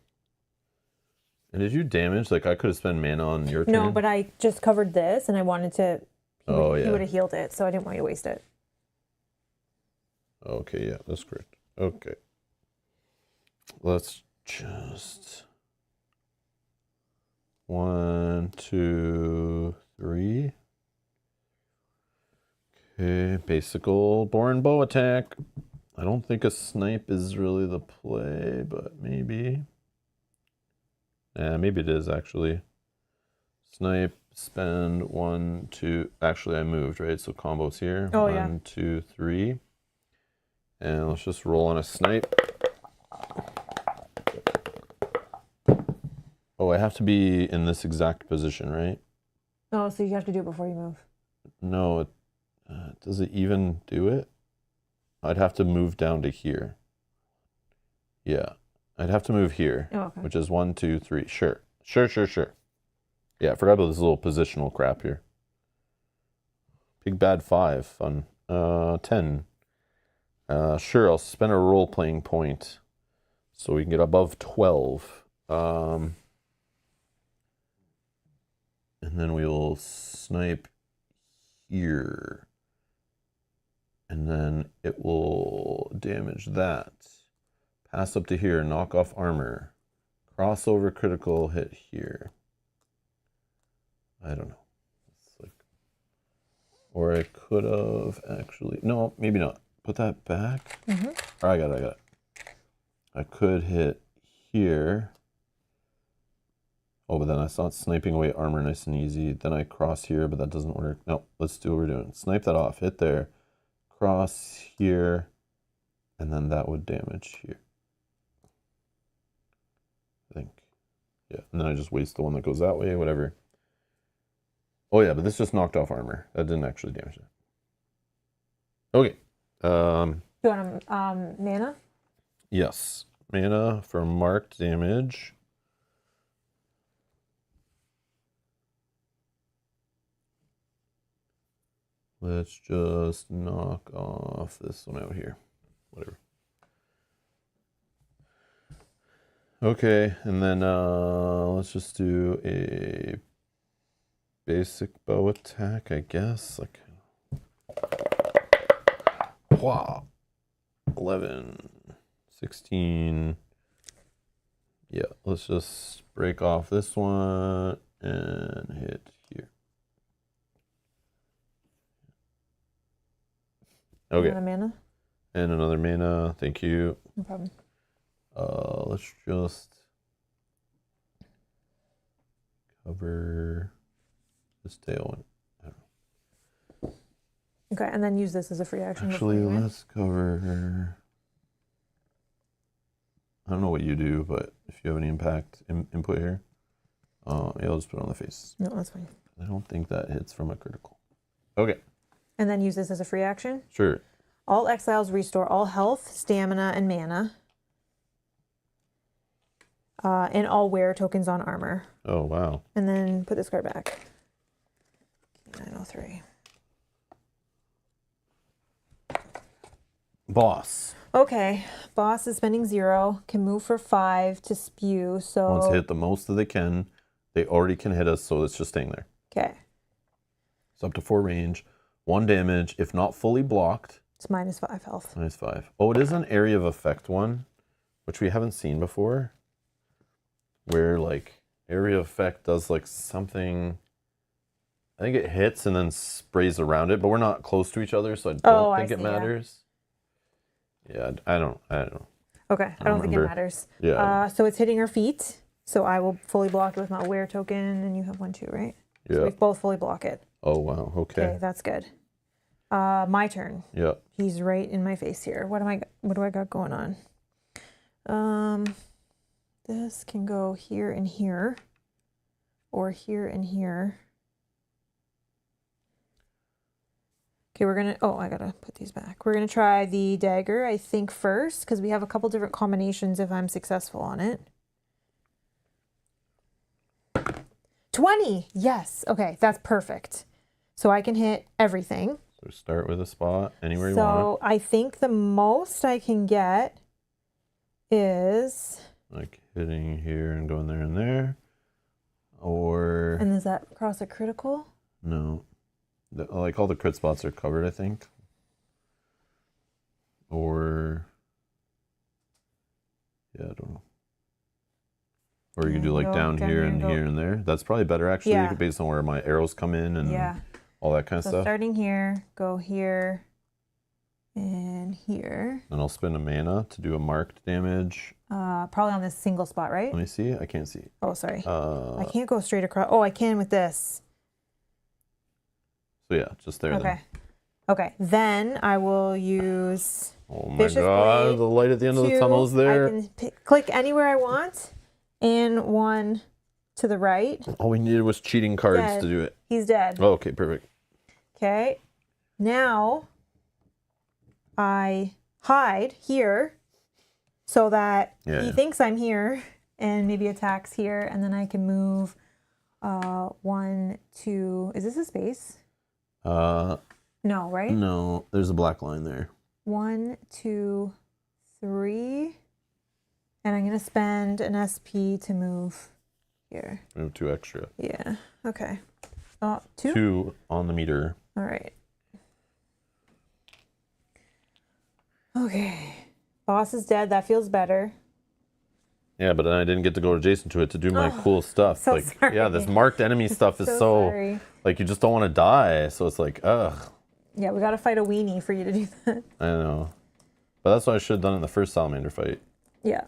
And did you damage? Like, I could have spent mana on your turn? No, but I just covered this and I wanted to... He yeah. would have healed it, so I didn't want you to waste it. Okay, yeah, that's correct. Okay. Let's just... 1, 2, 3. Okay, basic old boring bow attack. I don't think a snipe is really the play, but maybe. Yeah, maybe it is actually. Snipe, spend 1, 2. Actually, I moved, right? So combos here. Oh, 1, 2, 3. And let's just roll on a snipe. Oh, I have to be in this exact position, right? Oh, so you have to do it before you move. No, Does it even do it? I'd have to move down to here. Yeah, I'd have to move here, which is 1, 2, 3. Sure. Yeah, I forgot about this little positional crap here. Big bad 5. Fun. 10. Sure, I'll spend a role-playing point so we can get above 12. And then we'll snipe here. And then it will damage that. Pass up to here, knock off armor. Crossover critical hit here. I don't know. It's like, or I could have actually, no, maybe not. Put that back. Or I got it. I could hit here. Oh, but then I saw it sniping away armor nice and easy. Then I cross here, but that doesn't work. No, let's do what we're doing. Snipe that off, hit there. Cross here, and then that would damage here. I think. Yeah, and then I just waste the one that goes that way, whatever. Oh yeah, but this just knocked off armor. That didn't actually damage it. Okay. Do you want mana? Yes. Mana for marked damage. Let's just knock off this one out here. Whatever. Okay, and then let's just do a basic bow attack, I guess. Like, wow. 11, 16. Yeah, let's just break off this one and hit here. Okay. Another mana? And another mana. Thank you. No problem. Let's just cover this tailwind. Okay, and then use this as a free action. Actually, let's cover. I don't know what you do, but if you have any impact input here, yeah, I'll just put it on the face. No, that's fine. I don't think that hits from a critical. Okay. And then use this as a free action? Sure. All exiles restore all health, stamina, and mana. And all wear tokens on armor. Oh, wow. And then put this card back. 903. Boss. Okay. Boss is spending 0. Can move for 5 to spew. So Once hit the most that they can. They already can hit us, so it's just staying there. okay. It's up to 4 range. 1 damage. If not fully blocked. It's -5 health. -5. Oh, it is an area of effect one, which we haven't seen before. Where like area of effect does like something. I think it hits and then sprays around it, but we're not close to each other, so I don't think it matters. Yeah, I don't know. Okay, I don't think it matters. Yeah. So it's hitting her feet. So I will fully block it with my wear token, and you have one too, right? Yeah. So we both fully block it. Oh wow. Okay. Okay, that's good. My turn. Yeah. He's right in my face here. What do I got going on? This can go here and here, or here and here. Okay, we're gonna, I gotta put these back. We're gonna try the dagger, I think, first, because we have a couple different combinations if I'm successful on it. 20! Yes! Okay, that's perfect. So I can hit everything. So start with a spot anywhere you want. So I think the most I can get is... like hitting here and going there and there. Or... and is that cross a critical? No. Like all the crit spots are covered, I think. Or... yeah, I don't know. Or you can do like down here and here and there. That's probably better actually, based on where my arrows come in and all that kind of stuff. Starting here, go here and here. And I'll spend a mana to do a marked damage. Probably on this single spot, right? Let me see. I can't see. Oh, sorry. I can't go straight across. Oh, I can with this. So yeah, just there. Okay. Then. Okay. Then I will use. Oh my god! The light at the end of the tunnel is there. I can click anywhere I want, and one to the right. All we needed was cheating cards to do it. He's dead. Oh, okay, perfect. Okay. Now I hide here so that he thinks I'm here and maybe attacks here, and then I can move 1, 2. Is this a space? No, right? No, there's a black line there. 1, 2, 3. And I'm going to spend an SP to move here. Move 2 extra. Yeah. Okay. 2? 2 on the meter. All right. Okay. Boss is dead. That feels better. Yeah, but then I didn't get to go adjacent to it to do my cool stuff. So like, sorry. yeah, this marked enemy stuff is so sorry. like you just don't want to die. So it's like, ugh. Yeah, we got to fight a weenie for you to do that. I know. But that's what I should have done in the first Salamander fight. Yeah.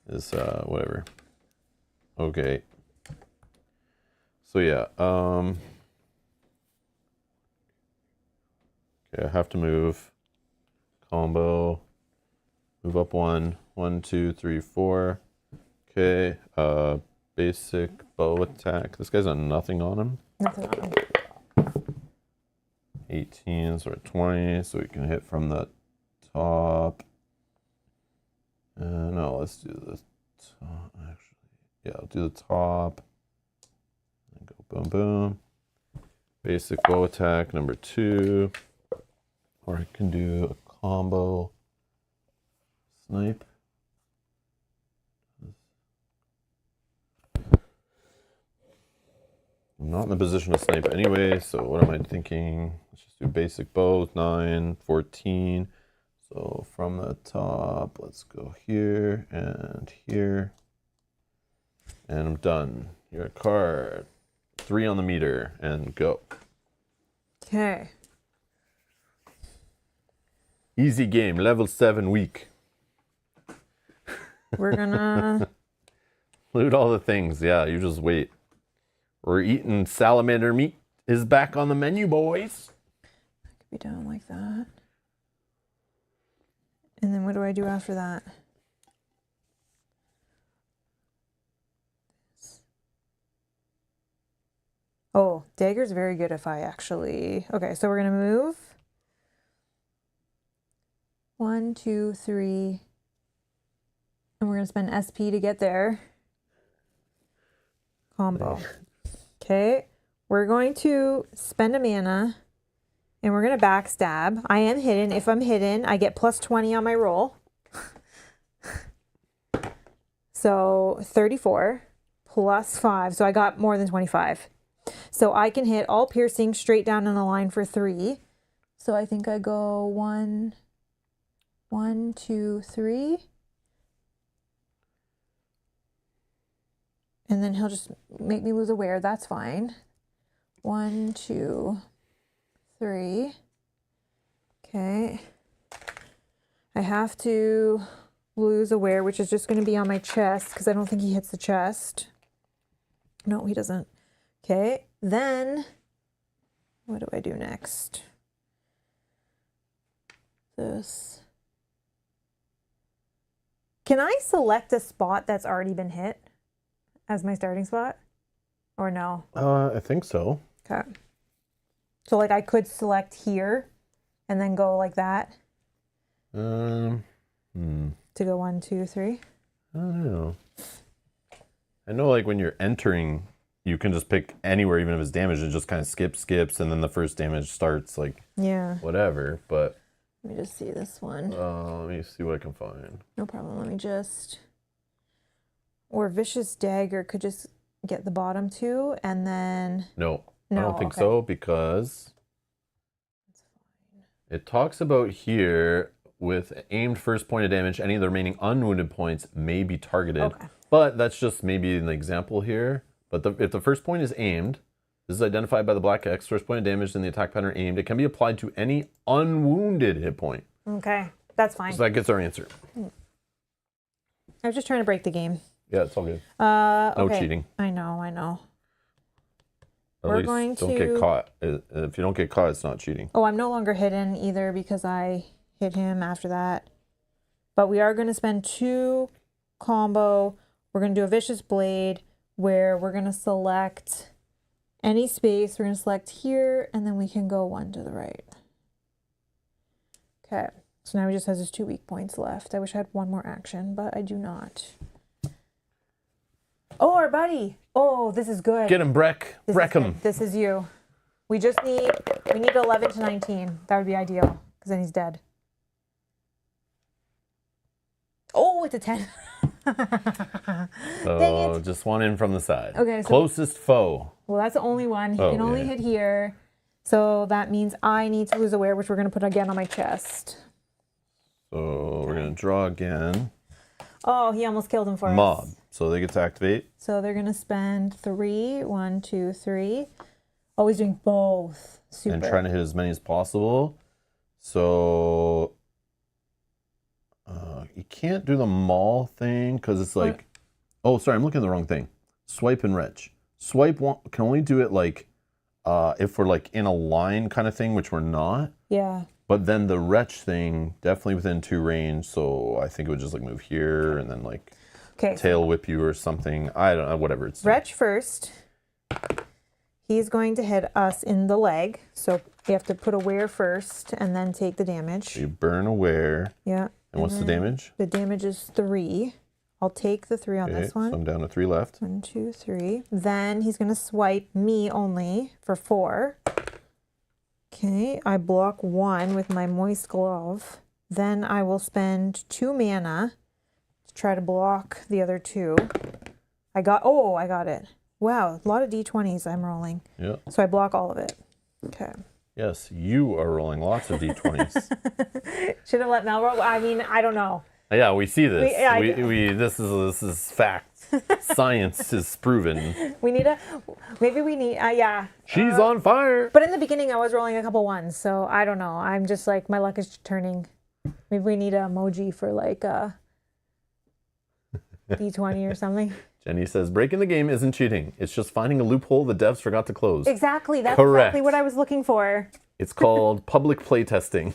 Is whatever. Okay. So yeah, okay, I have to move. Combo. Move up 1. 1, 2, 3, 4. Okay. Basic bow attack. This guy's got nothing on him. Nothing on him. 18, so we're at 20, so we can hit from the top. No, let's do the top, actually. Yeah, I'll do the top. And go boom, boom. Basic bow attack, number 2. Or I can do a combo snipe. I'm not in the position to snipe anyway, so what am I thinking? Let's just do basic bow, 9, 14. So from the top, let's go here and here. And I'm done. You're a card. 3 on the meter and go. Okay. Easy game, level 7 weak. We're gonna Loot all the things. Yeah, you just wait. We're eating salamander meat is back on the menu, boys. be down like that. And then what do I do after that? Oh, dagger's very good if I actually... Okay, so we're going to move. 1, 2, 3. And we're going to spend SP to get there. Combo. Okay, we're going to spend a mana. And we're going to backstab. I am hidden. If I'm hidden, I get plus 20 on my roll. So 34 plus 5. So I got more than 25. So I can hit all piercing straight down in a line for 3. So I think I go 1, 2, 3. And then he'll just make me lose aware. That's fine. 1, 2, 3. Okay. I have to lose aware, which is just going to be on my chest because I don't think he hits the chest. No, he doesn't. Okay. Then what do I do next? This. Can I select a spot that's already been hit as my starting spot? Or no? I think so. Okay. So like I could select here and then go like that. To go 1, 2, 3. I don't know. I know like when you're entering, you can just pick anywhere, even if it's damaged, it just kind of skips, and then the first damage starts like whatever. But let me just see this one. let me see what I can find. No problem. Let me just... Or Vicious Dagger could just get the bottom 2 and then... No, I don't think so because it talks about here with aimed first point of damage, any of the remaining unwounded points may be targeted. Okay. But that's just maybe an example here. But if the first point is aimed, this is identified by the black X, first point of damage in the attack pattern aimed. It can be applied to any unwounded hit point. Okay, that's fine. So that gets our answer. I was just trying to break the game. Yeah, it's all good. No cheating. I know. At least don't get caught. If you don't get caught, it's not cheating. Oh, I'm no longer hidden either because I hit him after that. But we are going to spend 2 combo. We're going to do a Vicious Blade where we're going to select any space. We're going to select here and then we can go 1 to the right. Okay. So now he just has his 2 weak points left. I wish I had one more action, but I do not. Oh, our buddy. Oh, this is good. Get him, Breck. Wreck him. This is you. We need 11 to 19. That would be ideal, because then he's dead. Oh, it's a 10. Dang it. Just one in from the side. Okay. So, closest foe. well, that's the only one. He can only hit here. So that means I need to lose aware, which we're going to put again on my chest. So we're going to draw again. Oh, he almost killed him for us. Mob. So they get to activate. So they're going to spend 3. 1, 2, 3. Oh, he's doing both. Super. And trying to hit as many as possible. So you can't do the maul thing because it's like, oh, sorry, I'm looking at the wrong thing. Swipe and retch. Swipe can only do it like if we're like in a line kind of thing, which we're not. Yeah. But then the retch thing, definitely within 2 range. So I think it would just like move here and then like tail whip you or something. I don't know, whatever it's. Retch first. He's going to hit us in the leg. So we have to put aware first and then take the damage. You burn aware. Yeah. And what's the damage? The damage is 3. I'll take the 3 on this one. So I'm down to 3 left. 1, 2, 3. Then he's going to swipe me only for 4. Okay, I block 1 with my moist glove. Then I will spend 2 mana to try to block the other 2. I got it. Wow, a lot of d20s I'm rolling. Yeah. So I block all of it. Okay. Yes, you are rolling lots of d20s. Should have let Mel roll. I mean, I don't know. Yeah, we see this. This is fact. Science is proven. Maybe we need, yeah. She's on fire. But in the beginning, I was rolling a couple 1s, so I don't know. I'm just like, my luck is turning. Maybe we need an emoji for like D20 or something. Jenny says, breaking the game isn't cheating. It's just finding a loophole the devs forgot to close. Exactly. That's Correct. exactly what I was looking for. It's called public playtesting.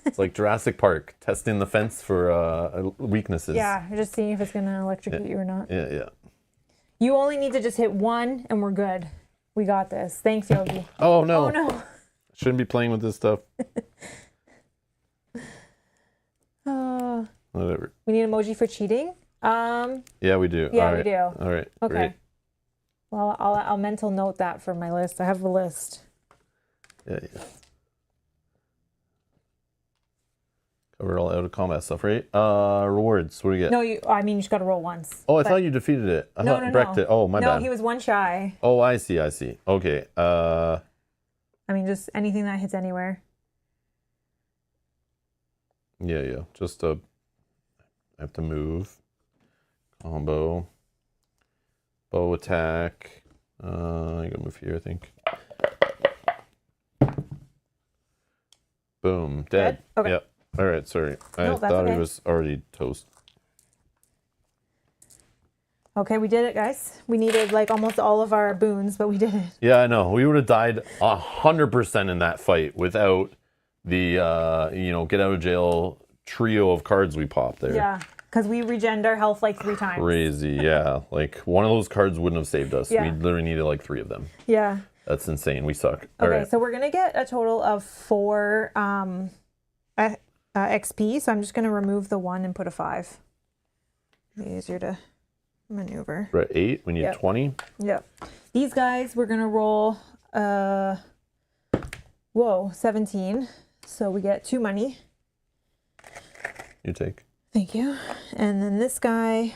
It's like Jurassic Park, testing the fence for weaknesses. Yeah, you're just seeing if it's going to electrocute you or not. Yeah. You only need to just hit 1 and we're good. We got this. Thanks, Yogi. Oh, no. Oh, no. Shouldn't be playing with this stuff. Whatever. We need emoji for cheating? Yeah, we do. Yeah, All right. we do. All right. Okay. Great. Well, I'll mental note that for my list. I have a list. Yeah. Covered all out of combat stuff, right? Rewards. What do we get? No, you just got to roll once. Oh, I thought you defeated it. I thought Brecht it. Oh, my bad. No, he was 1 shy. Oh, I see. Okay. I mean, just anything that hits anywhere. Yeah. Just I have to move. Combo. Bow attack. I gotta move here, I think. Boom. Dead. Okay. Yep. All right, sorry. No, I thought okay. he was already toast. Okay, we did it, guys. We needed like almost all of our boons, but we did it. Yeah, I know. We would have died 100% in that fight without the get out of jail trio of cards we popped there. Yeah, because we regened our health like 3 times. Crazy, yeah. Like one of those cards wouldn't have saved us. Yeah. We literally needed like 3 of them. Yeah. That's insane. We suck. Okay, All right. so we're gonna get a total of 4 XP. So I'm just gonna remove the 1 and put a 5. Easier to maneuver. We're at 8. We need 20. Yep. These guys we're gonna roll 17. So we get 2 money. You take. Thank you. And then this guy.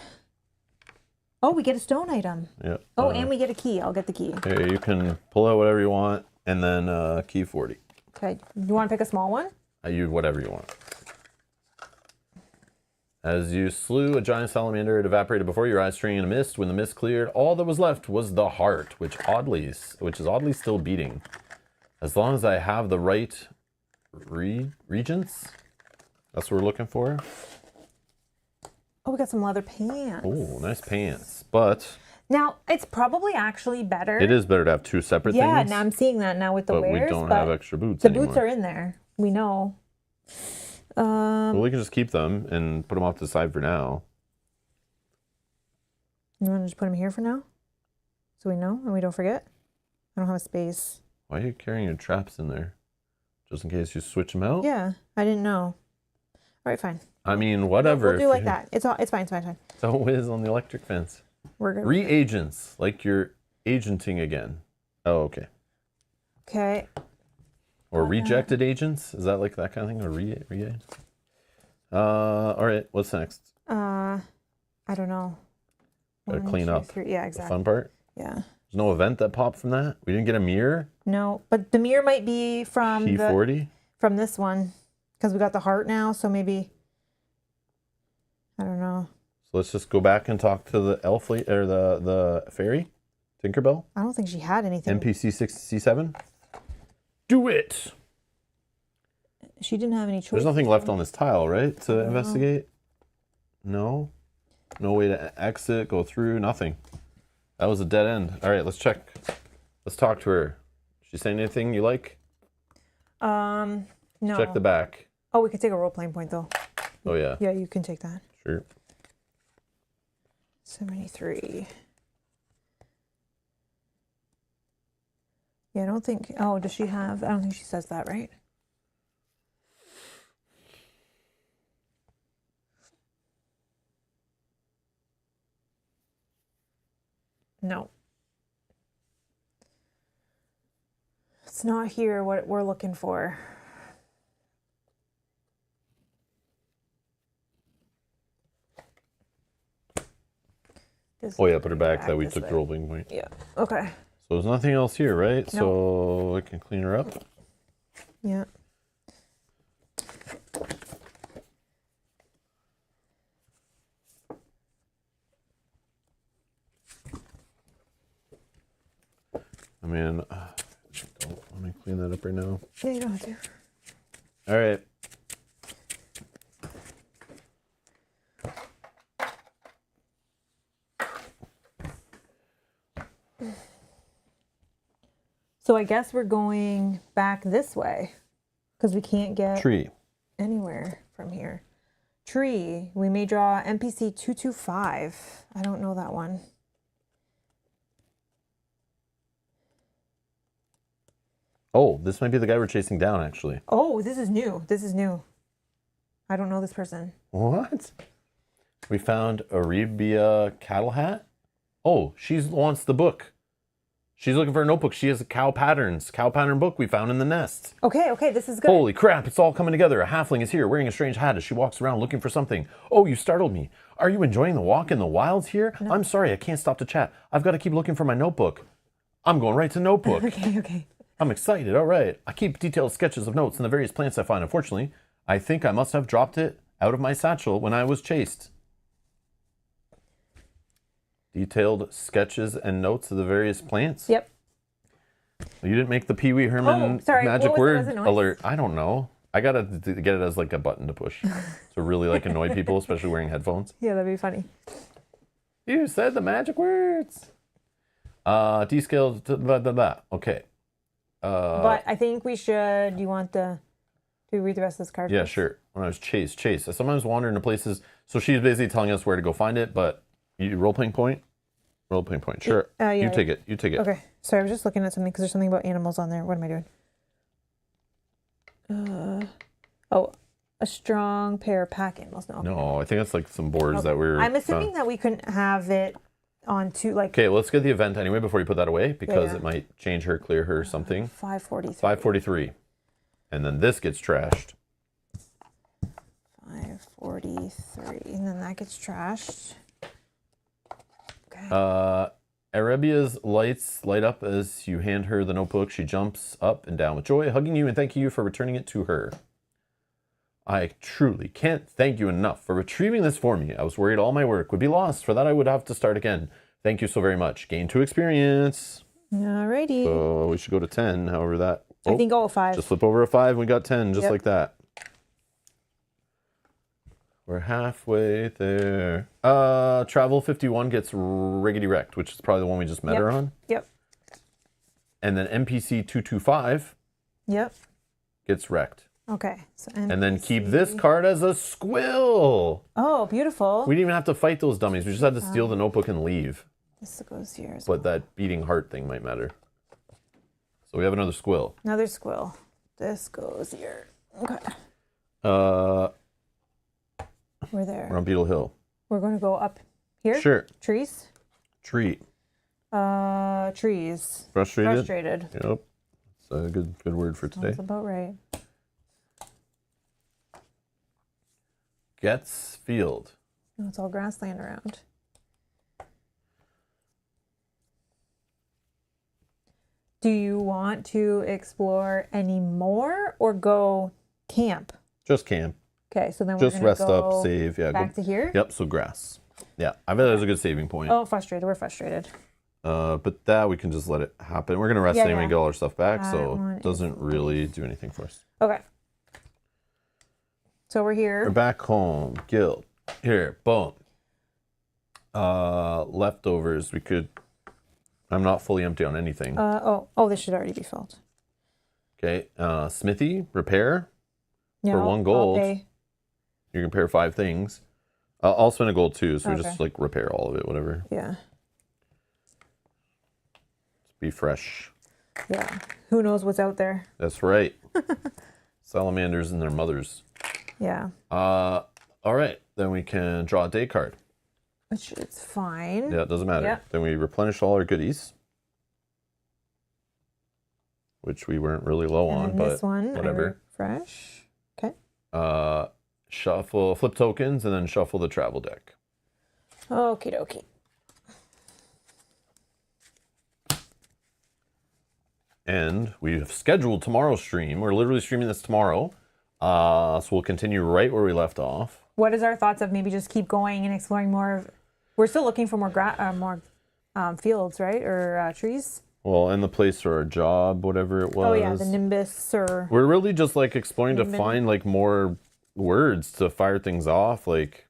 Oh, we get a stone item. Yeah. Oh, and we get a key. I'll get the key. Okay, you can pull out whatever you want, and then key 40. Okay. You want to pick a small one? You whatever you want. As you slew a giant salamander, it evaporated before your eyes, stringing in a mist. When the mist cleared, all that was left was the heart, which is oddly still beating. As long as I have the right regents, that's what we're looking for. Oh, we got some leather pants. Oh, nice pants. But now it's probably actually better. it is better to have 2 separate things. Yeah, now I'm seeing that now with the but wares. we don't have extra boots The anymore. boots are in there. We know. Well, we can just keep them and put them off to the side for now. You want to just put them here for now? So we know and we don't forget? I don't have a space. Why are you carrying your traps in there? just in case you switch them out. Yeah, I didn't know. All right, fine. I mean, whatever. We'll do like that. It's fine. It's fine. So whiz on the electric fence. We're good. Reagents, like you're agenting again. Oh, okay. Okay. Or rejected agents? Is that like that kind of thing? Or reagents? All right. What's next? I don't know. Gotta 1, clean 2, up. 3. Yeah, The exactly. fun part. Yeah. There's no event that popped from that. We didn't get a mirror. No, but the mirror might be from P40. from this one because we got the heart now. So maybe I don't know. So let's just go back and talk to the elf or the fairy, Tinkerbell. I don't think she had anything. NPC 67. Do it. She didn't have any choice. There's nothing left on this tile, right? To investigate. No. No way to exit, go through, nothing. That was a dead end. All right, let's check. Let's talk to her. She saying anything you like? No. Check the back. Oh, we could take a role playing point though. Oh yeah. Yeah, you can take that. Sure. 73. Yeah, I don't think. Oh, does she have? I don't think she says that, right? No. It's not here what we're looking for. Oh yeah, put her back that we this took way. the rolling point. Yeah. Okay. So there's nothing else here, right? No. So I can clean her up. Yeah. I mean, let me clean that up right now. Yeah, you don't have to. All right. So I guess we're going back this way because we can't get Tree. anywhere from here. Tree. We may draw NPC 225. I don't know that one. Oh, this might be the guy we're chasing down, actually. Oh, this is new. This is new. I don't know this person. What? We found Arydia cattle hat. Oh, she wants the book. She's looking for a notebook. She has a cow pattern book we found in the nest. Okay, this is good. Holy crap, it's all coming together. A halfling is here wearing a strange hat as she walks around looking for something. Oh, you startled me. Are you enjoying the walk in the wilds here? No. I'm sorry, I can't stop to chat. I've got to keep looking for my notebook. I'm going right to notebook. Okay. I'm excited. All right. I keep detailed sketches of notes and the various plants I find. Unfortunately, I think I must have dropped it out of my satchel when I was chased. Detailed sketches and notes of the various plants? Yep. You didn't make the Pee Wee Herman magic word alert. I don't know. I got to get it as like a button to push to really like annoy people, especially wearing headphones. Yeah, that'd be funny. You said the magic words. Descaled, blah, blah, blah. Okay. But I think we should. Do you want to read the rest of this card? Yeah, first? sure. When I was chased. I sometimes wander into places. So she's basically telling us where to go find it, but role-playing point? Role-playing point. Sure. Yeah. You take it. Okay. Sorry, I was just looking at something because there's something about animals on there. What am I doing? A strong pair of pack animals. No, I think that's like some boards that we're... I'm assuming that we couldn't have it on two, like... Okay, let's get the event anyway before you put that away, because it might change her, clear her, something. 543. 543. And then this gets trashed. 543. And then that gets trashed. Okay. Arydia's lights light up as you hand her the notebook. She jumps up and down with joy, hugging you and thanking you for returning it to her. I truly can't thank you enough for retrieving this for me. I was worried all my work would be lost. For that, I would have to start again. Thank you so very much. Gain 2 experience. Alrighty. So we should go to 10, however that... I think 5. Just flip over a 5 and we got 10, just like that. We're halfway there. Travel 51 gets riggedy wrecked, which is probably the one we just met her on. Yep. And then NPC 225 gets wrecked. Okay. So and then keep this card as a squill. Oh, beautiful. We didn't even have to fight those dummies. We just had to steal the notebook and leave. This goes here as well. But that beating heart thing might matter. So we have another squill. Another squill. This goes here. Okay. We're We're there. on Beetle Hill. We're going to go up here. Sure. Trees. Treat. Trees. Frustrated? Frustrated. Yep. It's a good word for today. That's about right. Gets Field. Oh, it's all grassland around. Do you want to explore any more or go camp? Just camp. Okay, so then Just we're rest go up, save. Yeah, back to here. Yep, so grass. Yeah, I bet that's a good saving point. Oh, frustrated. We're frustrated. But that we can just let it happen. We're gonna rest Yeah, anyway and yeah. get all our stuff back, That so one it doesn't really do anything for us. Okay. So we're We're here. back home. Guild. Here, boom. Leftovers. We could. I'm not fully empty on anything. Oh, this should already be filled. Okay. Smithy repair. Yeah, For I'll- 1 I'll gold. pay. You can repair 5 things. I'll spend a gold too, so we Okay. just like repair all of it, whatever. Yeah. Be fresh. Yeah. Who knows what's out there? That's right. Salamanders and their mothers. Yeah. All right. Then we can draw a day card. Which is fine. Yeah, it doesn't matter. Yeah. Then we replenish all our goodies, which we weren't really low on, And but this one, whatever. Refresh. Okay. Shuffle, flip tokens, and then shuffle the travel deck. Okie dokie. And we have scheduled tomorrow's stream. We're literally streaming this tomorrow. So we'll continue right where we left off. What is our thoughts of maybe just keep going and exploring more of? We're still looking for more fields, right, or trees. Well, and the place for our job, whatever it was. Oh yeah, the nimbus or. We're really just like exploring to Nimbin. find like more words to fire things off. Like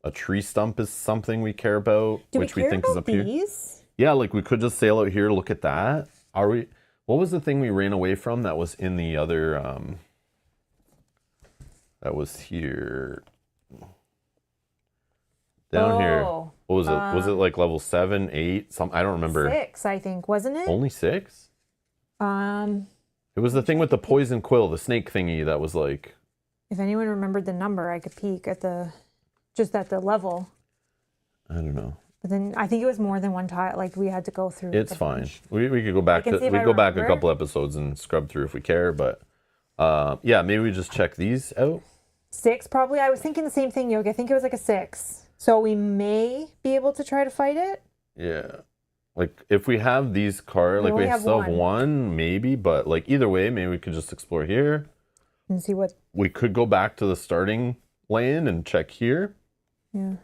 a tree stump is something we care about, Do which we we care think is about up here. these? Yeah, like we could just sail out here, look at that. Are we? What was the thing we ran away from that was in the other? That was here. Down here. Oh, What was it? Was it like level 7, 8? Some I don't remember. 6, I think, wasn't it? Only 6? Um, It was the thing with the poison quill, the snake thingy that was like. if anyone remembered the number, I could peek at just at the level. I don't know. But then I think it was more than one tile. Like we had to go through. It's a fine. bunch. We could go back can to see if we I go back a remember. couple episodes and scrub through if we care, but yeah, maybe we just check these out. 6 probably. I was thinking the same thing, Yogi. I think it was like a 6. So we may be able to try to fight it. Yeah. Like if we have these cards, like we only have still have one. one, maybe, but like either way, maybe we could just explore here. And see what. We could go back to the starting land and check here. Yeah.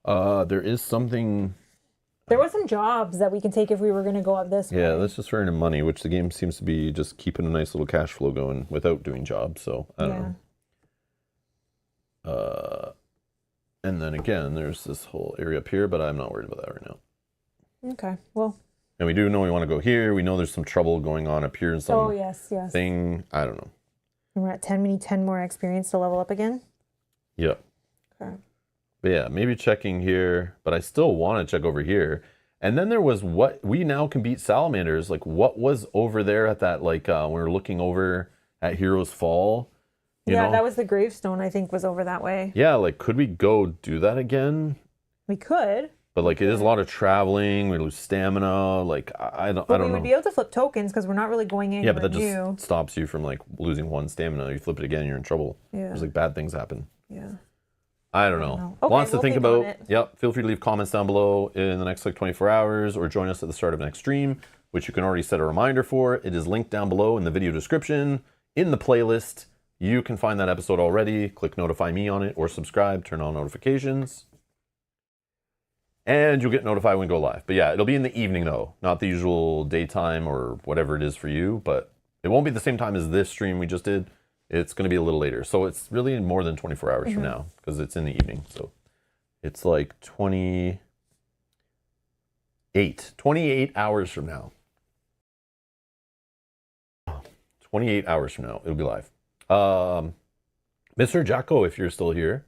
There is something. There was some jobs that we can take if we were going to go up this Yeah, way. that's just for earning money, which the game seems to be just keeping a nice little cash flow going without doing jobs. So I don't know. And then again, there's this whole area up here, but I'm not worried about that right now. Okay. Well. And we do know we want to go here. We know there's some trouble going on up here and some Oh yes. thing. I don't know. And we're at 10. We need 10 more experience to level up again. Yeah. Okay. But yeah, maybe checking here, but I still want to check over here. And then there was what we now can beat salamanders. Like what was over there at that, like when we were looking over at Heroes Fall. You know? That was the gravestone, I think, was over that way. Yeah, like could we go do that again? We could. But like it is a lot of traveling. We lose stamina. Like I don't But know. we would be able to flip tokens because we're not really going Yeah, anywhere but that new. just stops you from like losing 1 stamina. You flip it again, you're in trouble. Yeah. There's like bad things happen. Yeah. I don't know. know. Okay, Lots to we'll think think on about. it. Yep. Feel free to leave comments down below in the next like 24 hours or join us at the start of next stream, which you can already set a reminder for. It is linked down below in the video description, in the playlist. You can find that episode already. Click notify me on it or subscribe, turn on notifications. And you'll get notified when we go live. But yeah, it'll be in the evening though, not the usual daytime or whatever it is for you, but it won't be the same time as this stream we just did. It's going to be a little later. So it's really more than 24 hours from now because it's in the evening. So it's like 28 hours from now. 28 hours from now, it'll be live. Mr. Jacko, if you're still here.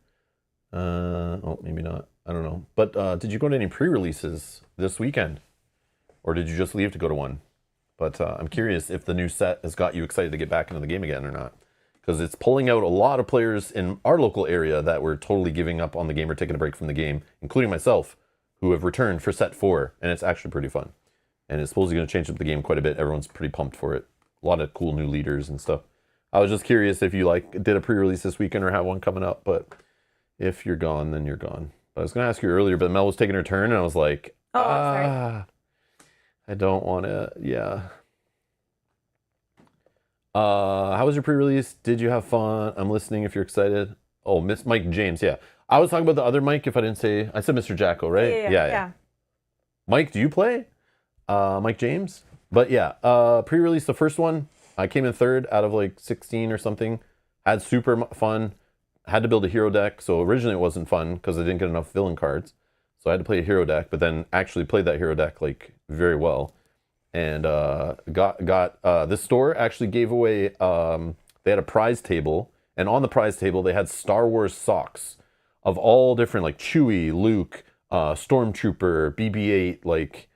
Oh, maybe not. I don't know. But did you go to any pre-releases this weekend? Or did you just leave to go to one? But I'm curious if the new set has got you excited to get back into the game again or not. Because it's pulling out a lot of players in our local area that were totally giving up on the game or taking a break from the game, including myself, who have returned for set 4, and it's actually pretty fun. And it's supposedly going to change up the game quite a bit. Everyone's pretty pumped for it. A lot of cool new leaders and stuff. I was just curious if you did a pre-release this weekend or have one coming up, but if you're gone, then you're gone. But I was going to ask you earlier, but Mel was taking her turn, and I was like, sorry. I don't want to, yeah. How was your pre-release? Did you have fun? I'm listening if you're excited. Oh, Miss Mike James, yeah. I was talking about the other Mike, if I didn't say, I said Mr. Jacko, right? Yeah. Mike, do you play? Mike James? But yeah, pre-release, the first one, I came in 3rd out of like 16 or something. Had super fun. Had to build a hero deck. So originally it wasn't fun because I didn't get enough villain cards. So I had to play a hero deck, but then actually played that hero deck like very well. And this store actually gave away, they had a prize table, and on the prize table they had Star Wars socks of all different, like Chewie, Luke, Stormtrooper, BB-8, like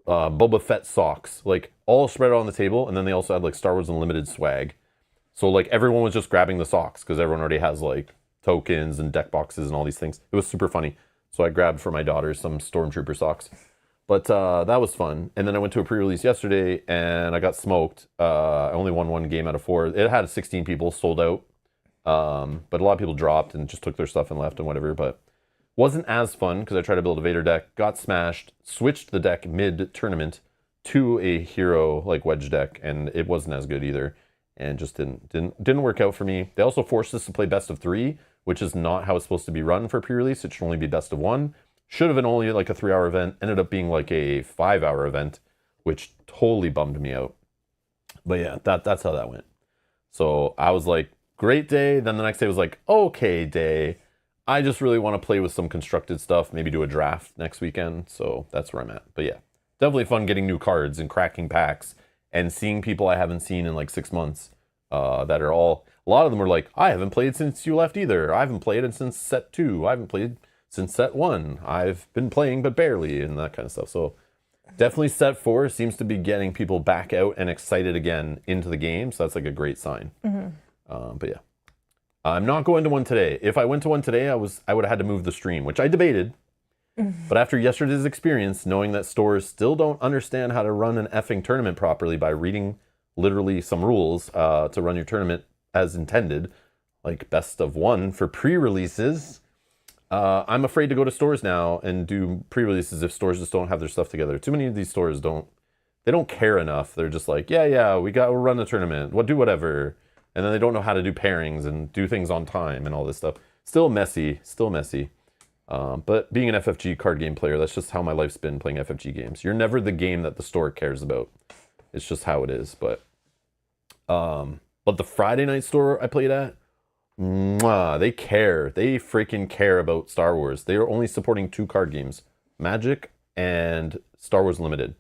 Boba Fett socks, like all spread on the table. And then they also had like Star Wars Unlimited swag. So like everyone was just grabbing the socks because everyone already has like tokens and deck boxes and all these things. It was super funny. So I grabbed for my daughter some Stormtrooper socks. But that was fun. And then I went to a pre-release yesterday and I got smoked. I only won 1 game out of 4. It had 16 people, sold out. But a lot of people dropped and just took their stuff and left and whatever. But wasn't as fun because I tried to build a Vader deck, got smashed, switched the deck mid-tournament to a hero like wedge deck, and it wasn't as good either. And just didn't work out for me. They also forced us to play best of 3, which is not how it's supposed to be run for pre-release. It should only be best of 1. Should have been only like a 3-hour event. Ended up being like a 5-hour event, which totally bummed me out. But yeah, that's how that went. So I was like, great day. Then the next day was like, okay day. I just really want to play with some constructed stuff. Maybe do a draft next weekend. So that's where I'm at. But yeah, definitely fun getting new cards and cracking packs and seeing people I haven't seen in like 6 months that are all... A lot of them were like, I haven't played since you left either. I haven't played it since set 2. I haven't played... since set 1, I've been playing but barely, and that kind of stuff. So definitely set 4 seems to be getting people back out and excited again into the game. So that's like a great sign. But yeah, I'm not going to one today. If I went to one today, I would have had to move the stream, which I debated. But after yesterday's experience, knowing that stores still don't understand how to run an effing tournament properly by reading literally some rules to run your tournament as intended, like best of 1 for pre-releases, I'm afraid to go to stores now and do pre-releases if stores just don't have their stuff together. Too many of these stores don't care enough. They're just like, yeah, we'll run the tournament. We'll do whatever. And then they don't know how to do pairings and do things on time and all this stuff. Still messy. But being an FFG card game player, that's just how my life's been playing FFG games. You're never the game that the store cares about. It's just how it is. But the Friday night store I played at, they care. They freaking care about Star Wars. They are only supporting 2 card games, Magic and Star Wars Limited.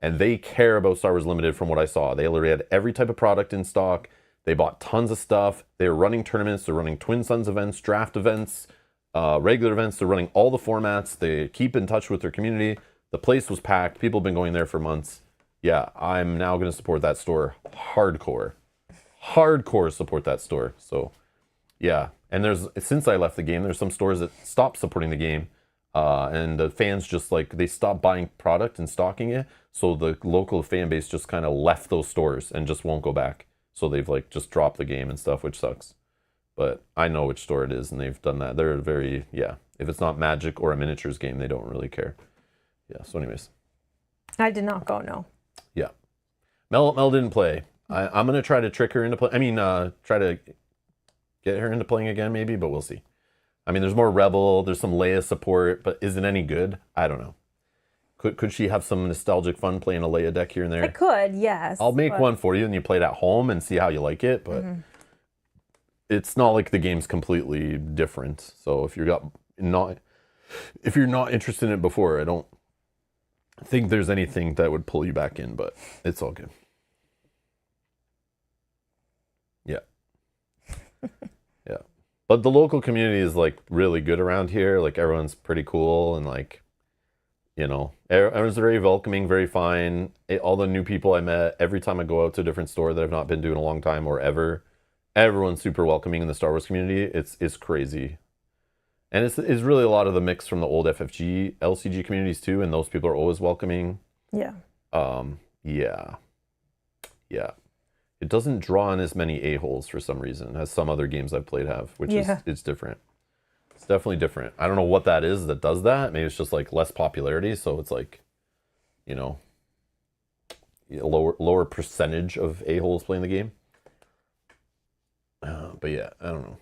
And they care about Star Wars Limited from what I saw. They literally had every type of product in stock. They bought tons of stuff. They were running tournaments. They're running Twin Suns events, draft events, regular events. They're running all the formats. They keep in touch with their community. The place was packed. People have been going there for months. Yeah, I'm now going to support that store hardcore. Hardcore support that store. So... yeah, and since I left the game, there's some stores that stopped supporting the game, and the fans just they stopped buying product and stocking it, so the local fan base just kind of left those stores and just won't go back. So they've just dropped the game and stuff, which sucks. But I know which store it is, and they've done that. They're very, if it's not Magic or a miniatures game, they don't really care. Yeah, so anyways. I did not go, no. Yeah. Mel didn't play. I'm going to try to trick her into play. Try to... get her into playing again, maybe, but we'll see. I mean, there's more Rebel, there's some Leia support, but is it any good? I don't know. Could she have some nostalgic fun playing a Leia deck here and there? I could, yes. I'll make one for you, and you play it at home and see how you like it, but it's not like the game's completely different. So if you're not interested in it before, I don't think there's anything that would pull you back in, but it's all good. Yeah. Yeah. But the local community is really good around here. Everyone's pretty cool, and You know, everyone's very welcoming, very fine. All the new people I met, every time I go out to a different store that I've not been to in a long time or ever, everyone's super welcoming in the Star Wars community. It's crazy. And it's really a lot of the mix from the old FFG, LCG communities too, and those people are always welcoming. Yeah. Yeah. Yeah. It doesn't draw in as many a-holes for some reason as some other games I've played have, which is it's different. It's definitely different. I don't know what that is that does that. Maybe it's just like less popularity, so it's like, you know, a lower percentage of a-holes playing the game. But yeah, I don't know.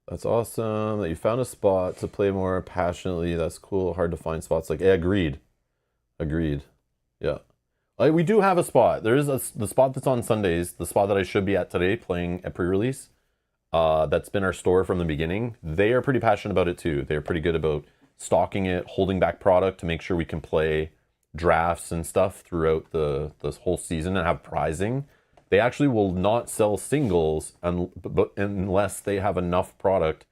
That's awesome that you found a spot to play more passionately. That's cool. Hard to find spots like, yeah, agreed. Yeah. We do have a spot. There is the spot that's on Sundays, the spot that I should be at today playing at pre-release. That's been our store from the beginning. They are pretty passionate about it too. They're pretty good about stocking it, holding back product to make sure we can play drafts and stuff throughout the whole season and have prizing. They actually will not sell singles unless they have enough product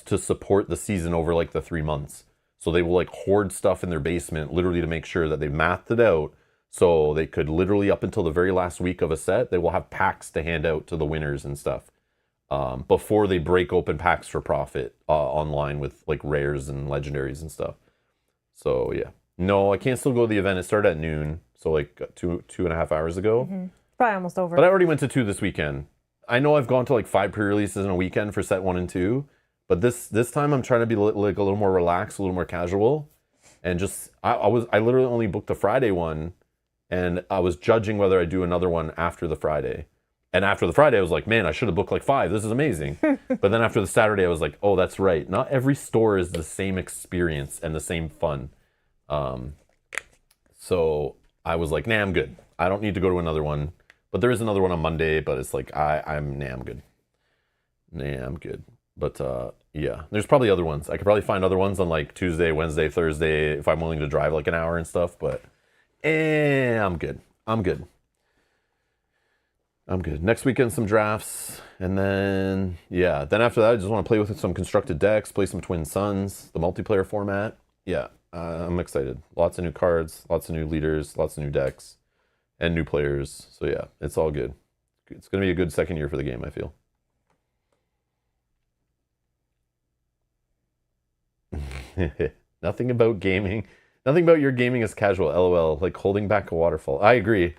to support the season over like the 3 months. So they will like hoard stuff in their basement literally to make sure that they mathed it out. So they could literally up until the very last week of a set, they will have packs to hand out to the winners and stuff. Before they break open packs for profit online with like rares and legendaries and stuff. So yeah. No, I can't still go to the event. It started at noon. So like 2.5 hours ago. Mm-hmm. Probably almost over. But I already went to 2 this weekend. I know I've gone to like 5 pre-releases in a weekend for set 1 and 2. But this time I'm trying to be like a little more relaxed, a little more casual. And just, I literally only booked the Friday one. And I was judging whether I do another one after the Friday. And after the Friday, I was like, man, I should have booked like 5. This is amazing. But then after the Saturday, I was like, oh, that's right. Not every store is the same experience and the same fun. So I was like, nah, I'm good. I don't need to go to another one. But there is another one on Monday, but it's like, I'm good. I'm good. But yeah, there's probably other ones. I could probably find other ones on like Tuesday, Wednesday, Thursday, if I'm willing to drive like an hour and stuff. But I'm good. Next weekend, some drafts. And then, yeah. Then after that, I just want to play with some constructed decks, play some Twin Suns, the multiplayer format. Yeah, I'm excited. Lots of new cards, lots of new leaders, lots of new decks, and new players. So yeah, it's all good. It's going to be a good second year for the game, I feel. Nothing about your gaming is casual, LOL. Like holding back a waterfall. I agree.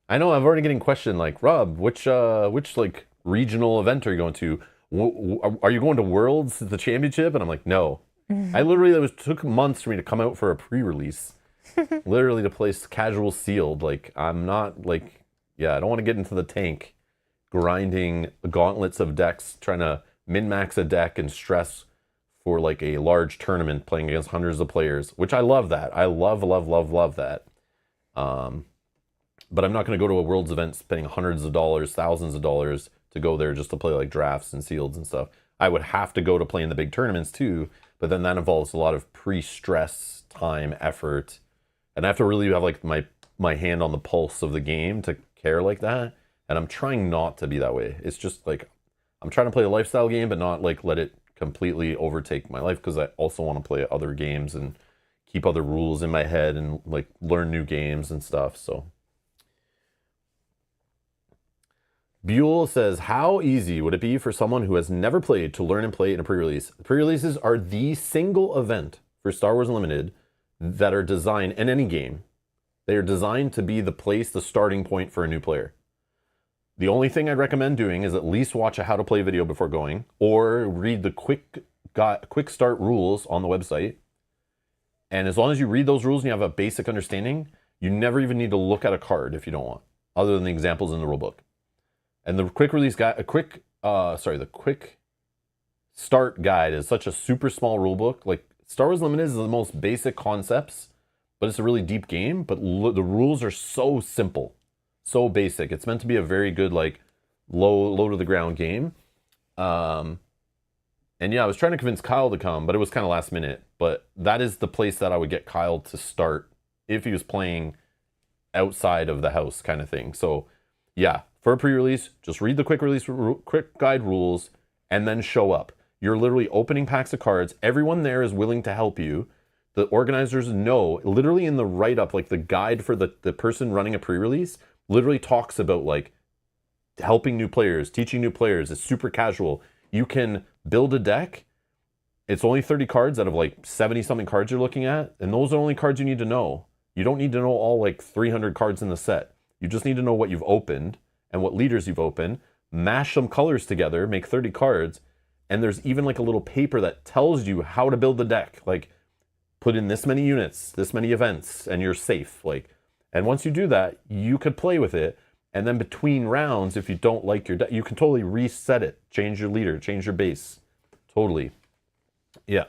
I know I'm already getting questioned like, Rob, which like regional event are you going to? Are you going to Worlds, the championship? And I'm like, no. I literally, took months for me to come out for a pre-release. Literally to play casual sealed. Like, I'm not like, yeah, I don't want to get into the tank grinding gauntlets of decks, trying to min-max a deck and stress for like a large tournament playing against hundreds of players, which I love that. I love that. But I'm not going to go to a Worlds event spending hundreds of dollars, thousands of dollars to go there just to play like drafts and sealeds and stuff. I would have to go to play in the big tournaments too, but then that involves a lot of pre-stress, time, effort. And I have to really have like my hand on the pulse of the game to care like that. And I'm trying not to be that way. It's just like, I'm trying to play a lifestyle game, but not like let it completely overtake my life, because I also want to play other games and keep other rules in my head and like learn new games and stuff. So Buell says, how easy would it be for someone who has never played to learn and play in a pre-release? Pre-releases are the single event for Star Wars Unlimited that are designed, in any game, they are designed to be the place, the starting point for a new player. The only thing I'd recommend doing is at least watch a how to play video before going, or read the quick start rules on the website. And as long as you read those rules and you have a basic understanding, you never even need to look at a card if you don't want, other than the examples in the rulebook. And the quick release guide, the quick start guide is such a super small rulebook. Like Star Wars Limited is the most basic concepts, but it's a really deep game. But the rules are so simple, so basic. It's meant to be a very good, like low to the ground game. And yeah, I was trying to convince Kyle to come, but it was kind of last minute. But that is the place that I would get Kyle to start if he was playing outside of the house kind of thing. So yeah, for a pre-release, just read the quick guide rules and then show up. You're literally opening packs of cards. Everyone there is willing to help you. The organizers know, literally in the write-up, like the guide for the person running a pre-release, literally talks about like helping new players, teaching new players. It's super casual. You can build a deck. It's only 30 cards out of like 70 something cards you're looking at. And those are only cards you need to know. You don't need to know all like 300 cards in the set. You just need to know what you've opened and what leaders you've opened. Mash some colors together, make 30 cards. And there's even like a little paper that tells you how to build the deck. Like put in this many units, this many events, and you're safe. Like, and once you do that, you could play with it. And then between rounds, if you don't like your deck, you can totally reset it. Change your leader, change your base. Totally. Yeah.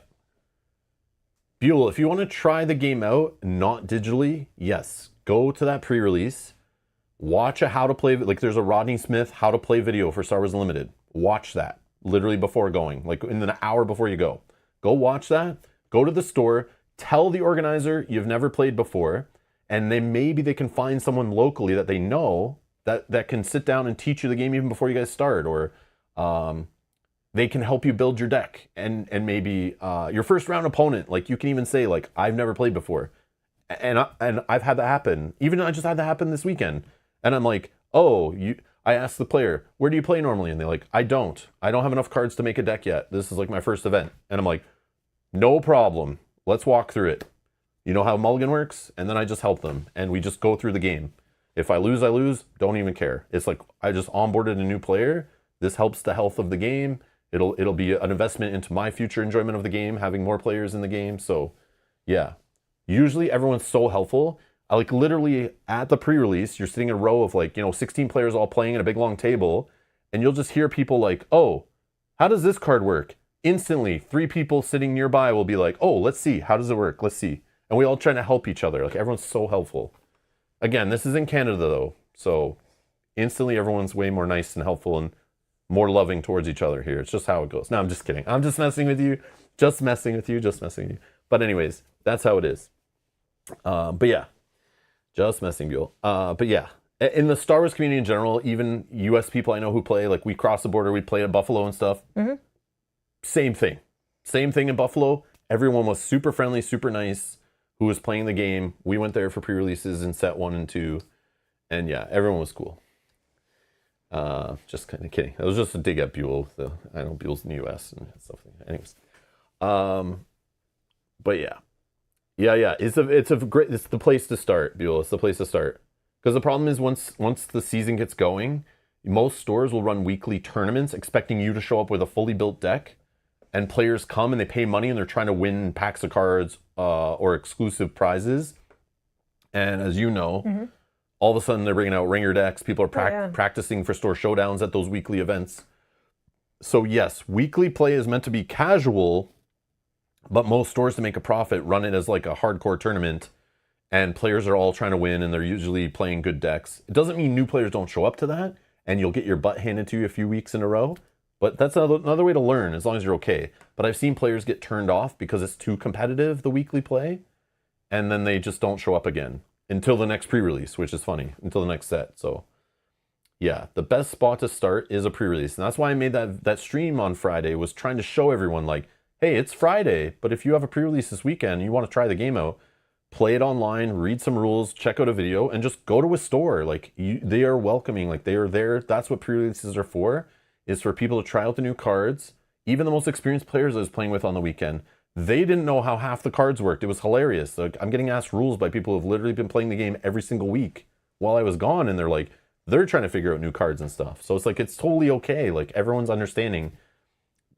Buell, if you want to try the game out, not digitally, yes. Go to that pre-release. Watch a how to play, like there's a Rodney Smith how to play video for Star Wars Unlimited. Watch that, literally before going, like in an hour before you go. Go watch that, go to the store, tell the organizer you've never played before, and then maybe they can find someone locally that they know that can sit down and teach you the game even before you guys start, or they can help you build your deck, and maybe your first round opponent, like you can even say like, I've never played before, and I've had that happen. Even I just had that happen this weekend, and I'm like, oh, I asked the player, where do you play normally? And they're like, I don't have enough cards to make a deck yet. This is like my first event, and I'm like, no problem. Let's walk through it. You know how Mulligan works? And then I just help them, and we just go through the game. If I lose, I lose. Don't even care. It's like I just onboarded a new player. This helps the health of the game. It'll be an investment into my future enjoyment of the game, having more players in the game. So, yeah. Usually everyone's so helpful. I like literally at the pre-release, you're sitting in a row of like, 16 players all playing at a big long table, and you'll just hear people like, oh, how does this card work? Instantly, 3 people sitting nearby will be like, oh, let's see. How does it work? Let's see. And we all trying to help each other. Like everyone's so helpful. Again, this is in Canada though, so instantly everyone's way more nice and helpful and more loving towards each other here. It's just how it goes. No, I'm just kidding. I'm just messing with you. Just messing with you. But anyways, that's how it is. But yeah, just messing, Buell. But yeah, in the Star Wars community in general, even US people I know who play, like we cross the border, we play at Buffalo and stuff. Mm-hmm. Same thing in Buffalo. Everyone was super friendly, super nice. Who was playing the game. We went there for pre-releases in set 1 and 2. And yeah, everyone was cool. Just kind of kidding. It was just a dig at Buell. I know Buell's in the US and stuff like that. Anyways. But yeah. Yeah. It's the place to start, Buell. It's the place to start. Because the problem is once the season gets going, most stores will run weekly tournaments expecting you to show up with a fully built deck. And players come and they pay money and they're trying to win packs of cards or exclusive prizes. And as you know, mm-hmm. all of a sudden they're bringing out ringer decks. People are practicing for store showdowns at those weekly events. So yes, weekly play is meant to be casual, but most stores, to make a profit, run it as like a hardcore tournament. And players are all trying to win and they're usually playing good decks. It doesn't mean new players don't show up to that and you'll get your butt handed to you a few weeks in a row. But that's another way to learn, as long as you're okay. But I've seen players get turned off because it's too competitive, the weekly play, and then they just don't show up again until the next pre-release, which is funny, until the next set. So, yeah, the best spot to start is a pre-release. And that's why I made that stream on Friday, was trying to show everyone, like, hey, it's Friday, but if you have a pre-release this weekend and you want to try the game out, play it online, read some rules, check out a video, and just go to a store. Like, they are welcoming, like, they are there. That's what pre-releases are for. Is for people to try out the new cards. Even the most experienced players I was playing with on the weekend, they didn't know how half the cards worked. It was hilarious. Like, I'm getting asked rules by people who have literally been playing the game every single week while I was gone, and they're trying to figure out new cards and stuff. So it's like, it's totally okay. Like, everyone's understanding.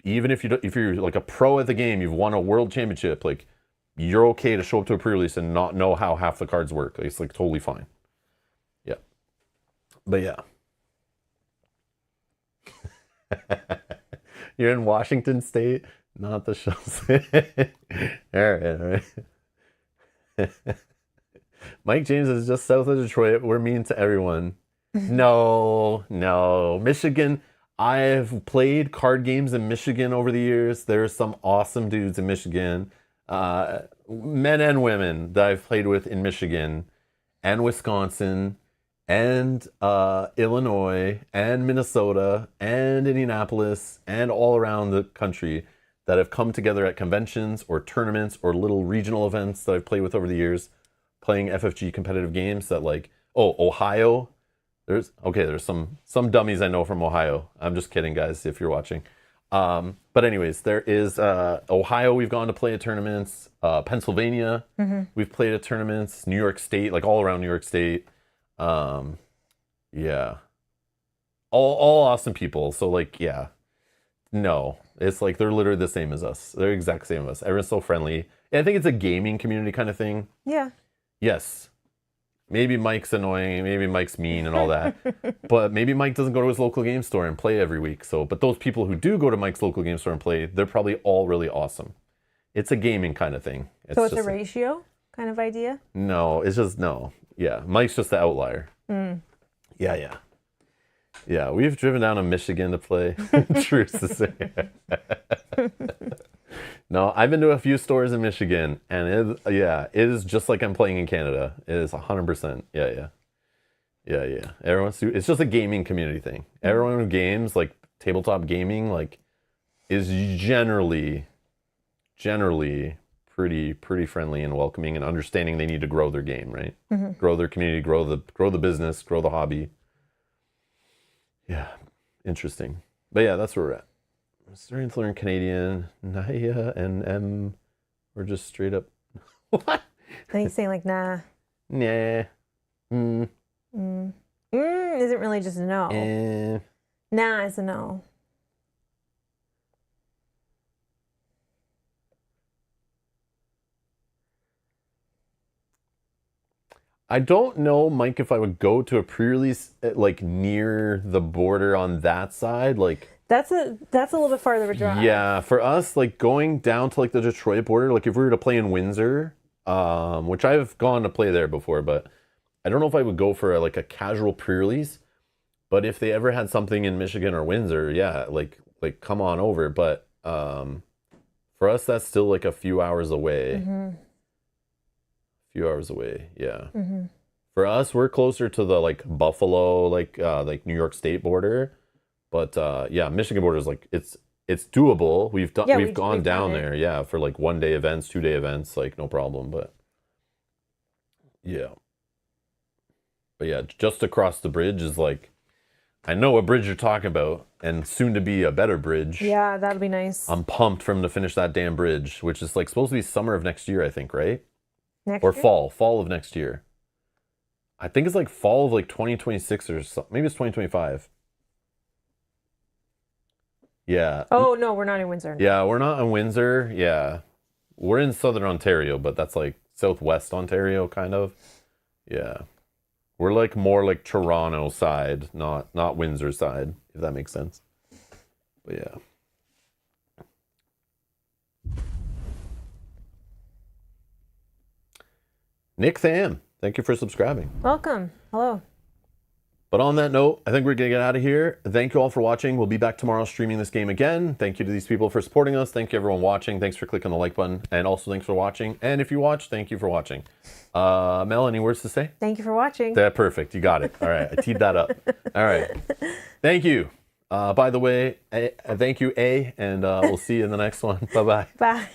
Even if you're like a pro at the game, you've won a world championship, like, you're okay to show up to a pre-release and not know how half the cards work. Like, it's like totally fine. Yeah. But yeah. You're in Washington State, not the Shells. All right. Mike James is just south of Detroit. We're mean to everyone. No. Michigan. I've played card games in Michigan over the years. There's some awesome dudes in Michigan. Men and women that I've played with in Michigan and Wisconsin and Illinois and Minnesota and Indianapolis and all around the country that have come together at conventions or tournaments or little regional events that I've played with over the years, playing FFG competitive games that like, oh, Ohio. There's some dummies I know from Ohio. I'm just kidding, guys, if you're watching. But anyways, there is Ohio. We've gone to play at tournaments. Pennsylvania, we've played at tournaments. New York State, like all around New York State. Yeah, all awesome people. So like, yeah, no, it's like they're literally the same as us. They're the exact same as us. Everyone's so friendly. And I think it's a gaming community kind of thing. Yeah. Yes. Maybe Mike's annoying, maybe Mike's mean and all that. But maybe Mike doesn't go to his local game store and play every week. So, but those people who do go to Mike's local game store and play, they're probably all really awesome. It's a gaming kind of thing. So it's a ratio kind of idea? No, it's just no. Yeah, Mike's just the outlier. Yeah. Yeah, we've driven down to Michigan to play. Truth to say. No, I've been to a few stores in Michigan, and it is just like I'm playing in Canada. It is 100%. Yeah. It's just a gaming community thing. Everyone who games, like tabletop gaming, like is generally pretty friendly and welcoming and understanding they need to grow their game, right? Grow their community, grow the business, grow the hobby. Yeah, interesting. But yeah, that's where we're at. I'm starting to learn Canadian. Naya and M were just straight up. What? Then he's saying like, nah. Nah. Isn't really just a no. Nah is a no. I don't know, Mike, if I would go to a pre-release like near the border on that side. Like that's a little bit farther of a drive. Yeah, for us, like going down to like the Detroit border, like if we were to play in Windsor, which I've gone to play there before, but I don't know if I would go for like a casual pre-release. But if they ever had something in Michigan or Windsor, yeah, like come on over. But for us, that's still like a few hours away. Few hours away, yeah. For us, we're closer to the like Buffalo, like New York State border, but yeah, Michigan border is like it's doable. We've gone down there, yeah, for like 1-day events, 2-day events, like no problem. But yeah, just across the bridge is like, I know what bridge you're talking about, and soon to be a better bridge. Yeah, that'll be nice. I'm pumped for him to finish that damn bridge, which is like supposed to be summer of next year, I think, right? Next or year? fall of next year. I think it's like fall of like 2026 or something. Maybe it's 2025. Yeah. Oh no, we're not in Windsor. Yeah, we're not in Windsor. Yeah, we're in Southern Ontario, but that's like Southwest Ontario, kind of. Yeah, we're like more like Toronto side, not Windsor side, if that makes sense. But yeah. Nick Tham, thank you for subscribing. Welcome. Hello. But on that note, I think we're going to get out of here. Thank you all for watching. We'll be back tomorrow streaming this game again. Thank you to these people for supporting us. Thank you everyone watching. Thanks for clicking the like button. And also thanks for watching. And if you watch, thank you for watching. Mel, any words to say? Thank you for watching. Yeah, perfect. You got it. All right. I teed that up. All right. Thank you. By the way, thank you, and we'll see you in the next one. Bye-bye. Bye.